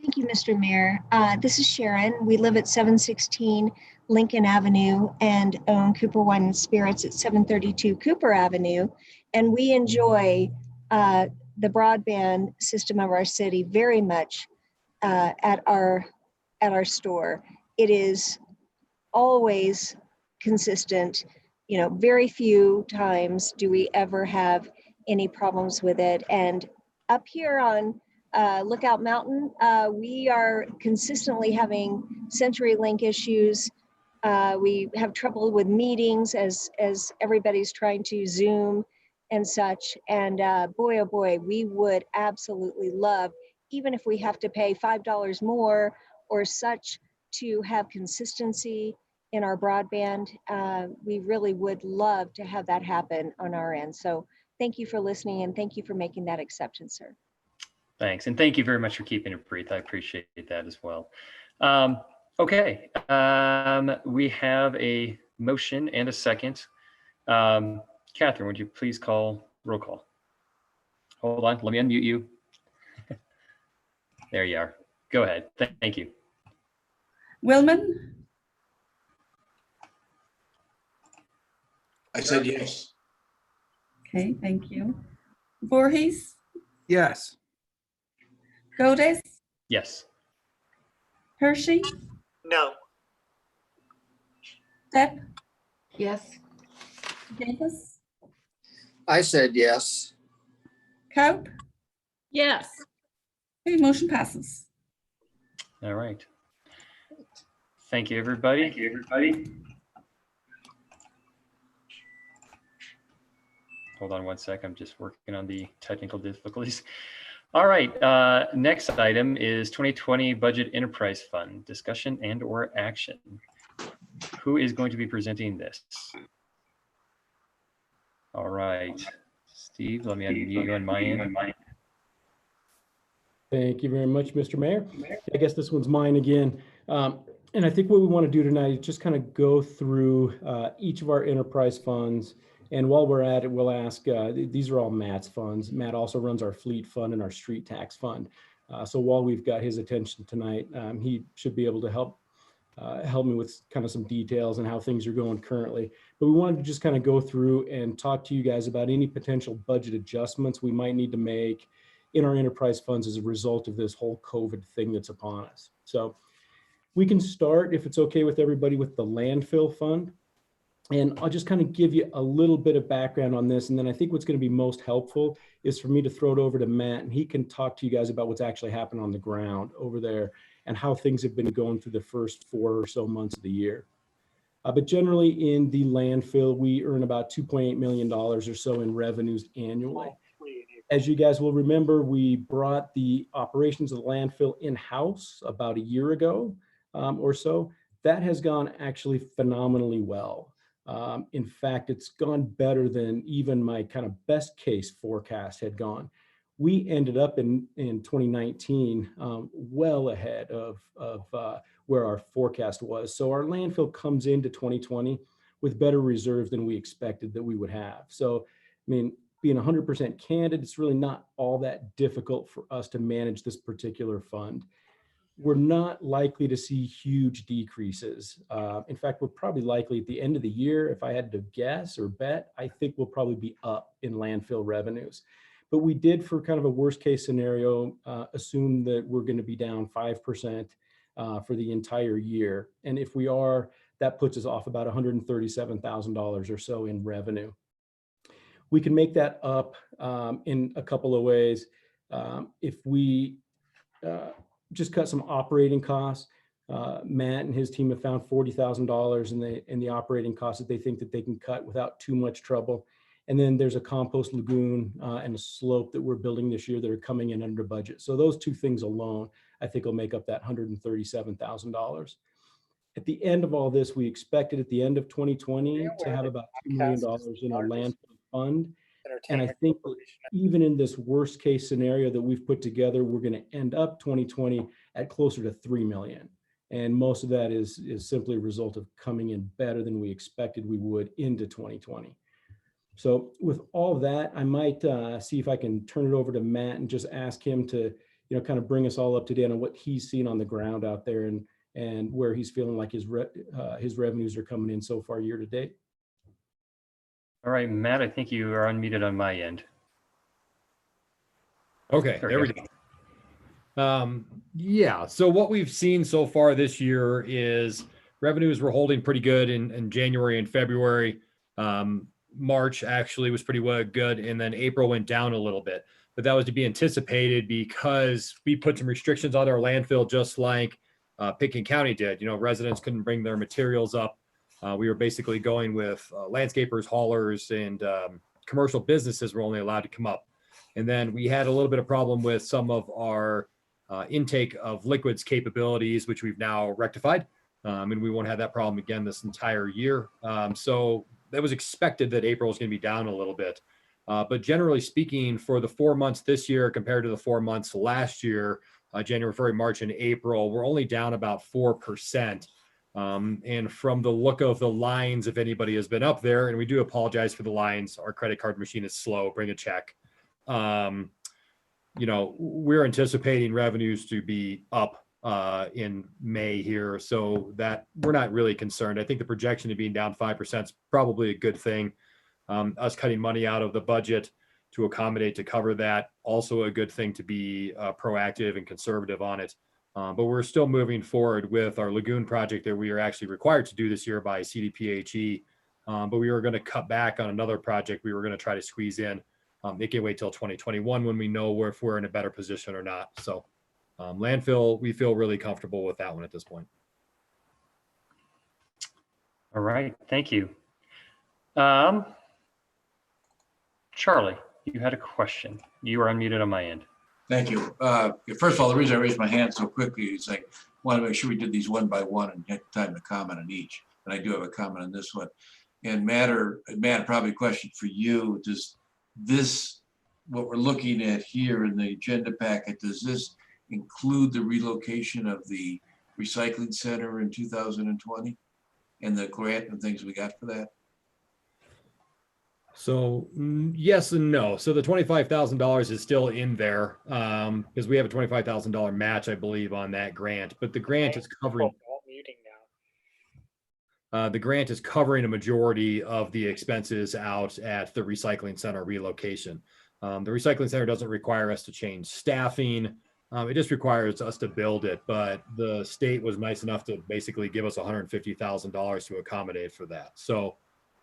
Thank you, Mr. Mayor. This is Sharon. We live at 716 Lincoln Avenue and own Cooper Wine and Spirits at 732 Cooper Avenue. And we enjoy the broadband system of our city very much at our store. It is always consistent. You know, very few times do we ever have any problems with it. And up here on Lookout Mountain, we are consistently having CenturyLink issues. We have trouble with meetings as everybody's trying to Zoom and such. And boy, oh boy, we would absolutely love, even if we have to pay $5 more or such to have consistency in our broadband, we really would love to have that happen on our end. So thank you for listening and thank you for making that exception, sir. Thanks. And thank you very much for keeping it brief. I appreciate that as well. Okay. We have a motion and a second. Catherine, would you please call roll call? Hold on. Let me unmute you. There you are. Go ahead. Thank you. Willman, I said yes. okay, thank you. Voorhees, Yes. Godes, Yes. Hershey, No. Depp, Yes. Davis, I said yes. Cope. Yes. Okay, motion passes. All right. Thank you, everybody. Thank you, everybody. Hold on one sec. I'm just working on the technical difficulties. All right. Next item is 2020 Budget Enterprise Fund discussion and or action. Who is going to be presenting this? All right. Steve, let me unmute you on my end. Thank you very much, Mr. Mayor. I guess this one's mine again. And I think what we want to do tonight is just kind of go through each of our enterprise funds. And while we're at it, we'll ask, these are all Matt's funds. Matt also runs our fleet fund and our street tax fund. So while we've got his attention tonight, he should be able to help me with kind of some details and how things are going currently. But we wanted to just kind of go through and talk to you guys about any potential budget adjustments we might need to make in our enterprise funds as a result of this whole COVID thing that's upon us. So we can start, if it's okay with everybody, with the landfill fund. And I'll just kind of give you a little bit of background on this. And then I think what's going to be most helpful is for me to throw it over to Matt, and he can talk to you guys about what's actually happened on the ground over there and how things have been going through the first 4 or so months of the year. But generally in the landfill, we earn about $2.8 million or so in revenues annually. As you guys will remember, we brought the operations of the landfill in-house about a year ago or so. That has gone actually phenomenally well. In fact, it's gone better than even my kind of best case forecast had gone. We ended up in 2019 well ahead of where our forecast was. So our landfill comes into 2020 with better reserves than we expected that we would have. So, I mean, being 100% candid, it's really not all that difficult for us to manage this particular fund. We're not likely to see huge decreases. In fact, we're probably likely at the end of the year, if I had to guess or bet, I think we'll probably be up in landfill revenues. But we did, for kind of a worst case scenario, assume that we're going to be down 5% for the entire year. And if we are, that puts us off about $137,000 or so in revenue. We can make that up in a couple of ways. If we just cut some operating costs, Matt and his team have found $40,000 in the operating costs that they think that they can cut without too much trouble. And then there's a compost lagoon and a slope that we're building this year that are coming in under budget. So those two things alone, I think will make up that $137,000. At the end of all this, we expected at the end of 2020 to have about $2 million in our landfill fund. And I think that even in this worst case scenario that we've put together, we're going to end up 2020 at closer to 3 million. And most of that is simply a result of coming in better than we expected we would into 2020. So with all that, I might see if I can turn it over to Matt and just ask him to, kind of bring us all up to date on what he's seen on the ground out there and where he's feeling like his revenues are coming in so far year to date. All right, Matt, I think you are unmuted on my end. Okay, there we go. Yeah, so what we've seen so far this year is revenues were holding pretty good in January and February. March actually was pretty good, and then April went down a little bit. But that was to be anticipated because we put some restrictions on our landfill, just like Pickens County did. Residents couldn't bring their materials up. We were basically going with landscapers, haulers, and commercial businesses were only allowed to come up. And then we had a little bit of problem with some of our intake of liquids capabilities, which we've now rectified. And we won't have that problem again this entire year. So that was expected that April is going to be down a little bit. But generally speaking, for the 4 months this year compared to the 4 months last year, January, February, March, and April, we're only down about 4%. And from the look of the lines, if anybody has been up there, and we do apologize for the lines, our credit card machine is slow, bring a check. We're anticipating revenues to be up in May here, so that we're not really concerned. I think the projection of being down 5% is probably a good thing. Us cutting money out of the budget to accommodate to cover that, also a good thing to be proactive and conservative on it. But we're still moving forward with our lagoon project that we are actually required to do this year by CDPHE. But we were going to cut back on another project we were going to try to squeeze in. It can wait till 2021 when we know if we're in a better position or not. So landfill, we feel really comfortable with that one at this point. All right, thank you. Charlie, you had a question. You are unmuted on my end. Thank you. First of all, the reason I raised my hand so quickly is I want to make sure we did these one by one and get time to comment on each. And I do have a comment on this one. And Matt, probably a question for you. Does this, what we're looking at here in the agenda packet, does this include the relocation of the recycling center in 2020 and the grant and things we got for that? So yes and no. So the $25,000 is still in there because we have a $25,000 match, I believe, on that grant. But the grant is covering. The grant is covering a majority of the expenses out at the recycling center relocation. The recycling center doesn't require us to change staffing. It just requires us to build it. But the state was nice enough to basically give us $150,000 to accommodate for that. So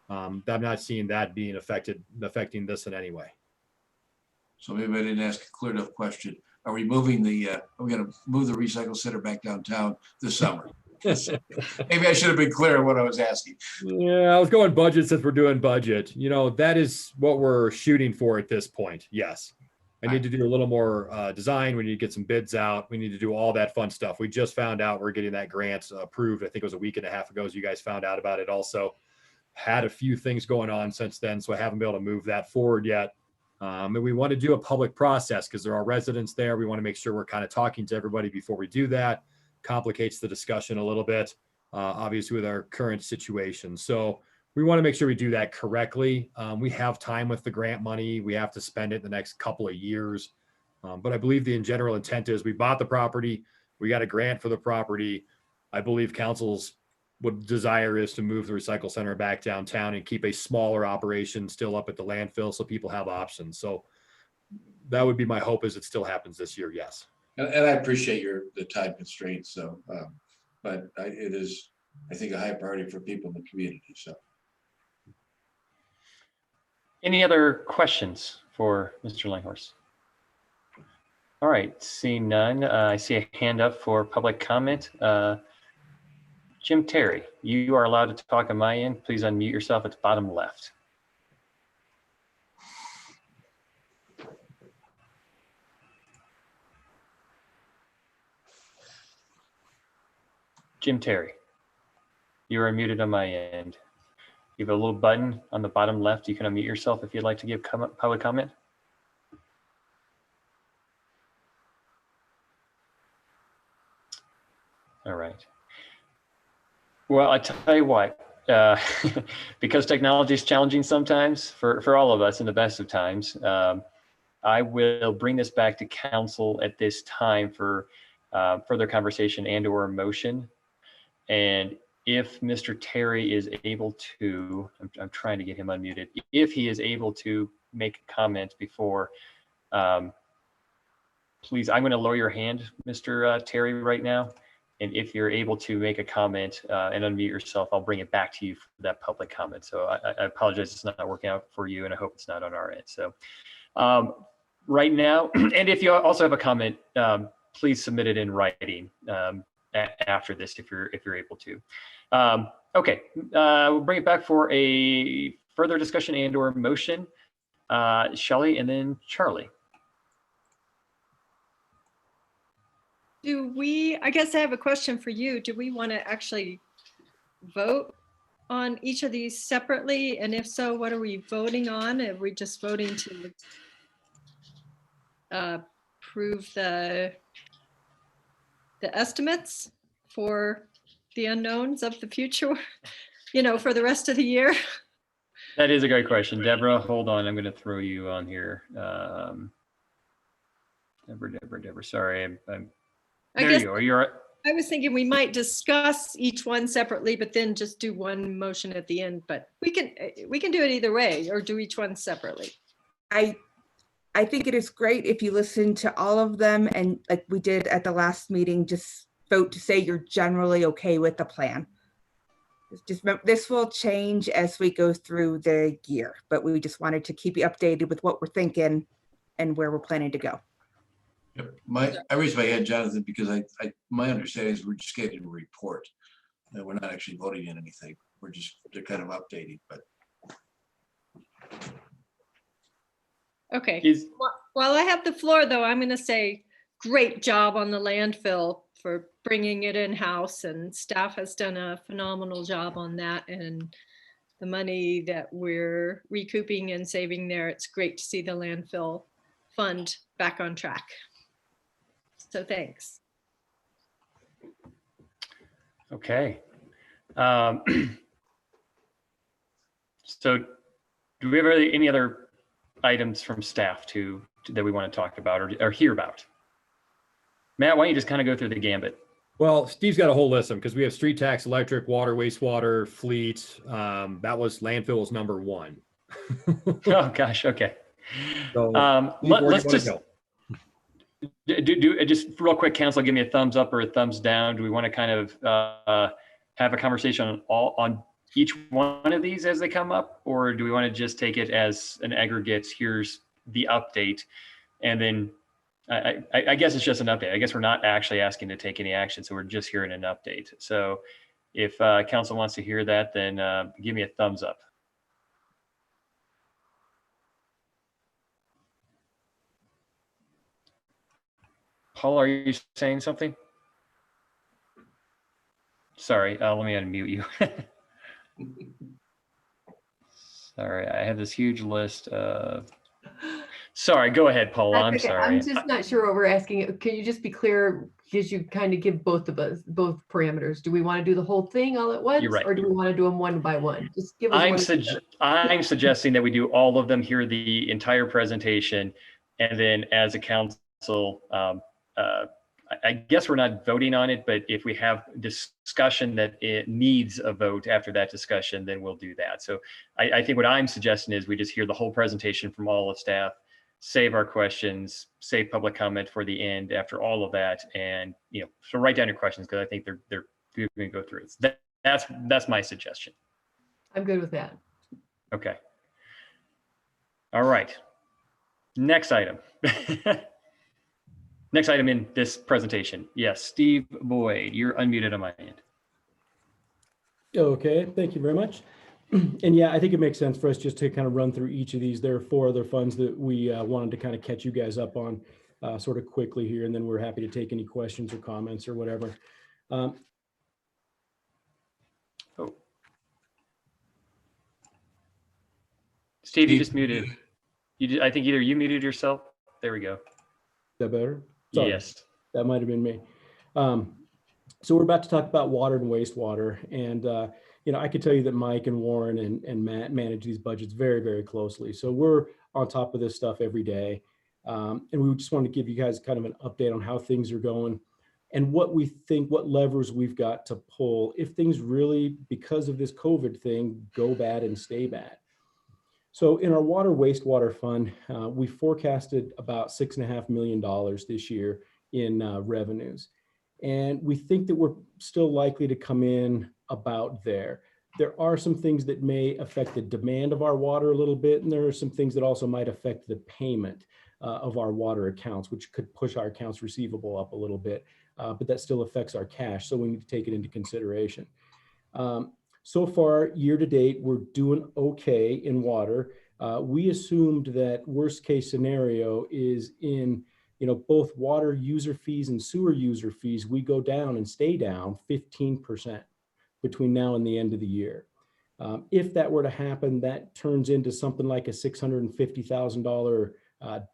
I'm not seeing that being affecting this in any way. So maybe I didn't ask a clear enough question. Are we moving are we going to move the recycle center back downtown this summer? Maybe I should have been clear on what I was asking. Yeah, I was going budget since we're doing budget. That is what we're shooting for at this point. Yes. I need to do a little more design. We need to get some bids out. We need to do all that fun stuff. We just found out we're getting that grant approved. I think it was a week and a half ago, as you guys found out about it also. Had a few things going on since then, so I haven't been able to move that forward yet. And we want to do a public process because there are residents there. We want to make sure we're kind of talking to everybody before we do that. Complicates the discussion a little bit, obviously, with our current situation. So we want to make sure we do that correctly. We have time with the grant money. We have to spend it in the next couple of years. But I believe the general intent is we bought the property. We got a grant for the property. I believe council's what desire is to move the recycle center back downtown and keep a smaller operation still up at the landfill so people have options. So that would be my hope, is it still happens this year. Yes. And I appreciate the time constraints. So, but it is, I think, a high priority for people in the community. So. Any other questions for Mr. Langhorst? All right, seeing none, I see a hand up for public comment. Jim Terry, you are allowed to talk on my end. Please unmute yourself at the bottom left. Jim Terry, you are muted on my end. You have a little button on the bottom left. You can unmute yourself if you'd like to give public comment. All right. Well, I tell you what, because technology is challenging sometimes for all of us in the best of times, I will bring this back to council at this time for further conversation and or motion. And if Mr. Terry is able to, I'm trying to get him unmuted. If he is able to make a comment before, please, I'm going to lower your hand, Mr. Terry, right now. And if you're able to make a comment and unmute yourself, I'll bring it back to you for that public comment. So I apologize, it's not working out for you, and I hope it's not on our end. So right now, and if you also have a comment, please submit it in writing after this if you're able to. Okay, we'll bring it back for a further discussion and or motion. Shelley and then Charlie. I guess I have a question for you. Do we want to actually vote on each of these separately? And if so, what are we voting on? Are we just voting to approve the estimates for the unknowns of the future, for the rest of the year? That is a great question. Deborah, hold on. I'm going to throw you on here. Deborah, sorry. There you are. You're. I was thinking we might discuss each one separately, but then just do one motion at the end. But we can do it either way, or do each one separately. I think it is great if you listen to all of them and, like we did at the last meeting, just vote to say you're generally okay with the plan. This will change as we go through the year, but we just wanted to keep you updated with what we're thinking and where we're planning to go. Yep. I raised my hand, Jonathan, because my understanding is we're just getting a report. We're not actually voting in anything. They're kind of updating, but. Okay. While I have the floor, though, I'm going to say great job on the landfill for bringing it in-house, and staff has done a phenomenal job on that, and the money that we're recouping and saving there, it's great to see the landfill fund back on track. So thanks. Okay. So do we have any other items from staff that we want to talk about or hear about? Matt, why don't you just kind of go through the gambit? Well, Steve's got a whole list of them because we have street tax, electric, water, wastewater, fleet. That was landfill was number one. Oh gosh, okay. So let's just do just real quick, council, give me a thumbs up or a thumbs down. Do we want to kind of have a conversation on each one of these as they come up, or do we want to just take it as an aggregate? Here's the update, and then I guess it's just an update. I guess we're not actually asking to take any action, so we're just hearing an update. So if council wants to hear that, then give me a thumbs up. Paul, are you saying something? Sorry, let me unmute you. Sorry, I have this huge list of. Sorry, go ahead, Paul. I'm sorry. I'm just not sure what we're asking. Can you just be clear, because you kind of give both parameters? Do we want to do the whole thing all at once, You're right. Or do we want to do them one by one? Just give us I'm suggesting that we do all of them, hear the entire presentation, and then as a council, I guess we're not voting on it, but if we have discussion that it needs a vote after that discussion, then we'll do that. So I think what I'm suggesting is we just hear the whole presentation from all of staff, save our questions, save public comment for the end after all of that, and so write down your questions because I think they're going to go through it. That's my suggestion. I'm good with that. Okay. All right. Next item. Next item in this presentation. Yes, Steve Boyd, you're unmuted on my end. Okay, thank you very much. And yeah, I think it makes sense for us just to kind of run through each of these. There are 4 other funds that we wanted to kind of catch you guys up on sort of quickly here, and then we're happy to take any questions or comments or whatever. Steve, you just muted. I think either you muted yourself. There we go. Is that better? Sorry, Yes. that might have been me. So we're about to talk about water and wastewater. And, I could tell you that Mike and Warren and Matt manage these budgets very, very closely. So we're on top of this stuff every day. And we just wanted to give you guys kind of an update on how things are going and what we think, what levers we've got to pull if things really, because of this COVID thing, go bad and stay bad. So in our water wastewater fund, we forecasted about $6.5 million this year in revenues. And we think that we're still likely to come in about there. There are some things that may affect the demand of our water a little bit, and there are some things that also might affect the payment of our water accounts, which could push our accounts receivable up a little bit, but that still affects our cash, so we need to take it into consideration. So far, year to date, we're doing okay in water. We assumed that worst case scenario is in both water user fees and sewer user fees, we go down and stay down 15% between now and the end of the year. If that were to happen, that turns into something like a $650,000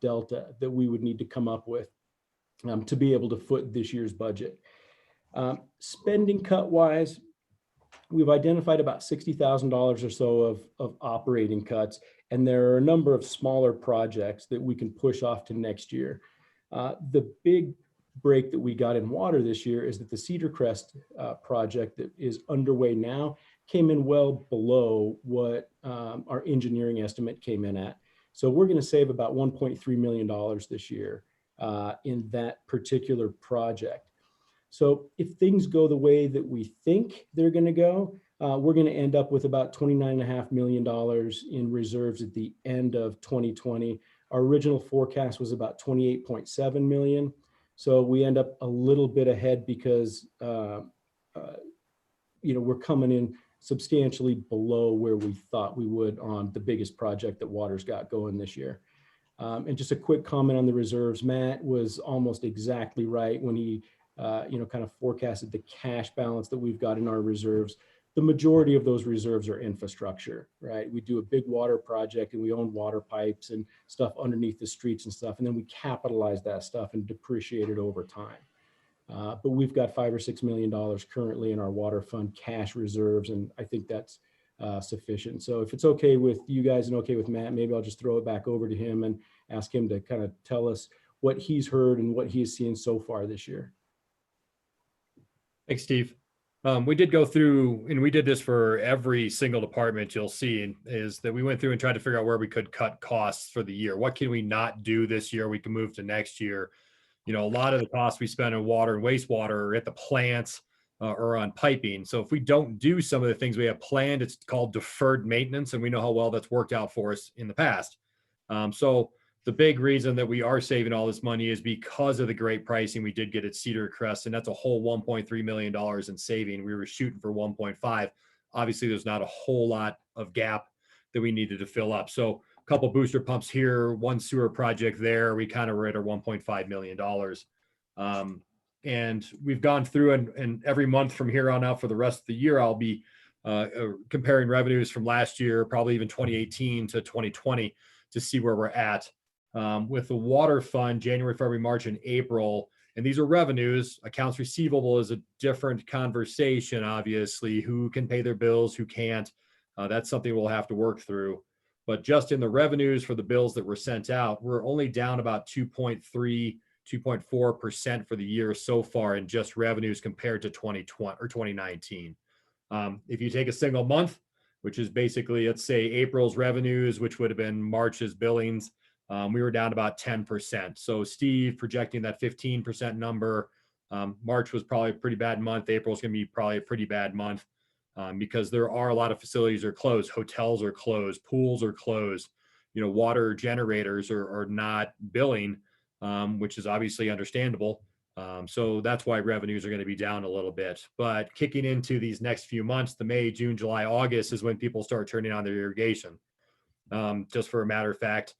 delta that we would need to come up with to be able to foot this year's budget. Spending cut wise, we've identified about $60,000 or so of operating cuts, and there are a number of smaller projects that we can push off to next year. The big break that we got in water this year is that the Cedar Crest project that is underway now came in well below what our engineering estimate came in at. So we're going to save about $1.3 million this year in that particular project. So if things go the way that we think they're going to go, we're going to end up with about $29.5 million in reserves at the end of 2020. Our original forecast was about 28.7 million. So we end up a little bit ahead because, we're coming in substantially below where we thought we would on the biggest project that water's got going this year. And just a quick comment on the reserves. Matt was almost exactly right when he, kind of forecasted the cash balance that we've got in our reserves. The majority of those reserves are infrastructure, right? We do a big water project and we own water pipes and stuff underneath the streets and stuff. And then we capitalize that stuff and depreciate it over time. But we've got $5 or $6 million currently in our water fund cash reserves. And I think that's sufficient. So if it's okay with you guys and okay with Matt, maybe I'll just throw it back over to him and ask him to kind of tell us what he's heard and what he's seen so far this year. Thanks, Steve. We did go through, and we did this for every single department you'll see, is that we went through and tried to figure out where we could cut costs for the year. What can we not do this year? We can move to next year. A lot of the costs we spend on water and wastewater are at the plants or on piping. So if we don't do some of the things we have planned, it's called deferred maintenance. And we know how well that's worked out for us in the past. So the big reason that we are saving all this money is because of the great pricing we did get at Cedar Crest, and that's a whole $1.3 million in saving. We were shooting for 1.5. Obviously, there's not a whole lot of gap that we needed to fill up. So a couple booster pumps here, one sewer project there. We kind of were at our $1.5 million. And we've gone through and every month from here on out for the rest of the year, I'll be comparing revenues from last year, probably even 2018 to 2020 to see where we're at. With the water fund, January, February, March, and April, and these are revenues. Accounts receivable is a different conversation, obviously. Who can pay their bills, who can't? That's something we'll have to work through. But just in the revenues for the bills that were sent out, we're only down about 2.3, 2.4% for the year so far in just revenues compared to 2020 or 2019. If you take a single month, which is basically, let's say, April's revenues, which would have been March's billings, we were down about 10%. So Steve projecting that 15% number. March was probably a pretty bad month. April's going to be probably a pretty bad month because there are a lot of facilities are closed. Hotels are closed. Pools are closed. Water generators are not billing, which is obviously understandable. So that's why revenues are going to be down a little bit. But kicking into these next few months, the May, June, July, August is when people start turning on their irrigation. Just for a matter of fact,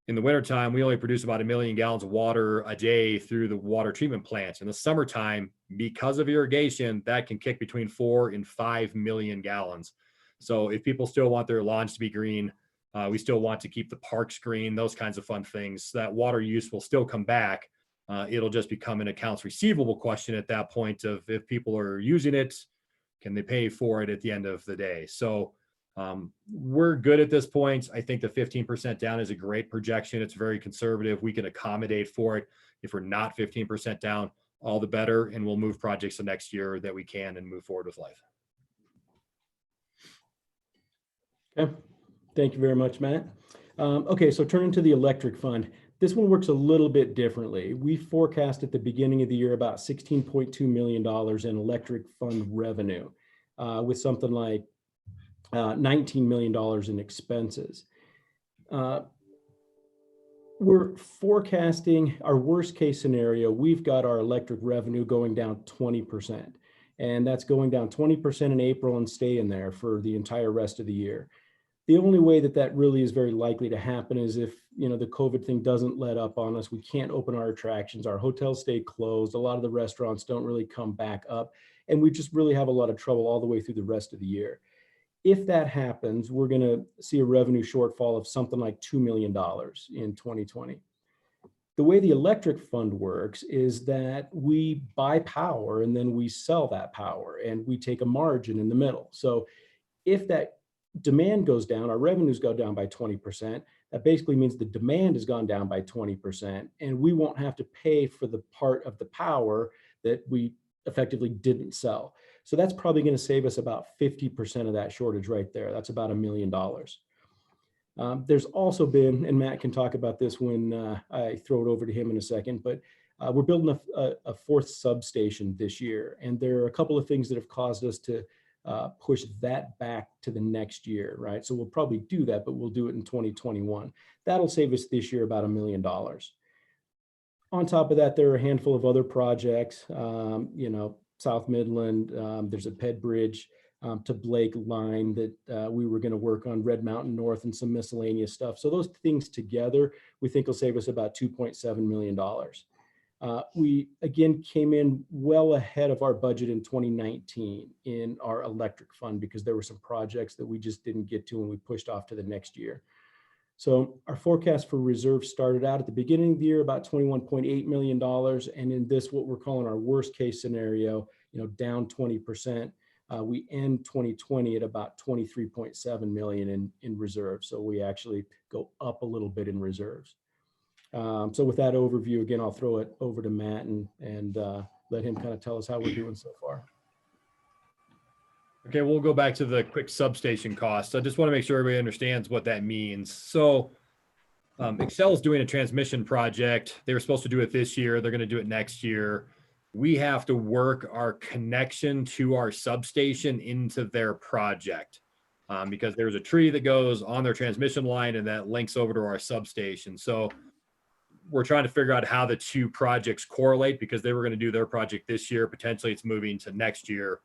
in the wintertime, we only produce about 1 million gallons of water a day through the water treatment plants. In the summertime, because of irrigation, that can kick between 4 and 5 million gallons. So if people still want their lawns to be green, We still want to keep the parks green, those kinds of fun things. That water use will still come back. It'll just become an accounts receivable question at that point of if people are using it, can they pay for it at the end of the day? So we're good at this point. I think the 15% down is a great projection. It's very conservative. We can accommodate for it. If we're not 15% down, all the better, and we'll move projects to next year that we can and move forward with life. Okay, thank you very much, Matt. Okay, so turning to the electric fund. This one works a little bit differently. We forecast at the beginning of the year about $16.2 million in electric fund revenue with something like $19 million in expenses. We're forecasting our worst case scenario. We've got our electric revenue going down 20%, and that's going down 20% in April and staying there for the entire rest of the year. The only way that that really is very likely to happen is if, you know, the COVID thing doesn't let up on us. We can't open our attractions. Our hotels stay closed. A lot of the restaurants don't really come back up. And we just really have a lot of trouble all the way through the rest of the year. If that happens, we're going to see a revenue shortfall of something like $2 million in 2020. The way the electric fund works is that we buy power and then we sell that power and we take a margin in the middle. So if that demand goes down, our revenues go down by 20%. That basically means the demand has gone down by 20%, and we won't have to pay for the part of the power that we effectively didn't sell. So that's probably going to save us about 50% of that shortage right there. That's about $1 million. There's also been, and Matt can talk about this when I throw it over to him in a second, but we're building a fourth substation this year. And there are a couple of things that have caused us to push that back to the next year, right? So we'll probably do that, but we'll do it in 2021. That'll save us this year about $1 million. On top of that, there are a handful of other projects, you know, South Midland, there's a Ped Bridge to Blake line that we were going to work on, Red Mountain North, and some miscellaneous stuff. So those things together, we think will save us about $2.7 million. We again came in well ahead of our budget in 2019 in our electric fund because there were some projects that we just didn't get to and we pushed off to the next year. So our forecast for reserves started out at the beginning of the year about $21.8 million. And in this, what we're calling our worst case scenario, you know, down 20%, we end 2020 at about 23.7 million in reserves. So we actually go up a little bit in reserves. So with that overview, again, I'll throw it over to Matt and let him kind of tell us how we're doing so far. Okay, we'll go back to the quick substation costs. I just want to make sure everybody understands what that means. So Excel is doing a transmission project. They were supposed to do it this year. They're going to do it next year. We have to work our connection to our substation into their project because there's a tree that goes on their transmission line and that links over to our substation. So we're trying to figure out how the two projects correlate because they were going to do their project this year. Potentially it's moving to next year.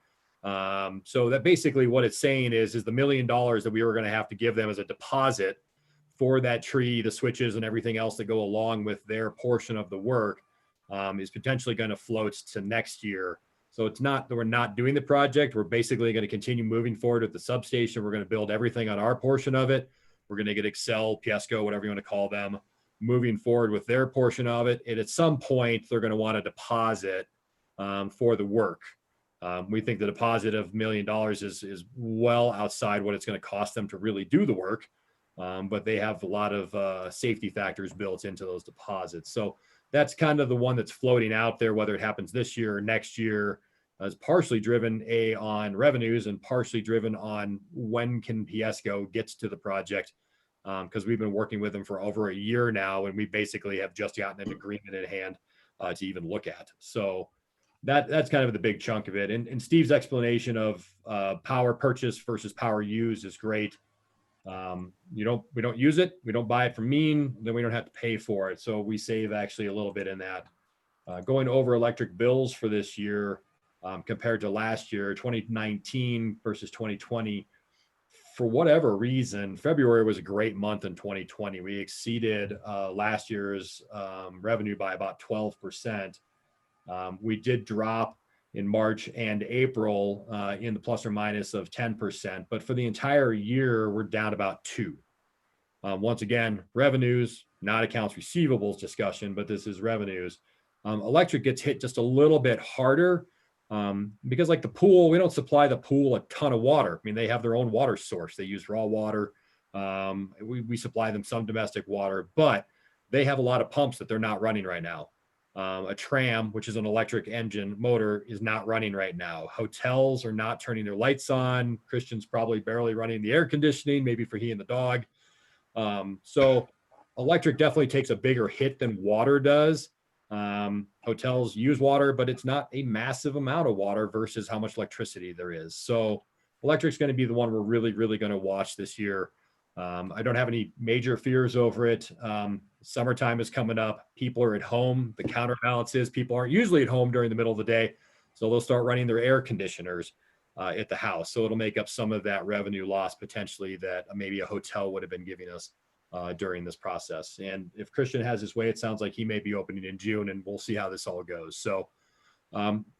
So that basically what it's saying is the $1 million that we were going to have to give them as a deposit for that tree, the switches and everything else that go along with their portion of the work is potentially going to float to next year. So it's not that we're not doing the project. We're basically going to continue moving forward with the substation. We're going to build everything on our portion of it. We're going to get Excel, Piesco, whatever you want to call them, moving forward with their portion of it. And at some point, they're going to want a deposit for the work. We think the deposit of $1 million is well outside what it's going to cost them to really do the work. But they have a lot of safety factors built into those deposits. So that's kind of the one that's floating out there, whether it happens this year or next year, is partially driven on revenues and partially driven on when can Piesco gets to the project. Because we've been working with them for over a year now, and we basically have just gotten an agreement in hand to even look at. So that's kind of the big chunk of it. And Steve's explanation of power purchase versus power used is great. We don't use it, we don't buy it from Mean, then we don't have to pay for it. So we save actually a little bit in that. Going over electric bills for this year compared to last year, 2019 versus 2020. For whatever reason, February was a great month in 2020. We exceeded last year's revenue by about 12%. We did drop in March and April in the plus or minus of 10%, but for the entire year, we're down about 2%. Once again, revenues, not accounts receivables discussion, but this is revenues. Electric gets hit just a little bit harder because like the pool, we don't supply the pool a ton of water. I mean, they have their own water source. They use raw water. We supply them some domestic water, but they have a lot of pumps that they're not running right now. A tram, which is an electric engine motor, is not running right now. Hotels are not turning their lights on. Christian's probably barely running the air conditioning, maybe for he and the dog. So electric definitely takes a bigger hit than water does. Hotels use water, but it's not a massive amount of water versus how much electricity there is. So electric's going to be the one we're really, really going to watch this year. I don't have any major fears over it. Summertime is coming up. People are at home. The counterbalance is people aren't usually at home during the middle of the day. So they'll start running their air conditioners at the house. So it'll make up some of that revenue loss potentially that maybe a hotel would have been giving us during this process. And if Christian has his way, it sounds like he may be opening in June, and we'll see how this all goes. So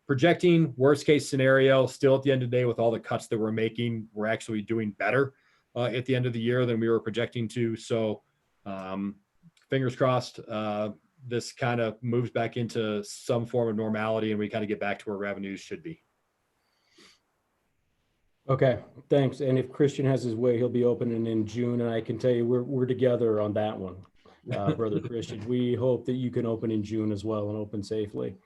projecting worst case scenario, still at the end of the day, with all the cuts that we're making, we're actually doing better at the end of the year than we were projecting to. So fingers crossed, this kind of moves back into some form of normality and we kind of get back to where revenues should be. Okay, thanks. And if Christian has his way, he'll be opening in June. And I can tell you, we're together on that one, Brother Christian. We hope that you can open in June as well and open safely.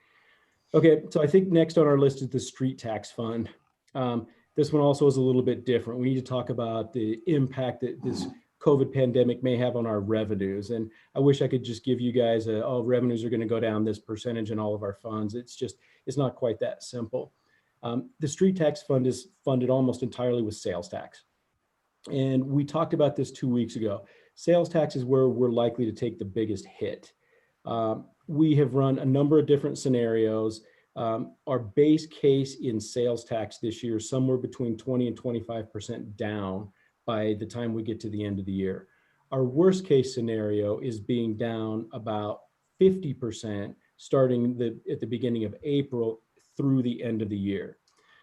Okay, so I think next on our list is the street tax fund. This one also is a little bit different. We need to talk about the impact that this COVID pandemic may have on our revenues. And I wish I could just give you guys revenues are going to go down this percentage in all of our funds. It's not quite that simple. The street tax fund is funded almost entirely with sales tax. And we talked about this 2 weeks ago. Sales tax is where we're likely to take the biggest hit. We have run a number of different scenarios. Our base case in sales tax this year is somewhere between 20 and 25% down by the time we get to the end of the year. Our worst case scenario is being down about 50% starting at the beginning of April through the end of the year.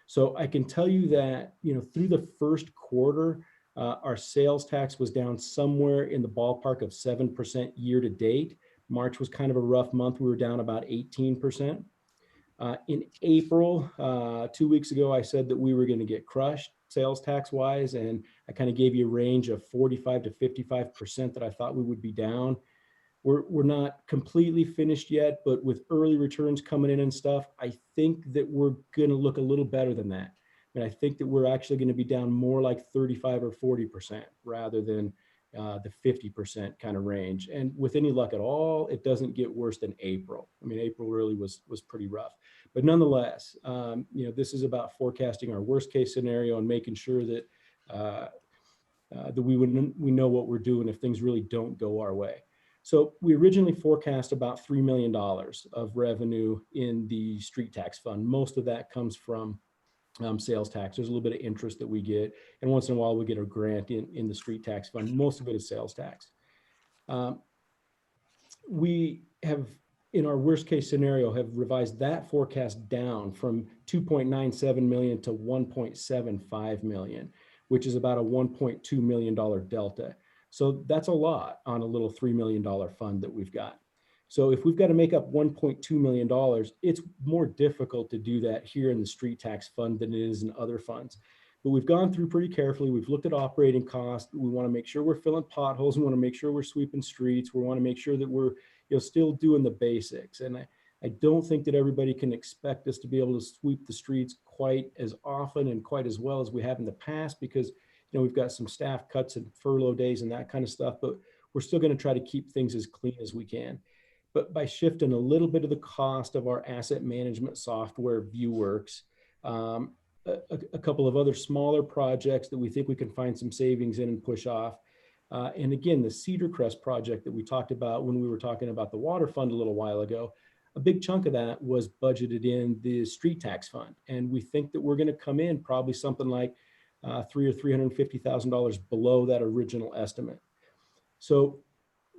So I can tell you that, through the first quarter, our sales tax was down somewhere in the ballpark of 7% year to date. March was kind of a rough month. We were down about 18%. In April, 2 weeks ago, I said that we were going to get crushed sales tax wise, and I kind of gave you a range of 45 to 55% that I thought we would be down. We're not completely finished yet, but with early returns coming in and stuff, I think that we're going to look a little better than that. And I think that we're actually going to be down more like 35 or 40% rather than the 50% kind of range. And with any luck at all, it doesn't get worse than April. I mean, April really was pretty rough. But nonetheless, this is about forecasting our worst case scenario and making sure that we know what we're doing if things really don't go our way. So we originally forecast about $3 million of revenue in the street tax fund. Most of that comes from sales tax. There's a little bit of interest that we get, and once in a while we get a grant in the street tax fund. Most of it is sales tax. We have, in our worst case scenario, have revised that forecast down from 2.97 million to 1.75 million, which is about a $1.2 million delta. So that's a lot on a little $3 million fund that we've got. So if we've got to make up $1.2 million, it's more difficult to do that here in the street tax fund than it is in other funds. But we've gone through pretty carefully. We've looked at operating costs. We want to make sure we're filling potholes. We want to make sure we're sweeping streets. We want to make sure that we're still doing the basics. And I don't think that everybody can expect us to be able to sweep the streets quite as often and quite as well as we have in the past, because we've got some staff cuts and furlough days and that kind of stuff, but we're still going to try to keep things as clean as we can. But by shifting a little bit of the cost of our asset management software, ViewWorks, a couple of other smaller projects that we think we can find some savings in and push off. And again, the Cedar Crest project that we talked about when we were talking about the water fund a little while ago, a big chunk of that was budgeted in the street tax fund. And we think that we're going to come in probably something like $300,000 or $350,000 below that original estimate. So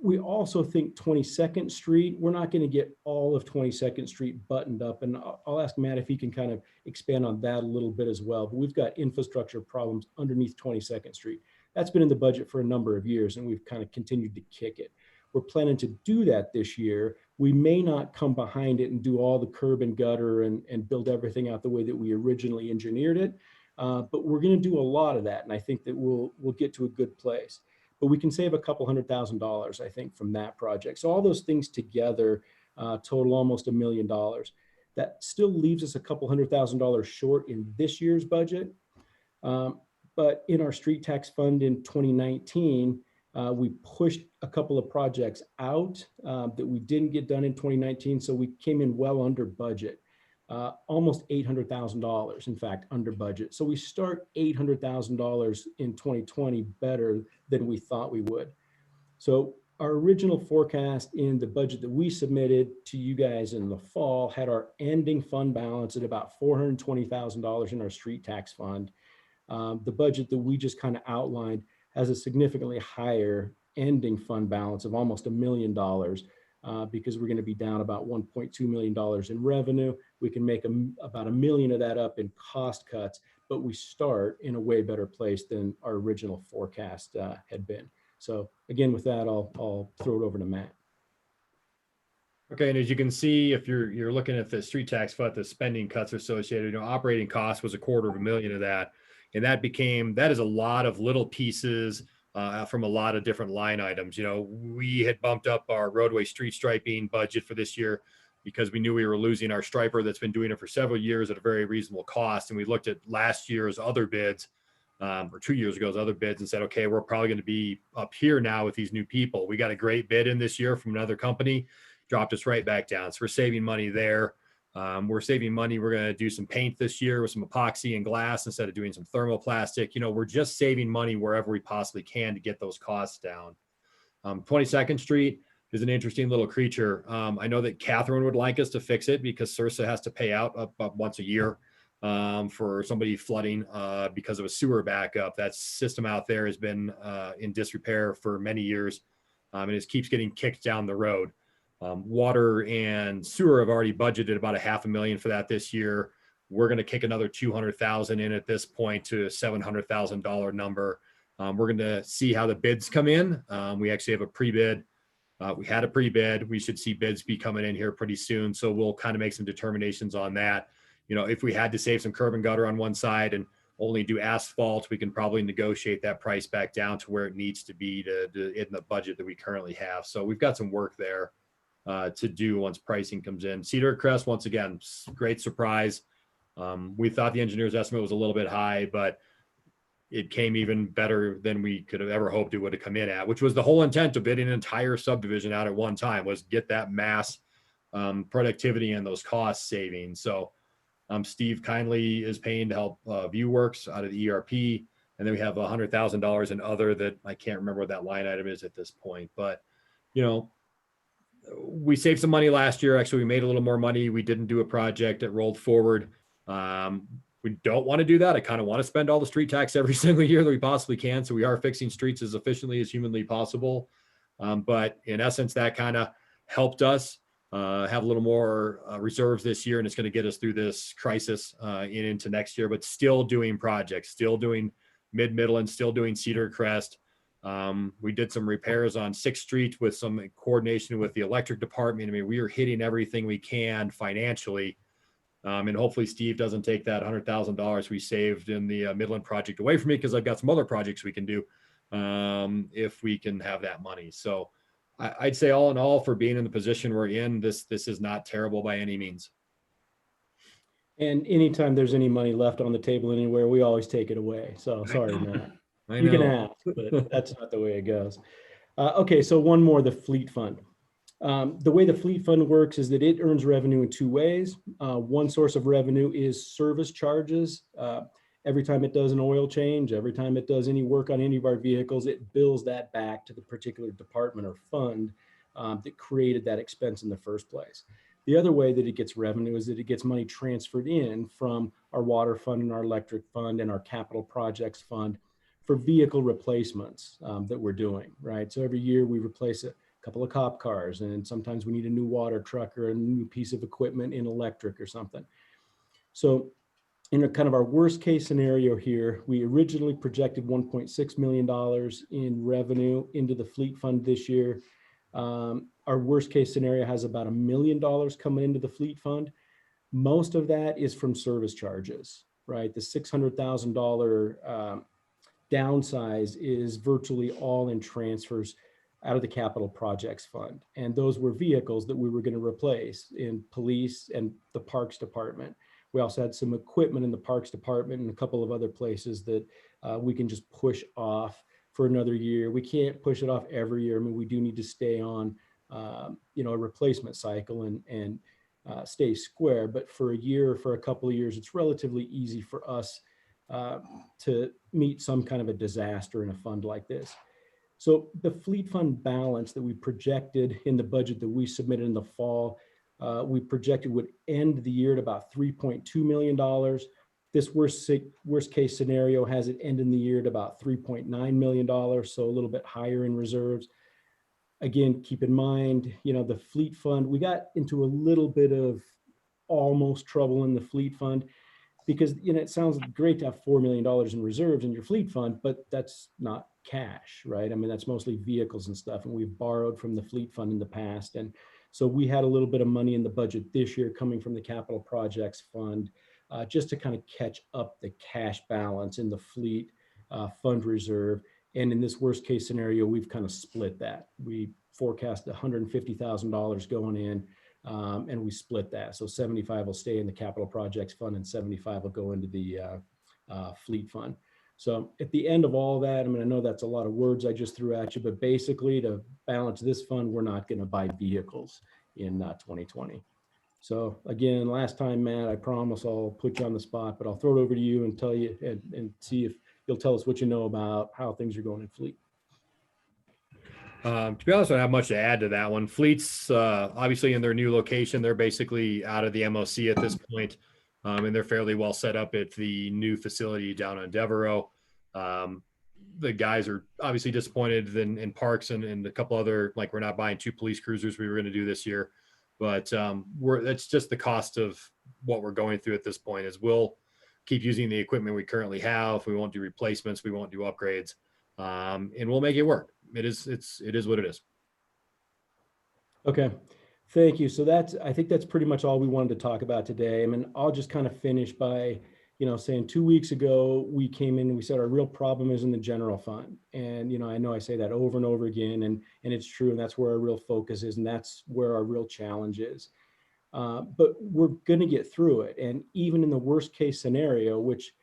we also think 22nd Street, we're not going to get all of 22nd Street buttoned up. And I'll ask Matt if he can kind of expand on that a little bit as well. But we've got infrastructure problems underneath 22nd Street. That's been in the budget for a number of years, and we've kind of continued to kick it. We're planning to do that this year. We may not come behind it and do all the curb and gutter and build everything out the way that we originally engineered it, but we're going to do a lot of that, and I think that we'll get to a good place. But we can save a couple $100,000, I think, from that project. So all those things together total almost $1 million. That still leaves us a couple $100,000 short in this year's budget. But in our street tax fund in 2019, we pushed a couple of projects out that we didn't get done in 2019. So we came in well under budget, almost $800,000, in fact, under budget. So we start $800,000 in 2020 better than we thought we would. So our original forecast in the budget that we submitted to you guys in the fall had our ending fund balance at about $420,000 in our street tax fund. The budget that we just kind of outlined has a significantly higher ending fund balance of almost $1 million because we're going to be down about $1.2 million in revenue. We can make about $1 million of that up in cost cuts, but we start in a way better place than our original forecast had been. So again, with that, I'll throw it over to Matt. Okay, and as you can see, if you're looking at the street tax fund, the spending cuts associated, operating cost was $250,000 of that. And that is a lot of little pieces from a lot of different line items. We had bumped up our roadway street striping budget for this year because we knew we were losing our striper that's been doing it for several years at a very reasonable cost. And we looked at last year's other bids, or 2 years ago's other bids, and said, okay, we're probably going to be up here now with these new people. We got a great bid in this year from another company, dropped us right back down. So we're saving money there. We're saving money. We're going to do some paint this year with some epoxy and glass instead of doing some thermoplastic. We're just saving money wherever we possibly can to get those costs down. 22nd Street is an interesting little creature. I know that Catherine would like us to fix it because CIRSA has to pay out up once a year for somebody flooding because of a sewer backup. That system out there has been in disrepair for many years, and it keeps getting kicked down the road. Water and sewer have already budgeted about $500,000 for that this year. We're going to kick another $200,000 in at this point to a $700,000 number. We're going to see how the bids come in. We actually have a pre-bid. We had a pre-bid. We should see bids be coming in here pretty soon. So we'll kind of make some determinations on that. If we had to save some curb and gutter on one side and only do asphalt, we can probably negotiate that price back down to where it needs to be in the budget that we currently have. So we've got some work there to do once pricing comes in. Cedar Crest, once again, great surprise. We thought the engineer's estimate was a little bit high, but it came even better than we could have ever hoped it would have come in at, which was the whole intent of bidding an entire subdivision out at one time, was get that mass productivity and those cost savings. So Steve kindly is paying to help ViewWorks out of the ERP. And then we have $100,000 in other that I can't remember what that line item is at this point, but we saved some money last year. Actually, we made a little more money. We didn't do a project that rolled forward. We don't want to do that. I kind of want to spend all the street tax every single year that we possibly can. So we are fixing streets as efficiently as humanly possible. But in essence, that kind of helped us have a little more reserves this year. And it's going to get us through this crisis into next year, but still doing projects, still doing Mid-Midland, still doing Cedar Crest. We did some repairs on 6th Street with some coordination with the electric department. I mean, we are hitting everything we can financially. And hopefully Steve doesn't take that $100,000 we saved in the Midland project away from me, because I've got some other projects we can do if we can have that money. So I'd say all in all, for being in the position we're in, this is not terrible by any means. And anytime there's any money left on the table anywhere, we always take it away. So sorry, Matt. You can ask, but that's not the way it goes. Okay, so one more, the fleet fund. The way the fleet fund works is that it earns revenue in two ways. One source of revenue is service charges. Every time it does an oil change, every time it does any work on any of our vehicles, it bills that back to the particular department or fund that created that expense in the first place. The other way that it gets revenue is that it gets money transferred in from our water fund and our electric fund and our capital projects fund for vehicle replacements that we're doing, right? So every year we replace a couple of cop cars, and sometimes we need a new water truck or a new piece of equipment in electric or something. So in a kind of our worst case scenario here, we originally projected $1.6 million in revenue into the fleet fund this year. Our worst case scenario has about $1 million coming into the fleet fund. Most of that is from service charges, right? The $600,000 downsize is virtually all in transfers out of the capital projects fund. And those were vehicles that we were going to replace in police and the parks department. We also had some equipment in the parks department and a couple of other places that we can just push off for another year. We can't push it off every year. I mean, we do need to stay on, you know, a replacement cycle and stay square. But for a year or for a couple of years, it's relatively easy for us to meet some kind of a disaster in a fund like this. So the fleet fund balance that we projected in the budget that we submitted in the fall, we projected would end the year at about $3.2 million. This worst case scenario has it end in the year at about $3.9 million, so a little bit higher in reserves. Again, keep in mind, you know, the fleet fund, we got into a little bit of almost trouble in the fleet fund because, you know, it sounds great to have $4 million in reserves in your fleet fund, but that's not cash, right? I mean, that's mostly vehicles and stuff, and we've borrowed from the fleet fund in the past. And so we had a little bit of money in the budget this year coming from the capital projects fund, just to kind of catch up the cash balance in the fleet fund reserve. And in this worst case scenario, we've kind of split that. We forecast $150,000 going in, and we split that. So 75 will stay in the capital projects fund and 75 will go into the fleet fund. So at the end of all that, I mean, I know that's a lot of words I just threw at you, but basically to balance this fund, we're not going to buy vehicles in 2020. So again, last time, Matt, I promise I'll put you on the spot, but I'll throw it over to you and tell you and see if you'll tell us what you know about how things are going in fleet. To be honest, I don't have much to add to that one. Fleets, obviously in their new location, they're basically out of the MOC at this point, and they're fairly well set up at the new facility down on Devereaux. The guys are obviously disappointed in parks and a couple other, like we're not buying 2 police cruisers we were going to do this year, but that's just the cost of what we're going through at this point. Is we'll keep using the equipment we currently have. We won't do replacements. We won't do upgrades, and we'll make it work. It is what it is. Okay, thank you. So I think that's pretty much all we wanted to talk about today. I mean, I'll just kind of finish by, you know, saying 2 weeks ago, we came in and we said our real problem is in the general fund. And, you know I say that over and over again, and it's true. And that's where our real focus is. And that's where our real challenge is. But we're going to get through it. And even in the worst case scenario, which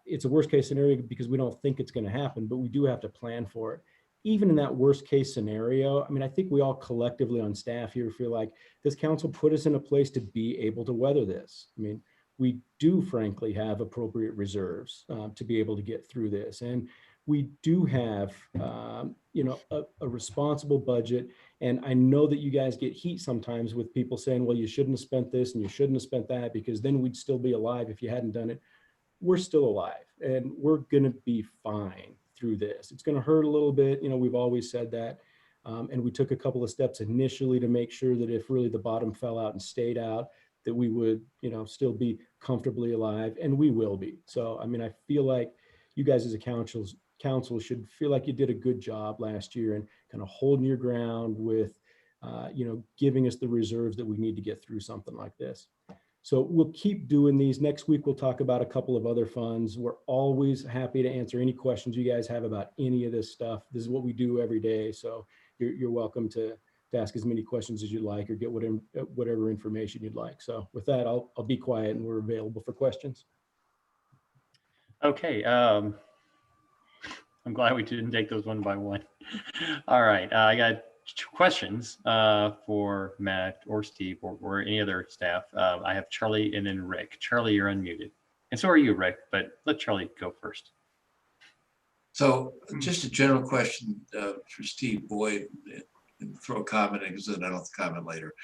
it's a worst case scenario because we don't think it's going to happen, but we do have to plan for it. Even in that worst case scenario, I mean, I think we all collectively on staff here feel like this council put us in a place to be able to weather this. I mean, we do frankly have appropriate reserves to be able to get through this. And we do have, you know, a responsible budget. And I know that you guys get heat sometimes with people saying, well, you shouldn't have spent this and you shouldn't have spent that because then we'd still be alive if you hadn't done it. We're still alive and we're going to be fine through this. It's going to hurt a little bit. You know, we've always said that. And we took a couple of steps initially to make sure that if really the bottom fell out and stayed out, that we would, you know, still be comfortably alive, and we will be. So, I mean, I feel like you guys as a council should feel like you did a good job last year and kind of holding your ground with, you know, giving us the reserves that we need to get through something like this. So we'll keep doing these. Next week, we'll talk about a couple of other funds. We're always happy to answer any questions you guys have about any of this stuff. This is what we do every day. So you're welcome to ask as many questions as you'd like or get whatever information you'd like. So with that, I'll be quiet and we're available for questions. Okay. I'm glad we didn't take those one by one. All right. I got 2 questions for Matt or Steve or any other staff. I have Charlie and then Rick. Charlie, you're unmuted. And so are you, Rick, but let Charlie go first. So just a general question for Steve Boyd, and throw a comment in because then I'll comment later.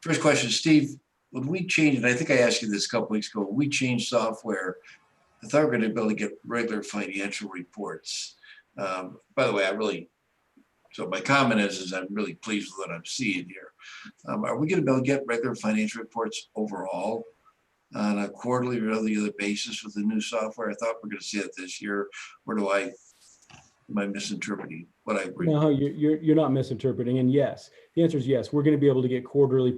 First question, Steve, when we changed, and I think I asked you this a couple weeks ago, when we changed software, I thought we were going to be able to get regular financial reports. By the way, so my comment is I'm really pleased with what I'm seeing here. Are we going to be able to get regular financial reports overall? on a quarterly or regular basis with the new software? I thought we are going to see it this year. Or am I misinterpreting what I agree? No, you're not misinterpreting. And yes, the answer is yes. We're going to be able to get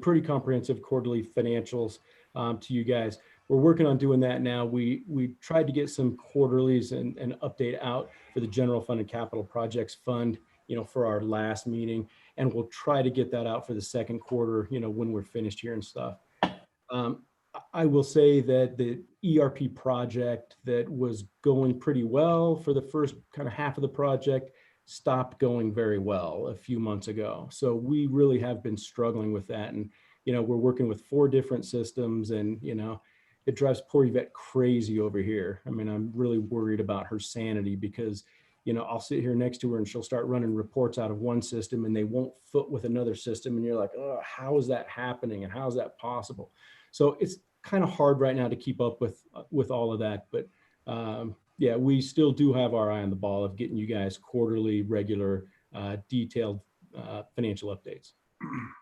pretty comprehensive quarterly financials to you guys. We're working on doing that now. We tried to get some quarterlies and update out for the general fund and capital projects fund, for our last meeting, and we'll try to get that out for the second quarter, when we're finished here and stuff. I will say that the ERP project that was going pretty well for the first kind of half of the project stopped going very well a few months ago. So we really have been struggling with that. And, we're working with 4 different systems, and, it drives poor Yvette crazy over here. I mean, I'm really worried about her sanity because, I'll sit here next to her and she'll start running reports out of one system and they won't foot with another system. And you're like, oh, how is that happening? And how is that possible? So it's kind of hard right now to keep up with all of that. But yeah, we still do have our eye on the ball of getting you guys quarterly, regular, detailed financial updates.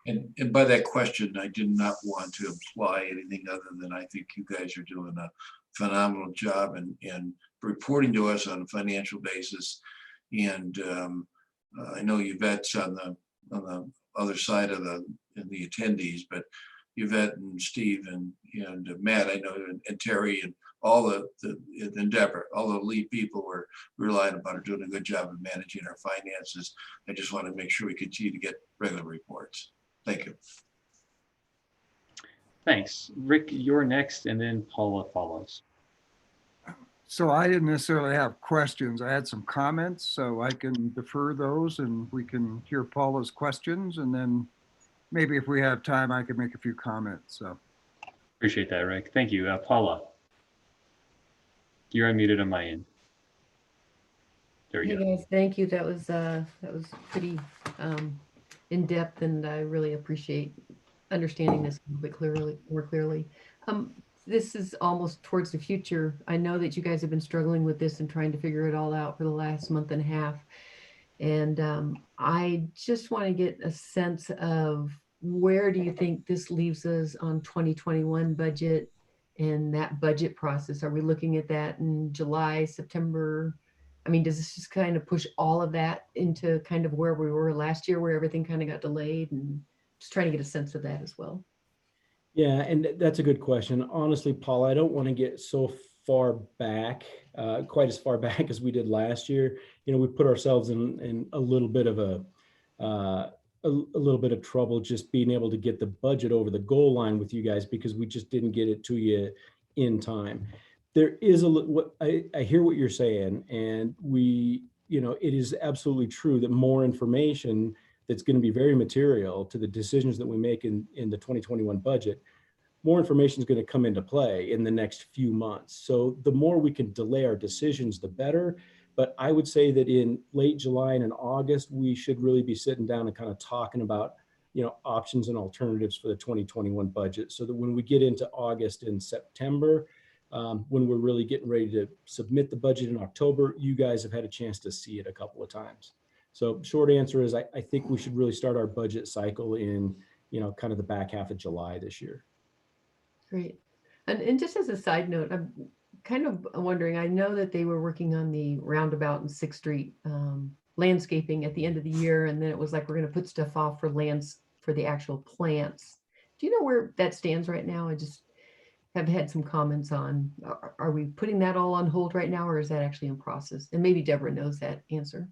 And by that question, I did not want to imply anything other than I think you guys are doing a phenomenal job in reporting to us on a financial basis. And I know Yvette's on the other side of the attendees, but Yvette and Steve and Matt, I know, and Terry and all and Deborah, all the lead people were relying upon are doing a good job of managing our finances. I just want to make sure we continue to get regular reports. Thank you. Thanks. Rick, you're next, and then Paula follows. So I didn't necessarily have questions. I had some comments, so I can defer those and we can hear Paula's questions, and then maybe if we have time, I could make a few comments. So Appreciate that, Rick. Thank you. Paula, you're unmuted on my end. There you Hey go. guys, thank you. That was pretty in depth, and I really appreciate understanding this a little bit more clearly. This is almost towards the future. I know that you guys have been struggling with this and trying to figure it all out for the last month and a half. And I just want to get a sense of where do you think this leaves us on 2021 budget and that budget process? Are we looking at that in July, September? I mean, does this just kind of push all of that into kind of where we were last year, where everything kind of got delayed, and just trying to get a sense of that as well? Yeah, and that's a good question. Honestly, Paul, I don't want to get so far back, quite as far back as we did last year. We put ourselves in a little bit of a little bit of trouble just being able to get the budget over the goal line with you guys because we just didn't get it to you in time. There is I hear what you're saying, and it is absolutely true that more information that's going to be very material to the decisions that we make in the 2021 budget, more information is going to come into play in the next few months. So the more we can delay our decisions, the better. But I would say that in late July and in August, we should really be sitting down and kind of talking about, options and alternatives for the 2021 budget, so that when we get into August and September, when we're really getting ready to submit the budget in October, you guys have had a chance to see it a couple of times. So short answer is I think we should really start our budget cycle in, kind of the back half of July this year. Great. And just as a side note, I'm kind of wondering, I know that they were working on the roundabout and 6th Street landscaping at the end of the year. And then it was like, we're going to put stuff off for the actual plants. Do you know where that stands right now? I just have had some comments on, are we putting that all on hold right now, or is that actually in process? And maybe Deborah knows that answer.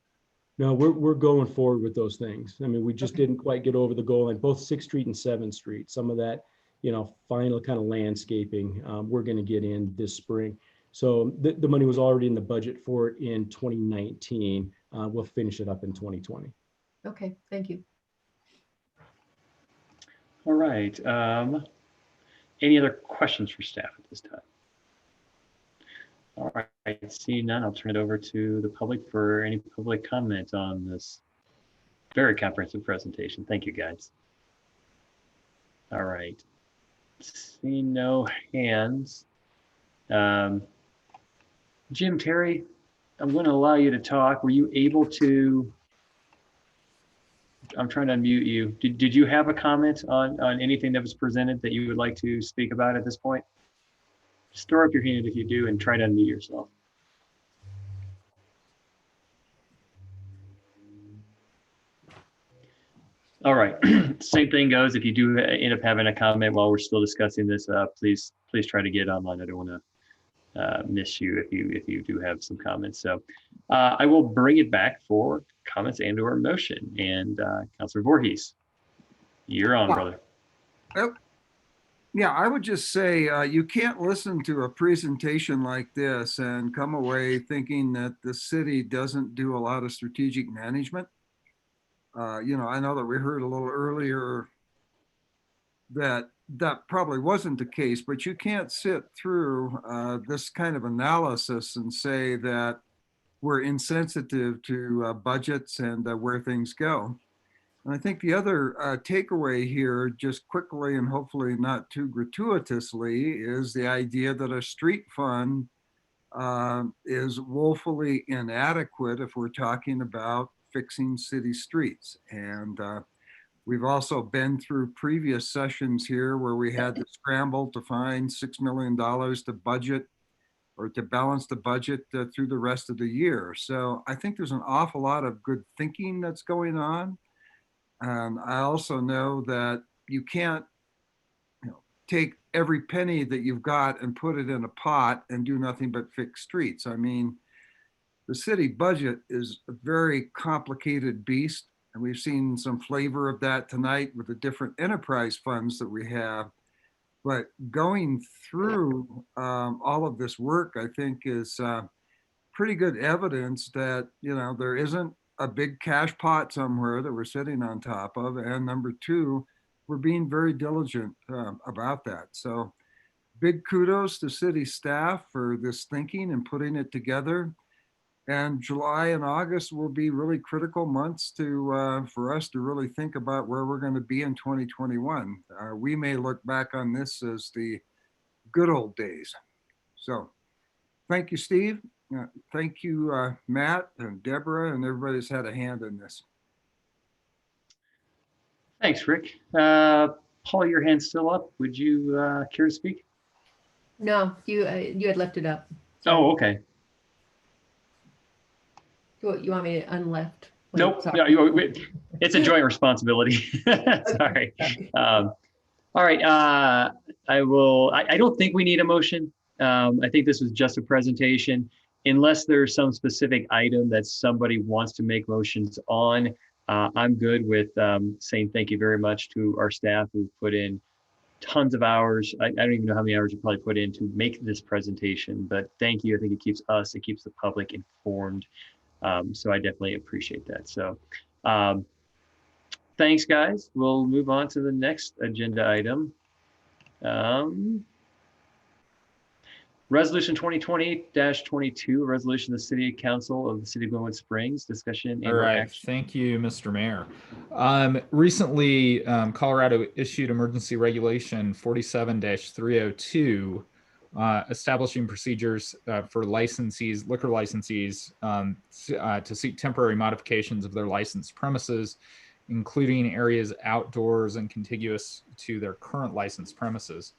No, we're going forward with those things. I mean, we just didn't quite get over the goal line, both 6th Street and 7th Street. Some of that, final kind of landscaping, we're going to get in this spring. So the money was already in the budget for it in 2019. We'll finish it up in 2020. Okay, thank you. All right. Any other questions for staff at this time? All right, see none, I'll turn it over to the public for any public comment on this very comprehensive presentation. Thank you, guys. All right, see no hands. Jim, Terry, I'm going to allow you to talk. Were you able to, I'm trying to unmute you. Did you have a comment on anything that was presented that you would like to speak about at this point? Just throw up your hand if you do and try to unmute yourself. All right. Same thing goes. If you do end up having a comment while we're still discussing this, please try to get online. I don't want to miss you if you do have some comments. So I will bring it back for comments and/or motion. And Councilor Voorhees, you're on, brother. Yeah, I would just say you can't listen to a presentation like this and come away thinking that the city doesn't do a lot of strategic management. I know that we heard a little earlier that that probably wasn't the case, but you can't sit through this kind of analysis and say that we're insensitive to budgets and where things go. And I think the other takeaway here, just quickly and hopefully not too gratuitously, is the idea that a street fund is woefully inadequate if we're talking about fixing city streets. And we've also been through previous sessions here where we had to scramble to find $6 million to budget or to balance the budget through the rest of the year. So I think there's an awful lot of good thinking that's going on. I also know that you can't take every penny that you've got and put it in a pot and do nothing but fix streets. I mean, the city budget is a very complicated beast, and we've seen some flavor of that tonight with the different enterprise funds that we have. But going through all of this work, I think is pretty good evidence that, there isn't a big cash pot somewhere that we're sitting on top of. And number two, we're being very diligent about that. So big kudos to city staff for this thinking and putting it together. And July and August will be really critical months for us to really think about where we're going to be in 2021. We may look back on this as the good old days. So thank you, Steve. Thank you, Matt and Deborah, and everybody that's had a hand in this. Thanks, Rick. Paul, your hand's still up. Would you care to speak? No, you had left it up. Oh, okay. You want me to unleft? Nope. No, it's a joint responsibility. Sorry. All right. I don't think we need a motion. I think this was just a presentation. Unless there's some specific item that somebody wants to make motions on, I'm good with saying thank you very much to our staff who put in tons of hours. I don't even know how many hours you probably put in to make this presentation, but thank you. I think it keeps the public informed. So I definitely appreciate that. So thanks, guys. We'll move on to the next agenda item. Resolution 2020-22, resolution of the City Council of the City of Glenwood Springs, discussion. All right, thank you, Mr. Mayor. Recently, Colorado issued emergency regulation 47-302, establishing procedures for licensees, liquor licensees, to seek temporary modifications of their licensed premises, including areas outdoors and contiguous to their current licensed premises.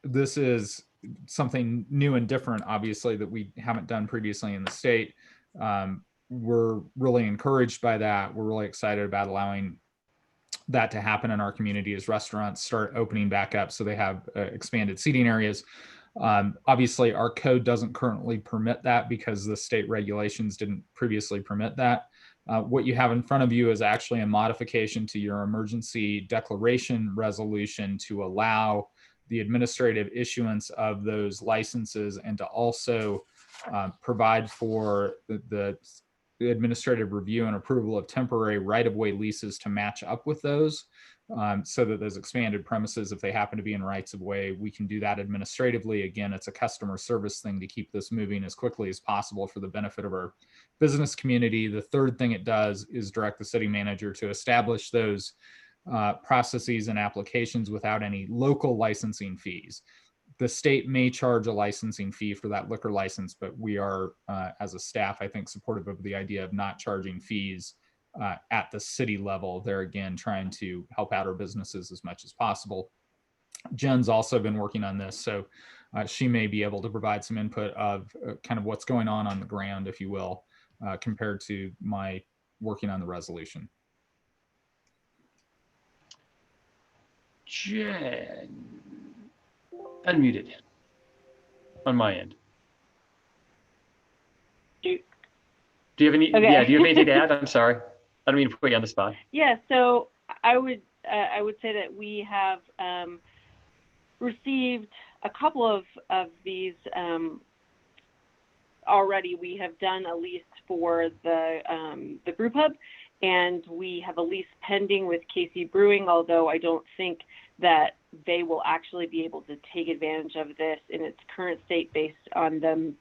This is something new and different, obviously, that we haven't done previously in the state. We're really encouraged by that. We're really excited about allowing that to happen in our community as restaurants start opening back up so they have expanded seating areas. Obviously, our code doesn't currently permit that because the state regulations didn't previously permit that. What you have in front of you is actually a modification to your emergency declaration resolution to allow the administrative issuance of those licenses and to also provide for the administrative review and approval of temporary right-of-way leases to match up with those, so that those expanded premises, if they happen to be in rights-of-way, we can do that administratively. Again, it's a customer service thing to keep this moving as quickly as possible for the benefit of our business community. The third thing it does is direct the city manager to establish those processes and applications without any local licensing fees. The state may charge a licensing fee for that liquor license, but we are, as a staff, I think, supportive of the idea of not charging fees at the city level. They're, again, trying to help out our businesses as much as possible. Jen's also been working on this, so she may be able to provide some input of kind of what's going on the ground, if you will, compared to my working on the resolution. Jen, unmuted on my end. Do you have any? Okay. Yeah. Do you have anything to add? I'm sorry. I don't mean to put you on the spot. Yeah. So I would say that we have received a couple of these already. We have done a lease for the brew pub, and we have a lease pending with Casey Brewing, although I don't think that they will actually be able to take advantage of this in its current state based on them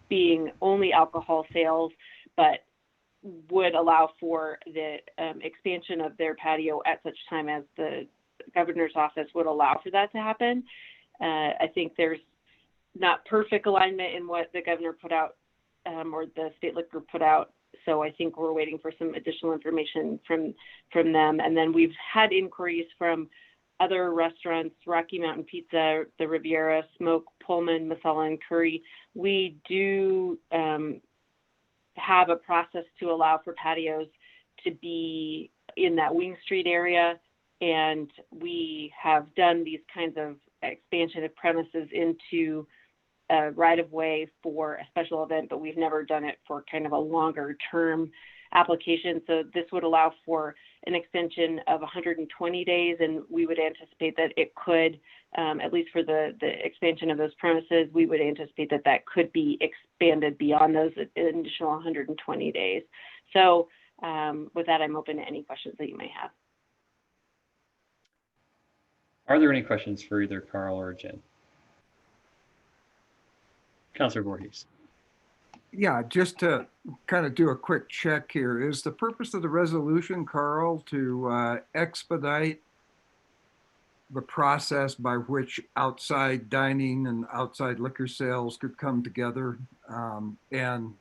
being only alcohol sales, but would allow for the expansion of their patio at such time as the governor's office would allow for that to happen. I think there's not perfect alignment in what the governor put out or the state liquor put out. So I think we're waiting for some additional information from them. And then we've had inquiries from other restaurants, Rocky Mountain Pizza, the Riviera, Smoke, Pullman, Masala, and Curry. We do have a process to allow for patios to be in that Wing Street area. And we have done these kinds of expansion of premises into a right-of-way for a special event, but we've never done it for kind of a longer term application. So this would allow for an extension of 120 days, and we would anticipate that it could, at least for the expansion of those premises, we would anticipate that that could be expanded beyond those additional 120 days. So with that, I'm open to any questions that you may have. Are there any questions for either Carl or Jen? Councilor Voorhees. Yeah, just to kind of do a quick check here. Is the purpose of the resolution, Carl, to expedite the process by which outside dining and outside liquor sales could come together? And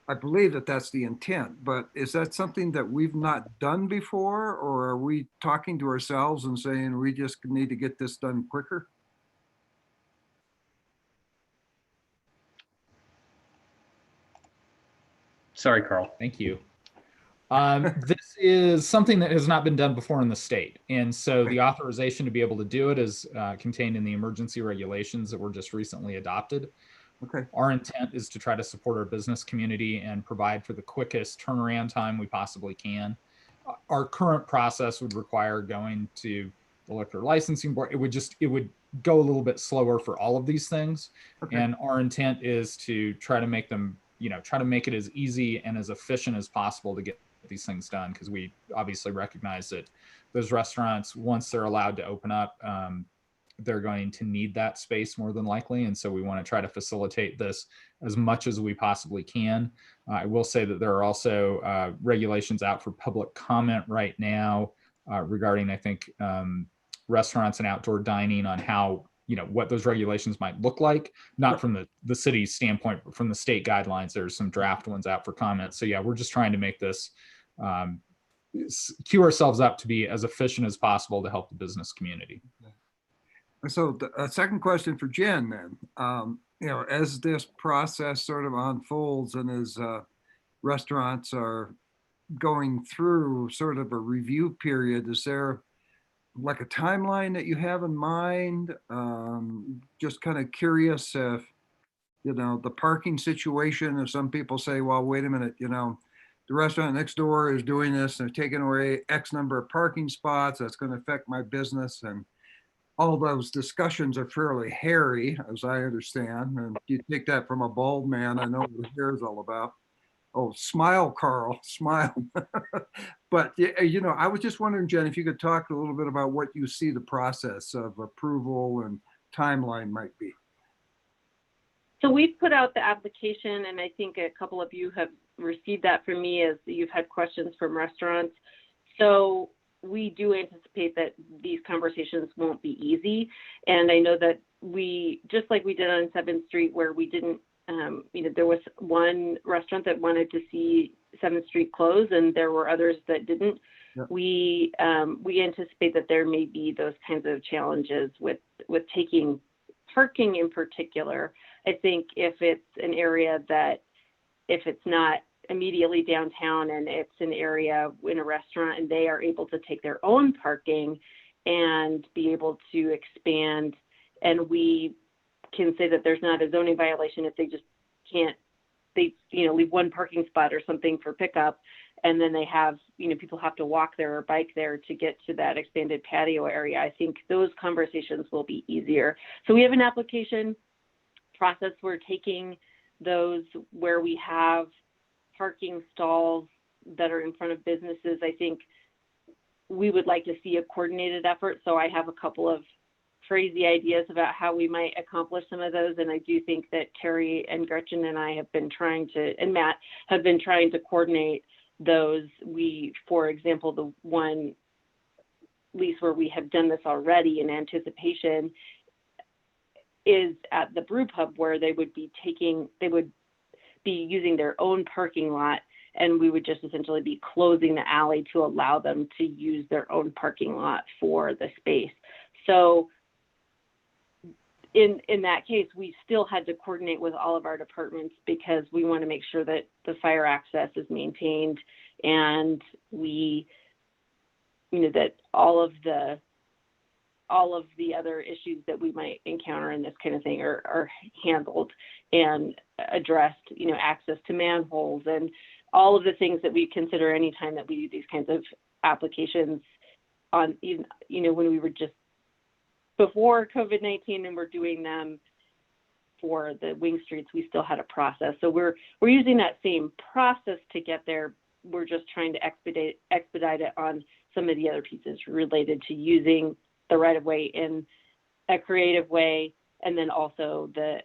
I believe that that's the intent, but is that something that we've not done before, or are we talking to ourselves and saying we just need to get this done quicker? Sorry, Carl. Thank you. This is something that has not been done before in the state. And so the authorization to be able to do it is contained in the emergency regulations that were just recently adopted. Okay. Our intent is to try to support our business community and provide for the quickest turnaround time we possibly can. Our current process would require going to the liquor licensing board. It would go a little bit slower for all of these things. Okay. And our intent is to try to make them, try to make it as easy and as efficient as possible to get these things done, because we obviously recognize that those restaurants, once they're allowed to open up, they're going to need that space more than likely. And so we want to try to facilitate this as much as we possibly can. I will say that there are also regulations out for public comment right now regarding, I think, restaurants and outdoor dining on how, what those regulations might look like, not from the city's standpoint, but from the state guidelines. There's some draft ones out for comment. So yeah, we're just trying to make this, queue ourselves up to be as efficient as possible to help the business community. So a second question for Jen then, as this process sort of unfolds and as restaurants are going through sort of a review period, is there like a timeline that you have in mind? Just kind of curious if, the parking situation, if some people say, well, wait a minute, the restaurant next door is doing this, they're taking away X number of parking spots, that's going to affect my business. And all those discussions are fairly hairy, as I understand. And you take that from a bald man, I know what the hair is all about. Oh, smile, Carl, smile. But, I was just wondering, Jen, if you could talk a little bit about what you see the process of approval and timeline might be. So we've put out the application, and I think a couple of you have received that from me as you've had questions from restaurants. So we do anticipate that these conversations won't be easy. And I know that we, just like we did on 7th Street, where we didn't, there was one restaurant that wanted to see 7th Street close, and there were others that didn't. Yep. We anticipate that there may be those kinds of challenges with taking parking in particular, I think if it's an area that, if it's not immediately downtown and it's an area in a restaurant and they are able to take their own parking and be able to expand, and we can say that there's not a zoning violation if they just can't, they, you know, leave one parking spot or something for pickup, and then they have, you know, people have to walk there or bike there to get to that expanded patio area. I think those conversations will be easier. So we have an application process. We're taking those where we have parking stalls that are in front of businesses. I think we would like to see a coordinated effort. So I have a couple of crazy ideas about how we might accomplish some of those. And I do think that Terry and Gretchen and I have been trying to, and Matt have been trying to coordinate those. We, for example, the one lease where we have done this already in anticipation is at the brew pub, where they would be using their own parking lot, and we would just essentially be closing the alley to allow them to use their own parking lot for the space. So in that case, we still had to coordinate with all of our departments because we want to make sure that the fire access is maintained, and we, you know, that all of the other issues that we might encounter in this kind of thing are handled and addressed, you know, access to manholes and all of the things that we consider anytime that we do these kinds of applications on, you know, when we were just before COVID-19 and we're doing them for the wing streets, we still had a process. So we're using that same process to get there. We're just trying to expedite it on some of the other pieces related to using the right-of-way in a creative way, and then also the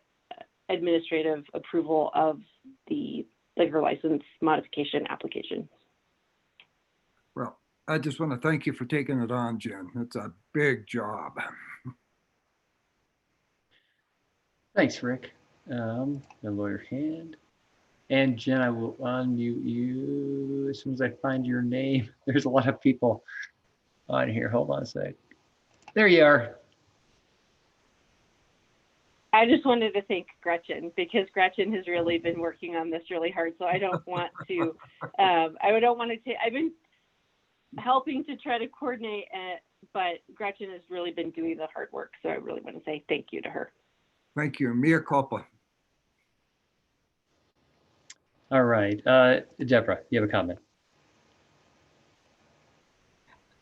administrative approval of the liquor license modification application. Well, I just want to thank you for taking it on, Jen. It's a big job. Thanks, Rick. The lawyer hand. And Jen, I will unmute you as soon as I find your name. There's a lot of people on here. Hold on a sec. There you are. I just wanted to thank Gretchen, because Gretchen has really been working on this really hard. So I don't want to, I've been helping to try to coordinate it, but Gretchen has really been doing the hard work. So I really want to say thank you to her. Thank you. Mea culpa. All right. Deborah, you have a comment?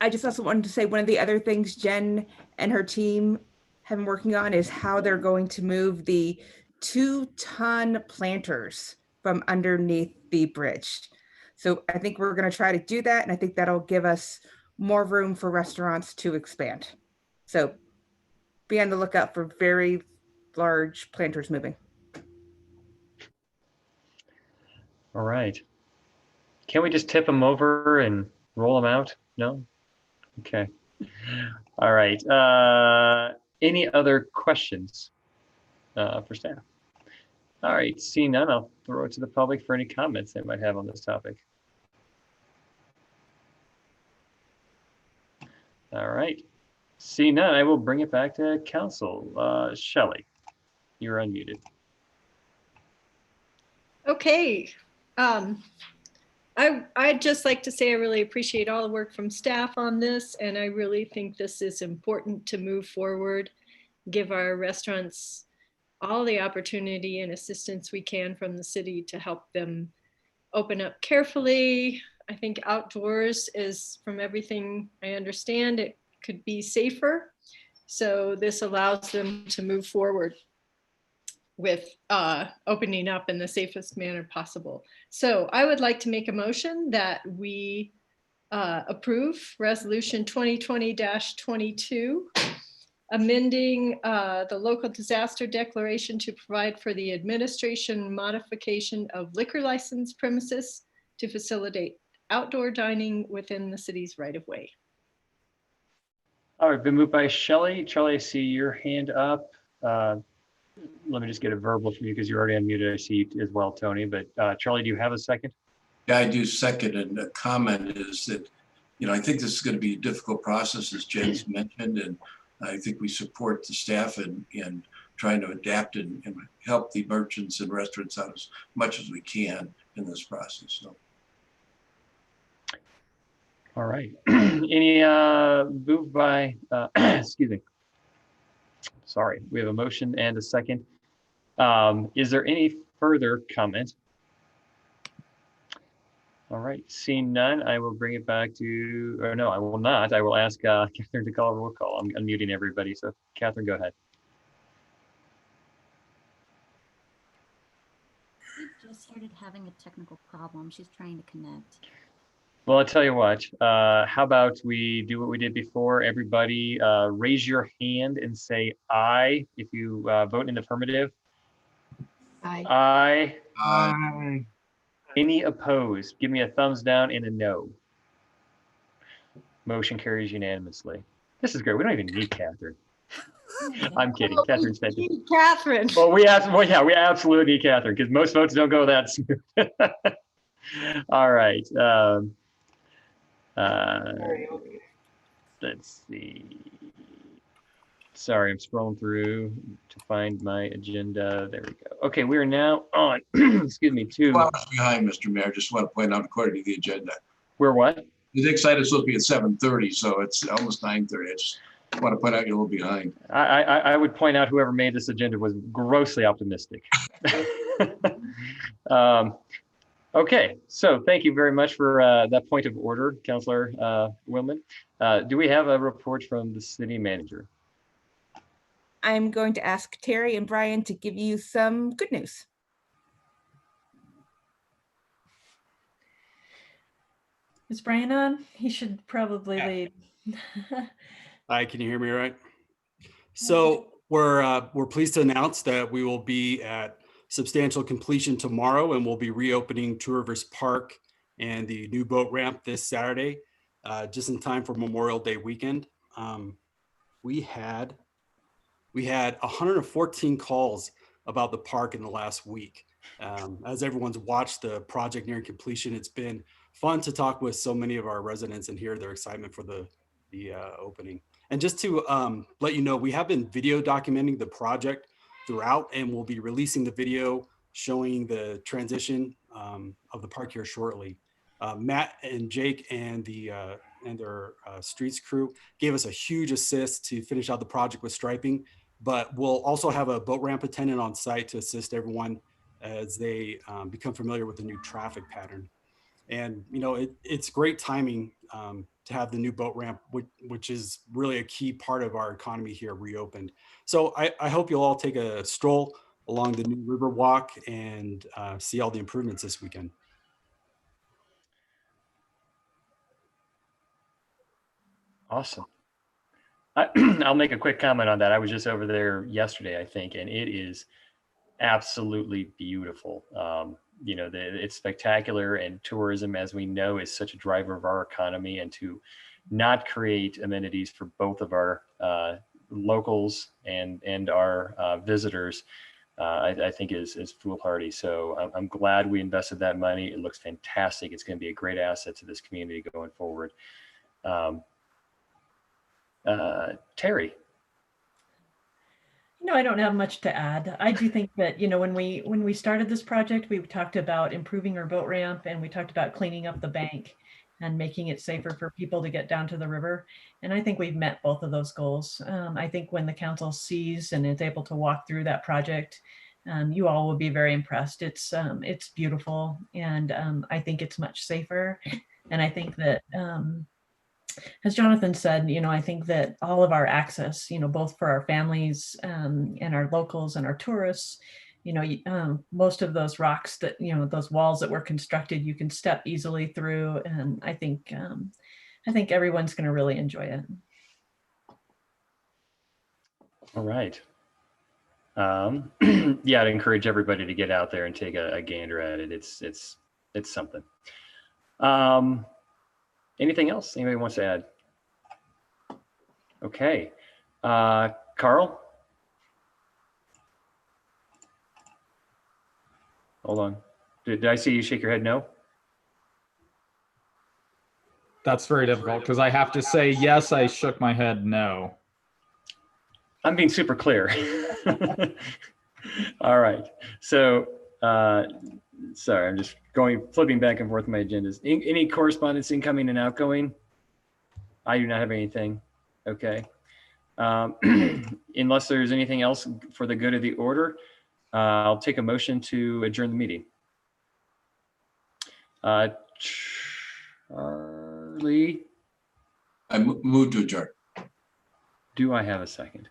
I just also wanted to say one of the other things Jen and her team have been working on is how they're going to move the 2-ton planters from underneath the bridge. So I think we're going to try to do that, and I think that'll give us more room for restaurants to expand. So be on the lookout for very large planters moving. All right. Can't we just tip them over and roll them out? No? Okay. All right. Any other questions for staff? All right. Seeing none, I'll throw it to the public for any comments they might have on this topic. All right. Seeing none, I will bring it back to council. Shelley, you're unmuted. Okay. I'd just like to say I really appreciate all the work from staff on this, and I really think this is important to move forward, give our restaurants all the opportunity and assistance we can from the city to help them open up carefully. I think outdoors is, from everything I understand, it could be safer. So this allows them to move forward with opening up in the safest manner possible. So I would like to make a motion that we approve Resolution 2020-22, amending the local disaster declaration to provide for the administration modification of liquor license premises to facilitate outdoor dining within the city's right-of-way. All right, been moved by Shelley. Charlie, I see your hand up. Let me just get a verbal from you because you're already unmuted. I see you as well, Tony. But Charlie, do you have a second? Yeah, I do second. And a comment is that, you know, I think this is going to be a difficult process, as Jen's mentioned, and I think we support the staff in trying to adapt and help the merchants and restaurants out as much as we can in this process. So. All right. Any moved by, excuse me. Sorry, we have a motion and a second. Is there any further comment? All right, seeing none, I will bring it back to, or no, I will not. I will ask Catherine to call a roll call. I'm unmuting everybody, so Catherine, go ahead. We just started having a technical problem. She's trying to connect. Well, I'll tell you what, how about we do what we did before? Everybody raise your hand and say aye if you vote in the affirmative. Aye. Aye. Aye. Any opposed? Give me a thumbs down and a no. Motion carries unanimously. This is great. We don't even need Catherine. I'm kidding. Catherine's fantastic. Catherine. Well, we absolutely need Catherine because most votes don't go that smooth. All right. Let's see. Sorry, I'm scrolling through to find my agenda. There we go. Okay, we are now on, excuse me, 2 hours behind, Mr. Mayor. Just want to point out according to the agenda. We're what? The next item is supposed to be at 7:30, so it's almost 9:30. I just want to point out you're a little behind. I would point out whoever made this agenda was grossly optimistic. Okay, so thank you very much for that point of order, Councilor Willman. Do we have a report from the city manager? I'm going to ask Terry and Brian to give you some good news. Is Brian on? He should probably lead. Hi, can you hear me all right? So we're pleased to announce that we will be at substantial completion tomorrow, and we'll be reopening Two Rivers Park and the new boat ramp this Saturday, just in time for Memorial Day weekend. We had 114 calls about the park in the last week. As everyone's watched the project nearing completion, it's been fun to talk with so many of our residents and hear their excitement for the opening. And just to let you know, we have been video documenting the project throughout, and we'll be releasing the video showing the transition of the park here shortly. Matt and Jake and their streets crew gave us a huge assist to finish out the project with striping, but we'll also have a boat ramp attendant on site to assist everyone as they become familiar with the new traffic pattern. And you know, it's great timing to have the new boat ramp, which is really a key part of our economy here, reopened. So I hope you'll all take a stroll along the new river walk and see all the improvements this weekend. Awesome. I'll make a quick comment on that. I was just over there yesterday, I think, and it is absolutely beautiful. You know, it's spectacular, and tourism, as we know, is such a driver of our economy, and to not create amenities for both of our locals and our visitors, I think is foolhardy. So I'm glad we invested that money. It looks fantastic. It's going to be a great asset to this community going forward. Terry. No, I don't have much to add. I do think that, you know, when we started this project, we talked about improving our boat ramp, and we talked about cleaning up the bank and making it safer for people to get down to the river. And I think we've met both of those goals. I think when the council sees and is able to walk through that project, you all will be very impressed. It's beautiful, and I think it's much safer. And I think that, as Jonathan said, you know, I think that all of our access, you know, both for our families and our locals and our tourists, you know, most of those rocks that, you know, those walls that were constructed, you can step easily through. And I think everyone's going to really enjoy it. All right. Yeah, I'd encourage everybody to get out there and take a gander at it. It's something. Anything else anybody wants to add? Okay. Carl? Hold on. Did I see you shake your head no? That's very difficult because I have to say yes, I shook my head no. I'm being super clear. All right. So, sorry, I'm just flipping back and forth my agendas. Any correspondence incoming and outgoing? I do not have anything. Okay. Unless there's anything else for the good of the order, I'll take a motion to adjourn the meeting. Charlie? I move to adjourn. Do I have a second?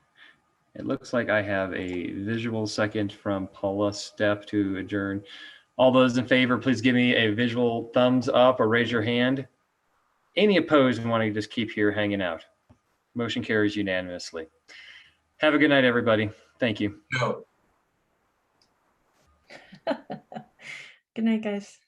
It looks like I have a visual second from Paula Stepp to adjourn. All those in favor, please give me a visual thumbs up or raise your hand. Any opposed and wanting to just keep here hanging out? Motion carries unanimously. Have a good night, everybody. Thank you. No. Good night, guys.